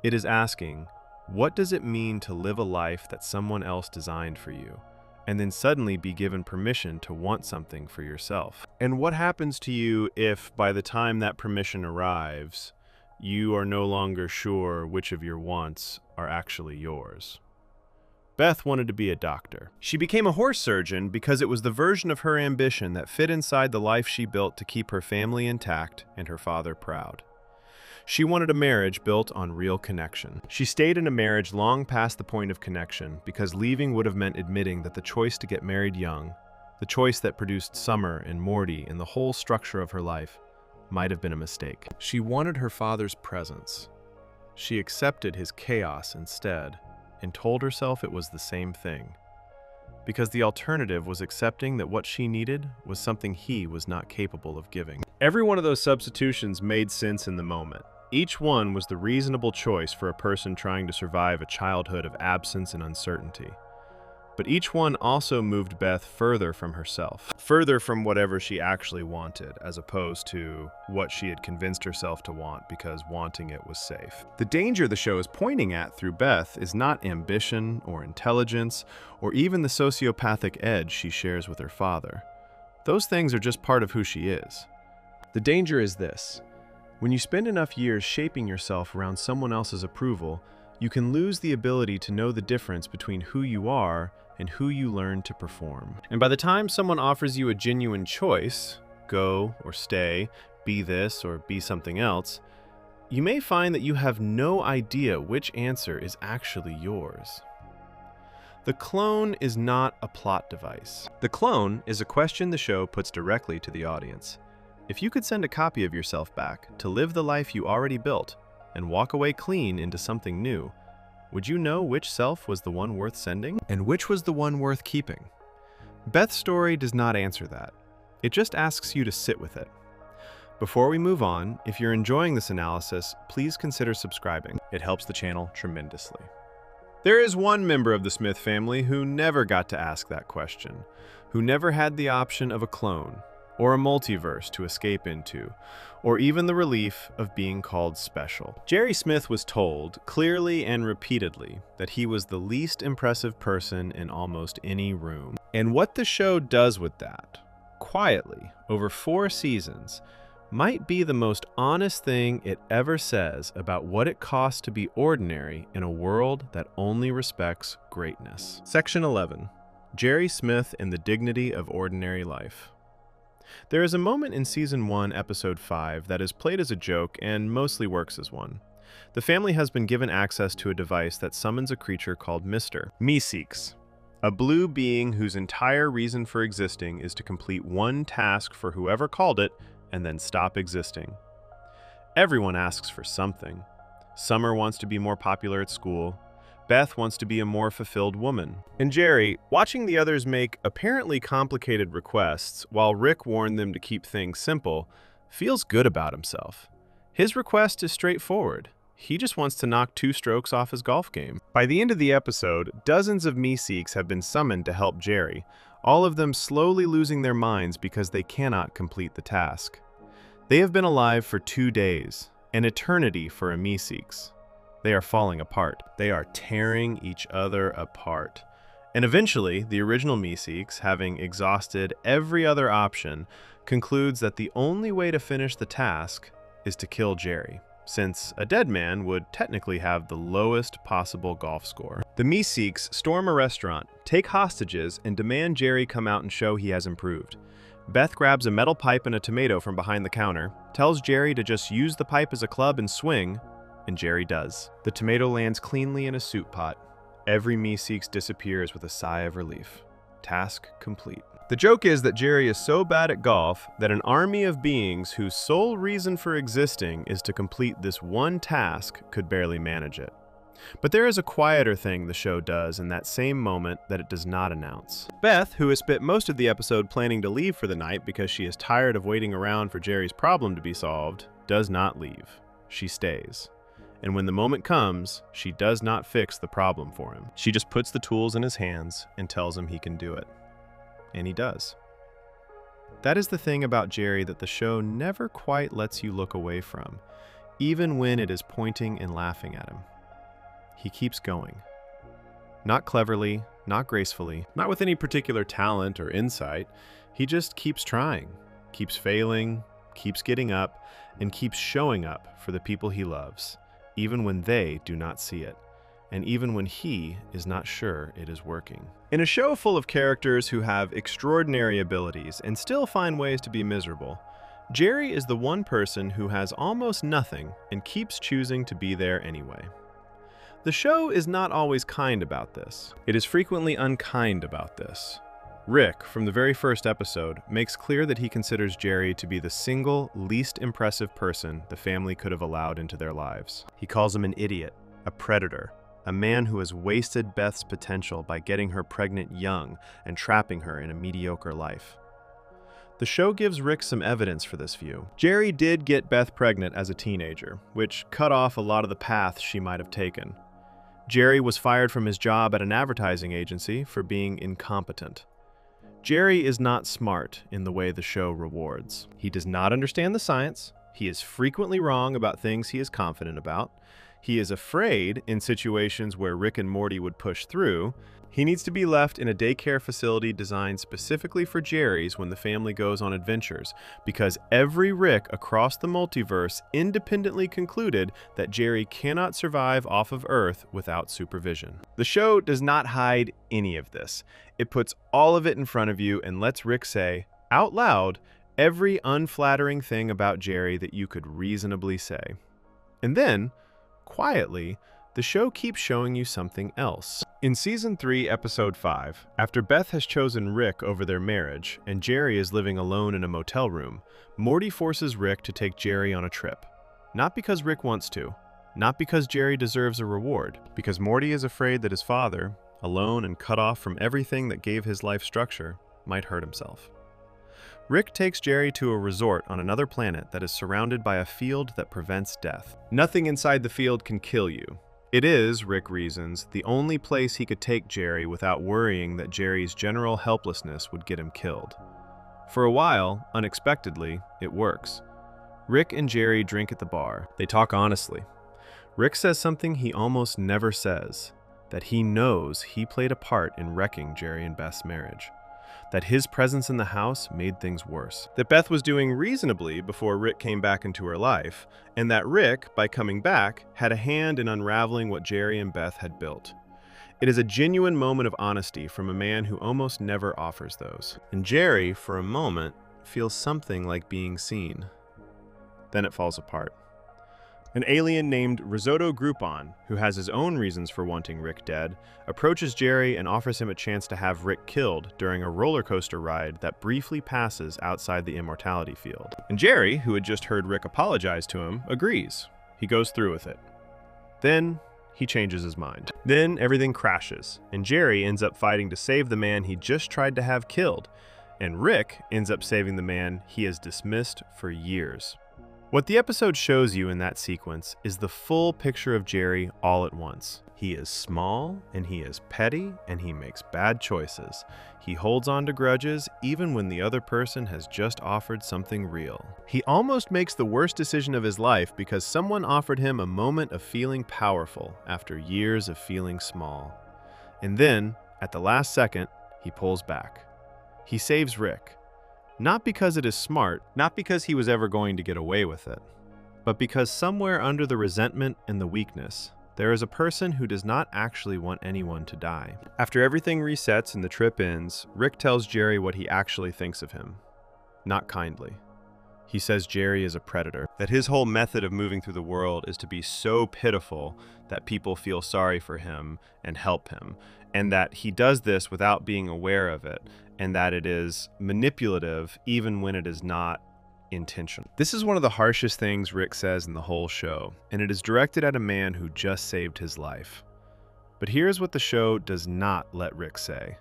It is asking, what does it mean to live a life that someone else designed for you, and then suddenly be given permission to want something for yourself? And what happens to you if, by the time that permission arrives, you are no longer sure which of your wants are actually yours? Beth wanted to be a doctor. She became a horse surgeon because it was the version of her ambition that fit inside the life she built to keep her family intact and her father proud. She wanted a marriage built on real connection. She stayed in a marriage long past the point of connection because leaving would have meant admitting that the choice to get married young, the choice that produced Summer and Morty and the whole structure of her life, might have been a mistake. She wanted her father's presence. She accepted his chaos instead, and told herself it was the same thing. Because the alternative was accepting that what she needed was something he was not capable of giving. Every one of those substitutions made sense in the moment. Each one was the reasonable choice for a person trying to survive a childhood of absence and uncertainty. But each one also moved Beth further from herself, further from whatever she actually wanted, as opposed to what she had convinced herself to want because wanting it was safe. The danger the show is pointing at through Beth is not ambition or intelligence or even the sociopathic edge she shares with her father. Those things are just part of who she is. The danger is this: when you spend enough years shaping yourself around someone else's approval, you can lose the ability to know the difference between who you are and who you learn to perform. And by the time someone offers you a genuine choice, go or stay, be this or be something else, you may find that you have no idea which answer is actually yours. The clone is not a plot device. The clone is a question the show puts directly to the audience. If you could send a copy of yourself back to live the life you already built, and walk away clean into something new, would you know which self was the one worth sending and which was the one worth keeping? Beth's story does not answer that. It just asks you to sit with it. Before we move on, if you're enjoying this analysis, please consider subscribing. It helps the channel tremendously. There is one member of the Smith family who never got to ask that question, who never had the option of a clone, or a multiverse to escape into, or even the relief of being called special. Jerry Smith was told, clearly and repeatedly, that he was the least impressive person in almost any room. And what the show does with that, quietly, over 4 seasons, might be the most honest thing it ever says about what it costs to be ordinary in a world that only respects greatness. Section 11. Jerry Smith and the Dignity of Ordinary Life. There is a moment in Season 1, Episode 5 that is played as a joke and mostly works as one. The family has been given access to a device that summons a creature called Mr. Meeseeks, a blue being whose entire reason for existing is to complete one task for whoever called it and then stop existing. Everyone asks for something. Summer wants to be more popular at school. Beth wants to be a more fulfilled woman. And Jerry, watching the others make apparently complicated requests while Rick warned them to keep things simple, feels good about himself. His request is straightforward. He just wants to knock 2 strokes off his golf game. By the end of the episode, dozens of Meeseeks have been summoned to help Jerry, all of them slowly losing their minds because they cannot complete the task. They have been alive for 2 days, an eternity for a Meeseeks. They are falling apart. They are tearing each other apart. And eventually, the original Meeseeks, having exhausted every other option, concludes that the only way to finish the task is to kill Jerry, since a dead man would technically have the lowest possible golf score. The Meeseeks storm a restaurant, take hostages, and demand Jerry come out and show he has improved. Beth grabs a metal pipe and a tomato from behind the counter, tells Jerry to just use the pipe as a club and swing, and Jerry does. The tomato lands cleanly in a soup pot. Every Meeseeks disappears with a sigh of relief. Task complete. The joke is that Jerry is so bad at golf that an army of beings whose sole reason for existing is to complete this one task could barely manage it. But there is a quieter thing the show does in that same moment that it does not announce. Beth, who has spent most of the episode planning to leave for the night because she is tired of waiting around for Jerry's problem to be solved, does not leave. She stays. And when the moment comes, she does not fix the problem for him. She just puts the tools in his hands and tells him he can do it. And he does. That is the thing about Jerry that the show never quite lets you look away from, even when it is pointing and laughing at him. He keeps going. Not cleverly, not gracefully, not with any particular talent or insight. He just keeps trying, keeps failing, keeps getting up, and keeps showing up for the people he loves, even when they do not see it, and even when he is not sure it is working. In a show full of characters who have extraordinary abilities and still find ways to be miserable, Jerry is the one person who has almost nothing and keeps choosing to be there anyway. The show is not always kind about this. It is frequently unkind about this. Rick, from the very first episode, makes clear that he considers Jerry to be the single, least impressive person the family could have allowed into their lives. He calls him an idiot, a predator, a man who has wasted Beth's potential by getting her pregnant young and trapping her in a mediocre life. The show gives Rick some evidence for this view. Jerry did get Beth pregnant as a teenager, which cut off a lot of the paths she might have taken. Jerry was fired from his job at an advertising agency for being incompetent. Jerry is not smart in the way the show rewards. He does not understand the science. He is frequently wrong about things he is confident about. He is afraid in situations where Rick and Morty would push through. He needs to be left in a daycare facility designed specifically for Jerry's when the family goes on adventures, because every Rick across the multiverse independently concluded that Jerry cannot survive off of Earth without supervision. The show does not hide any of this. It puts all of it in front of you and lets Rick say, out loud, every unflattering thing about Jerry that you could reasonably say. And then, quietly, the show keeps showing you something else. In Season 3, Episode 5, after Beth has chosen Rick over their marriage and Jerry is living alone in a motel room, Morty forces Rick to take Jerry on a trip. Not because Rick wants to, Not because Jerry deserves a reward, because Morty is afraid that his father, alone and cut off from everything that gave his life structure, might hurt himself. Rick takes Jerry to a resort on another planet that is surrounded by a field that prevents death. Nothing inside the field can kill you. It is, Rick reasons, the only place he could take Jerry without worrying that Jerry's general helplessness would get him killed. For a while, unexpectedly, it works. Rick and Jerry drink at the bar. They talk honestly. Rick says something he almost never says, that he knows he played a part in wrecking Jerry and Beth's marriage. That his presence in the house made things worse. That Beth was doing reasonably before Rick came back into her life, and that Rick, by coming back, had a hand in unraveling what Jerry and Beth had built. It is a genuine moment of honesty from a man who almost never offers those. And Jerry, for a moment, feels something like being seen. Then it falls apart. An alien named Risotto Groupon, who has his own reasons for wanting Rick dead, approaches Jerry and offers him a chance to have Rick killed during a roller coaster ride that briefly passes outside the immortality field. And Jerry, who had just heard Rick apologize to him, agrees. He goes through with it. Then he changes his mind. Then everything crashes, and Jerry ends up fighting to save the man he just tried to have killed, and Rick ends up saving the man he has dismissed for years. What the episode shows you in that sequence is the full picture of Jerry all at once. He is small, and he is petty, and he makes bad choices. He holds on to grudges even when the other person has just offered something real. He almost makes the worst decision of his life because someone offered him a moment of feeling powerful after years of feeling small. And then, at the last second, he pulls back. He saves Rick. Not because it is smart, not because he was ever going to get away with it, but because somewhere under the resentment and the weakness, there is a person who does not actually want anyone to die. After everything resets and the trip ends, Rick tells Jerry what he actually thinks of him. Not kindly. He says Jerry is a predator, that his whole method of moving through the world is to be so pitiful that people feel sorry for him and help him, and that he does this without being aware of it, and that it is manipulative even when it is not intentional. This is one of the harshest things Rick says in the whole show, and it is directed at a man who just saved his life. But here's what the show does not let Rick say.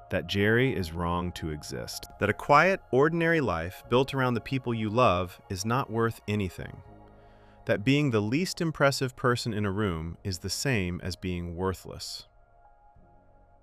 That Jerry is wrong to exist. That a quiet, ordinary life built around the people you love is not worth anything. That being the least impressive person in a room is the same as being worthless.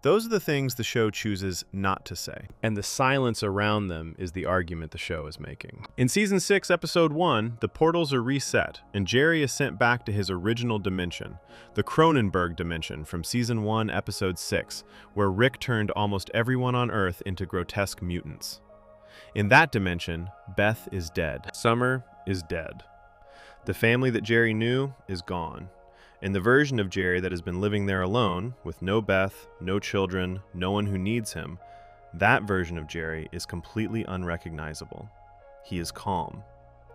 Those are the things the show chooses not to say, and the silence around them is the argument the show is making. In Season 6, Episode 1, the portals are reset, and Jerry is sent back to his original dimension, the Cronenberg dimension from Season 1, Episode 6, where Rick turned almost everyone on Earth into grotesque mutants. In that dimension, Beth is dead. Summer is dead. The family that Jerry knew is gone. And the version of Jerry that has been living there alone, with no Beth, no children, no one who needs him, that version of Jerry is completely unrecognizable. He is calm.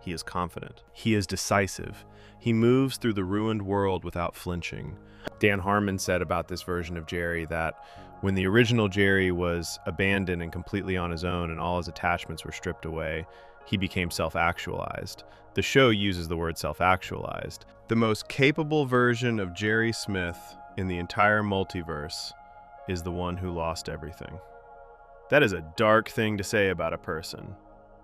He is confident. He is decisive. He moves through the ruined world without flinching. Dan Harmon said about this version of Jerry that when the original Jerry was abandoned and completely on his own and all his attachments were stripped away, he became self-actualized. The show uses the word self-actualized. The most capable version of Jerry Smith in the entire multiverse is the one who lost everything. That is a dark thing to say about a person,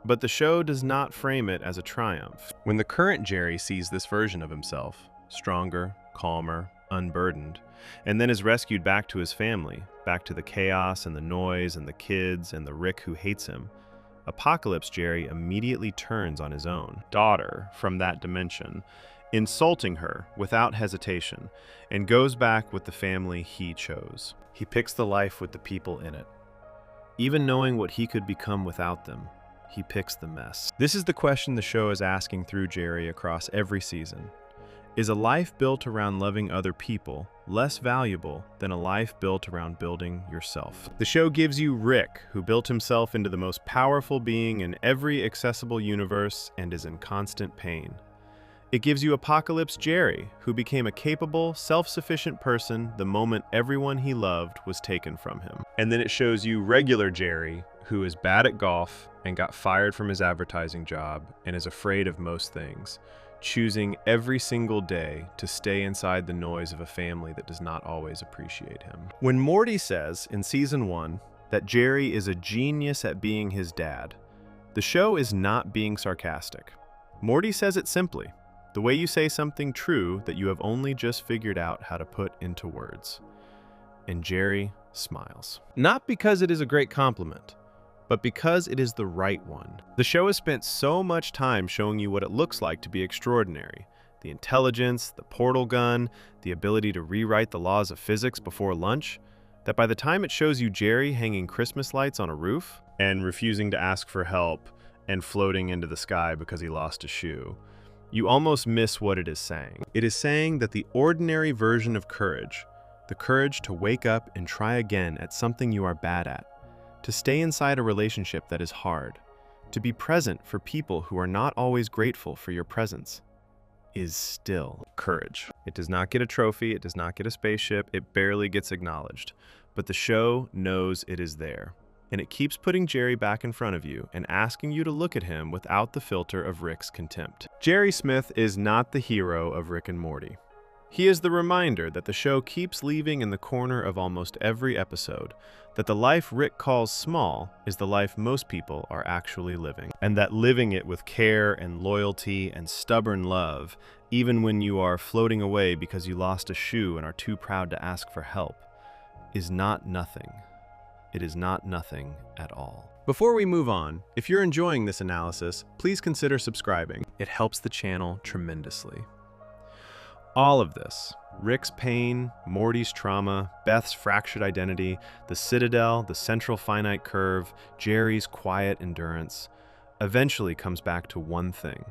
but the show does not frame it as a triumph. When the current Jerry sees this version of himself, stronger, calmer, unburdened, and then is rescued back to his family, back to the chaos and the noise and the kids and the Rick who hates him, Apocalypse Jerry immediately turns on his own daughter from that dimension, insulting her without hesitation, and goes back with the family he chose. He picks the life with the people in it. Even knowing what he could become without them, he picks the mess. This is the question the show is asking through Jerry across every season. Is a life built around loving other people less valuable than a life built around building yourself? The show gives you Rick, who built himself into the most powerful being in every accessible universe and is in constant pain. It gives you Apocalypse Jerry, who became a capable, self-sufficient person the moment everyone he loved was taken from him. And then it shows you regular Jerry, who is bad at golf and got fired from his advertising job and is afraid of most things. choosing every single day to stay inside the noise of a family that does not always appreciate him. When Morty says in season 1 that Jerry is a genius at being his dad, the show is not being sarcastic. Morty says it simply, the way you say something true that you have only just figured out how to put into words. And Jerry smiles. Not because it is a great compliment, but because it is the right one. The show has spent so much time showing you what it looks like to be extraordinary. The intelligence, the portal gun, the ability to rewrite the laws of physics before lunch, that by the time it shows you Jerry hanging Christmas lights on a roof and refusing to ask for help and floating into the sky because he lost a shoe, you almost miss what it is saying. It is saying that the ordinary version of courage, the courage to wake up and try again at something you are bad at, to stay inside a relationship that is hard, to be present for people who are not always grateful for your presence, is still courage. It does not get a trophy, it does not get a spaceship, it barely gets acknowledged, but the show knows it is there. And it keeps putting Jerry back in front of you and asking you to look at him without the filter of Rick's contempt. Jerry Smith is not the hero of Rick and Morty. He is the reminder that the show keeps leaving in the corner of almost every episode, that the life Rick calls small is the life most people are actually living, and that living it with care and loyalty and stubborn love, even when you are floating away because you lost a shoe and are too proud to ask for help, is not nothing. It is not nothing at all. Before we move on, if you're enjoying this analysis, please consider subscribing. It helps the channel tremendously. All of this, Rick's pain, Morty's trauma, Beth's fractured identity, the Citadel, the central finite curve, Jerry's quiet endurance, eventually comes back to one thing.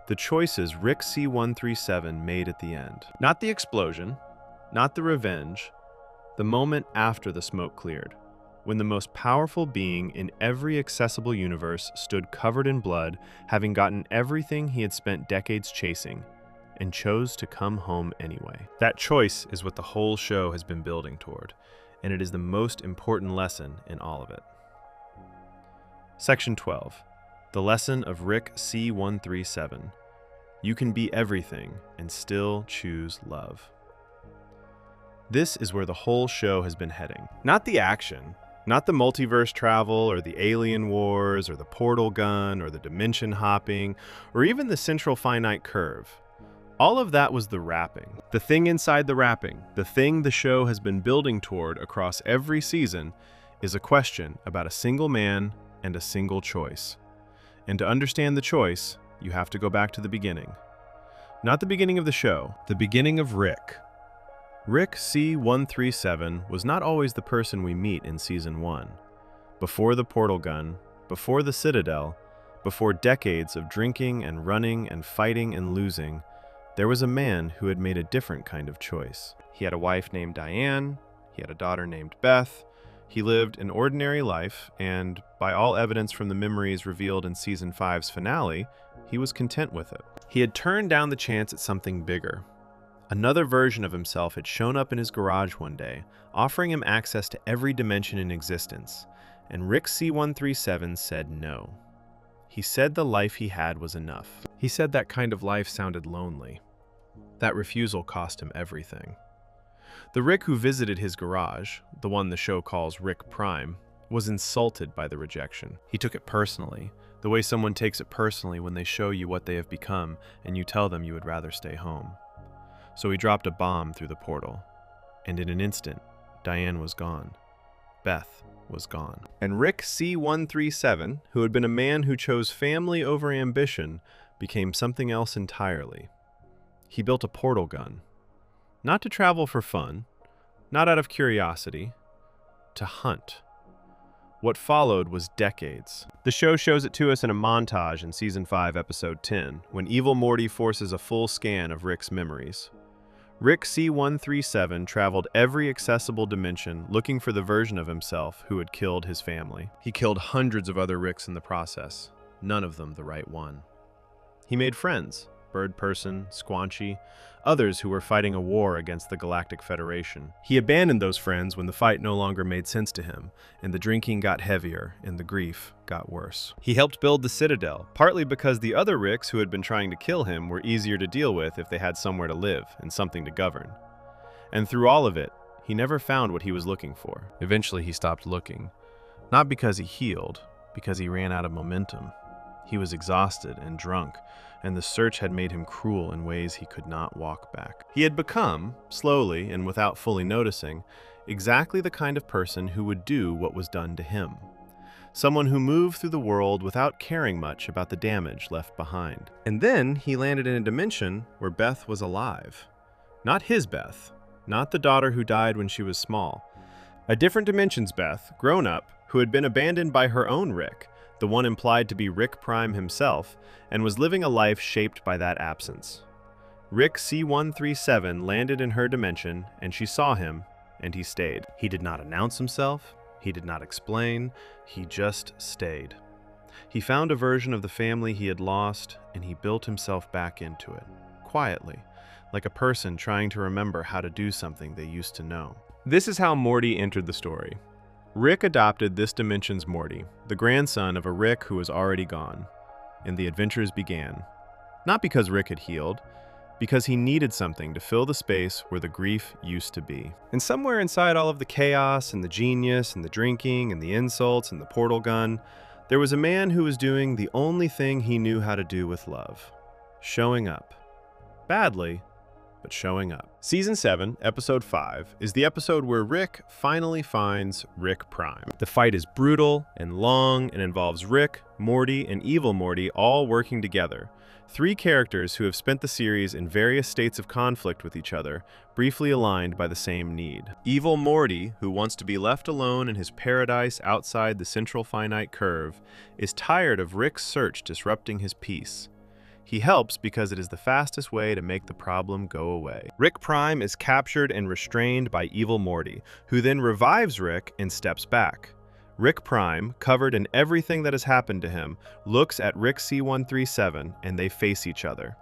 The choices Rick C-137 made at the end. Not the explosion, not the revenge, the moment after the smoke cleared, when the most powerful being in every accessible universe stood covered in blood, having gotten everything he had spent decades chasing, and chose to come home anyway. That choice is what the whole show has been building toward, and it is the most important lesson in all of it. Section 12. The lesson of Rick C-137. You can be everything and still choose love. This is where the whole show has been heading. Not the action, not the multiverse travel or the alien wars or the portal gun or the dimension hopping or even the central finite curve. All of that was the wrapping. The thing inside the wrapping, the thing the show has been building toward across every season, is a question about a single man and a single choice. And to understand the choice, you have to go back to the beginning. Not the beginning of the show, the beginning of Rick. Rick C-137 was not always the person we meet in Season 1. Before the portal gun, before the Citadel, before decades of drinking and running and fighting and losing, there was a man who had made a different kind of choice. He had a wife named Diane, he had a daughter named Beth, he lived an ordinary life, and by all evidence from the memories revealed in Season 5's finale, he was content with it. He had turned down the chance at something bigger. Another version of himself had shown up in his garage one day, offering him access to every dimension in existence, and Rick C-137 said no. He said the life he had was enough. He said that kind of life sounded lonely. That refusal cost him everything. The Rick who visited his garage, the one the show calls Rick Prime, was insulted by the rejection. He took it personally, the way someone takes it personally when they show you what they have become and you tell them you would rather stay home. So he dropped a bomb through the portal, and in an instant, Diane was gone. Beth was gone. And Rick C-137, who had been a man who chose family over ambition, became something else entirely. He built a portal gun. Not to travel for fun, not out of curiosity, to hunt. What followed was decades. The show shows it to us in a montage in Season 5, Episode 10, when evil Morty forces a full scan of Rick's memories. Rick C-137 traveled every accessible dimension looking for the version of himself who had killed his family. He killed hundreds of other Ricks in the process, none of them the right one. He made friends, Bird Person, Squanchy, others who were fighting a war against the Galactic Federation. He abandoned those friends when the fight no longer made sense to him, and the drinking got heavier and the grief got worse. He helped build the Citadel, partly because the other Ricks who had been trying to kill him were easier to deal with if they had somewhere to live and something to govern. And through all of it, he never found what he was looking for. Eventually he stopped looking, not because he healed, because he ran out of momentum. He was exhausted and drunk, and the search had made him cruel in ways he could not walk back. He had become, slowly and without fully noticing, exactly the kind of person who would do what was done to him. Someone who moved through the world without caring much about the damage left behind. And then he landed in a dimension where Beth was alive. Not his Beth, not the daughter who died when she was small. A different dimension's Beth, grown up, who had been abandoned by her own Rick, the one implied to be Rick Prime himself, and was living a life shaped by that absence. Rick C-137 landed in her dimension, and she saw him, and he stayed. He did not announce himself, he did not explain, he just stayed. He found a version of the family he had lost, and he built himself back into it, quietly, like a person trying to remember how to do something they used to know. This is how Morty entered the story. Rick adopted this dimension's Morty, the grandson of a Rick who was already gone, and the adventures began. Not because Rick had healed, because he needed something to fill the space where the grief used to be. And somewhere inside all of the chaos and the genius and the drinking and the insults and the portal gun, there was a man who was doing the only thing he knew how to do with love: showing up. Badly, but showing up. Season 7, Episode 5, is the episode where Rick finally finds Rick Prime. The fight is brutal and long and involves Rick, Morty, and Evil Morty all working together. Three characters who have spent the series in various states of conflict with each other, briefly aligned by the same need. Evil Morty, who wants to be left alone in his paradise outside the central finite curve, is tired of Rick's search disrupting his peace. He helps because it is the fastest way to make the problem go away. Rick Prime is captured and restrained by Evil Morty, who then revives Rick and steps back. Rick Prime, covered in everything that has happened to him, looks at Rick C-137 and they face each other.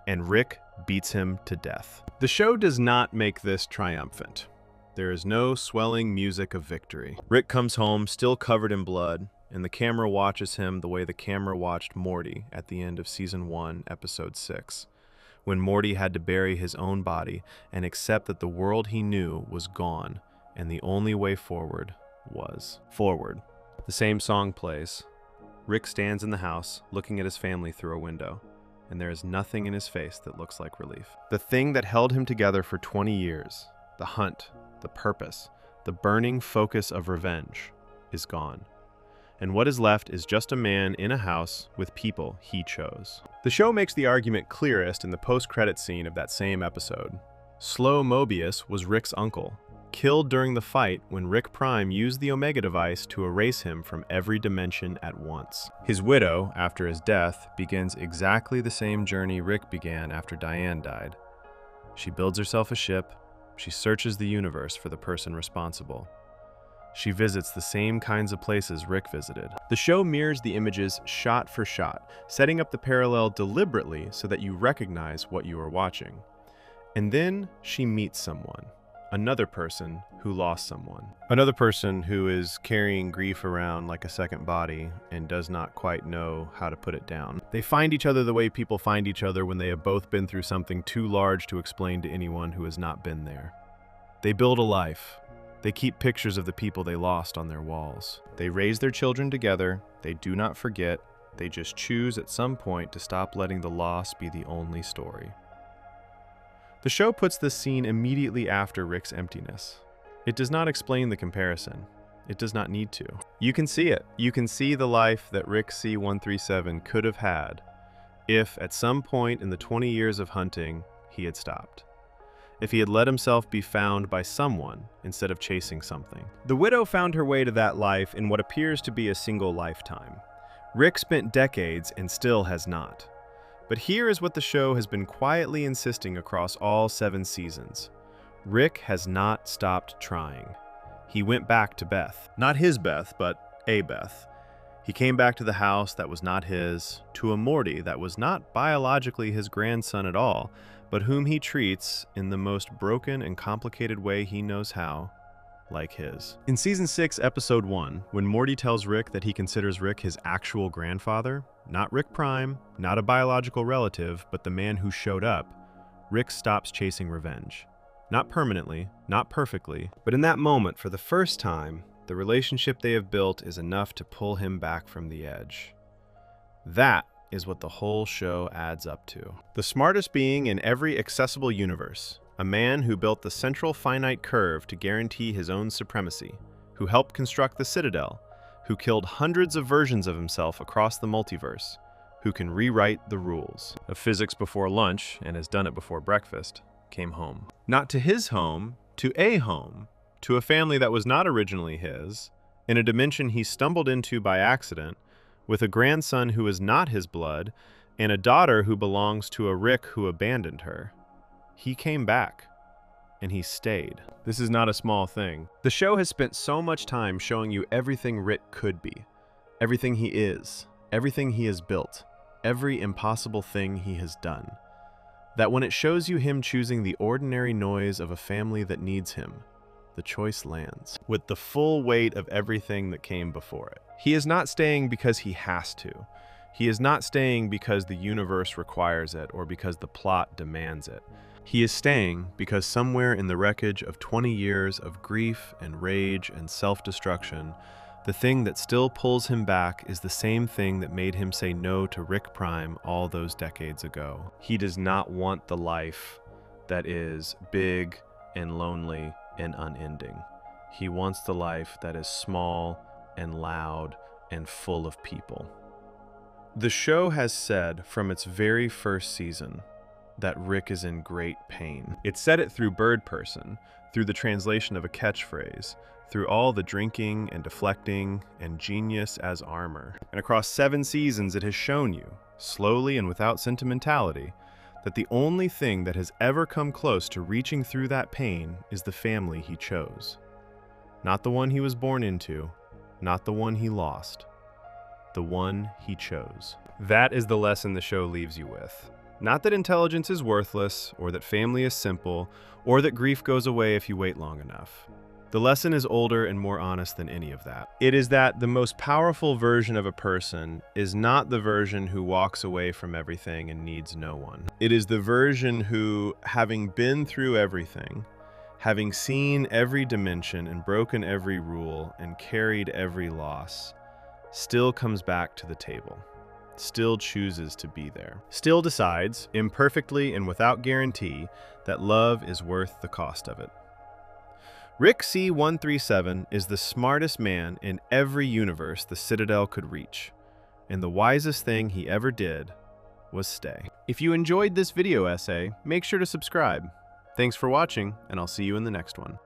And Rick beats him to death. The show does not make this triumphant. There is no swelling music of victory. Rick comes home still covered in blood, and the camera watches him the way the camera watched Morty at the end of Season 1, Episode 6, when Morty had to bury his own body and accept that the world he knew was gone, and the only way forward was forward. The same song plays. Rick stands in the house, looking at his family through a window, and there is nothing in his face that looks like relief. The thing that held him together for 20 years, the hunt, the purpose, the burning focus of revenge, is gone. And what is left is just a man in a house with people he chose. The show makes the argument clearest in the post-credit scene of that same episode. Slow Mobius was Rick's uncle, killed during the fight when Rick Prime used the Omega device to erase him from every dimension at once. His widow, after his death, begins exactly the same journey Rick began after Diane died. She builds herself a ship, she searches the universe for the person responsible. She visits the same kinds of places Rick visited. The show mirrors the images shot for shot, setting up the parallel deliberately so that you recognize what you are watching. And then she meets someone, another person who lost someone. Another person who is carrying grief around like a second body and does not quite know how to put it down. They find each other the way people find each other when they have both been through something too large to explain to anyone who has not been there. They build a life. They keep pictures of the people they lost on their walls. They raise their children together. They do not forget. They just choose at some point to stop letting the loss be the only story. The show puts this scene immediately after Rick's emptiness. It does not explain the comparison. It does not need to. You can see it. You can see the life that Rick C-137 could have had if, at some point in the 20 years of hunting, he had stopped. If he had let himself be found by someone instead of chasing something. The widow found her way to that life in what appears to be a single lifetime. Rick spent decades and still has not. But here is what the show has been quietly insisting across all 7 seasons. Rick has not stopped trying. He went back to Beth. Not his Beth, but a Beth. He came back to the house that was not his, to a Morty that was not biologically his grandson at all, but whom he treats in the most broken and complicated way he knows how, like his. In Season 6, Episode 1, when Morty tells Rick that he considers Rick his actual grandfather, not Rick Prime, not a biological relative, but the man who showed up, Rick stops chasing revenge. Not permanently, not perfectly, but in that moment, for the first time, the relationship they have built is enough to pull him back from the edge. That is what the whole show adds up to. The smartest being in every accessible universe, a man who built the central finite curve to guarantee his own supremacy, who helped construct the Citadel, who killed hundreds of versions of himself across the multiverse, who can rewrite the rules of physics before lunch and has done it before breakfast, came home. Not to his home, to a family that was not originally his, in a dimension he stumbled into by accident, with a grandson who is not his blood, and a daughter who belongs to a Rick who abandoned her. He came back, and he stayed. This is not a small thing. The show has spent so much time showing you everything Rick could be, everything he is, everything he has built, every impossible thing he has done, that when it shows you him choosing the ordinary noise of a family that needs him, the choice lands with the full weight of everything that came before it. He is not staying because he has to. He is not staying because the universe requires it or because the plot demands it. He is staying because somewhere in the wreckage of 20 years of grief and rage and self-destruction, the thing that still pulls him back is the same thing that made him say no to Rick Prime all those decades ago. He does not want the life that is big and lonely and unending. He wants the life that is small and loud and full of people. The show has said from its very first season that Rick is in great pain. It said it through Bird Person, through the translation of a catchphrase, through all the drinking and deflecting and genius as armor. And across 7 seasons it has shown you, slowly and without sentimentality, that the only thing that has ever come close to reaching through that pain is the family he chose. Not the one he was born into, not the one he lost, the one he chose. That is the lesson the show leaves you with. Not that intelligence is worthless, or that family is simple, or that grief goes away if you wait long enough. The lesson is older and more honest than any of that. It is that the most powerful version of a person is not the version who walks away from everything and needs no one. It is the version who, having been through everything, having seen every dimension and broken every rule and carried every loss, still comes back to the table, still chooses to be there, still decides, imperfectly and without guarantee, that love is worth the cost of it. Rick C-137 is the smartest man in every universe the Citadel could reach, and the wisest thing he ever did was stay. If you enjoyed this video essay, make sure to subscribe. Thanks for watching, and I'll see you in the next one.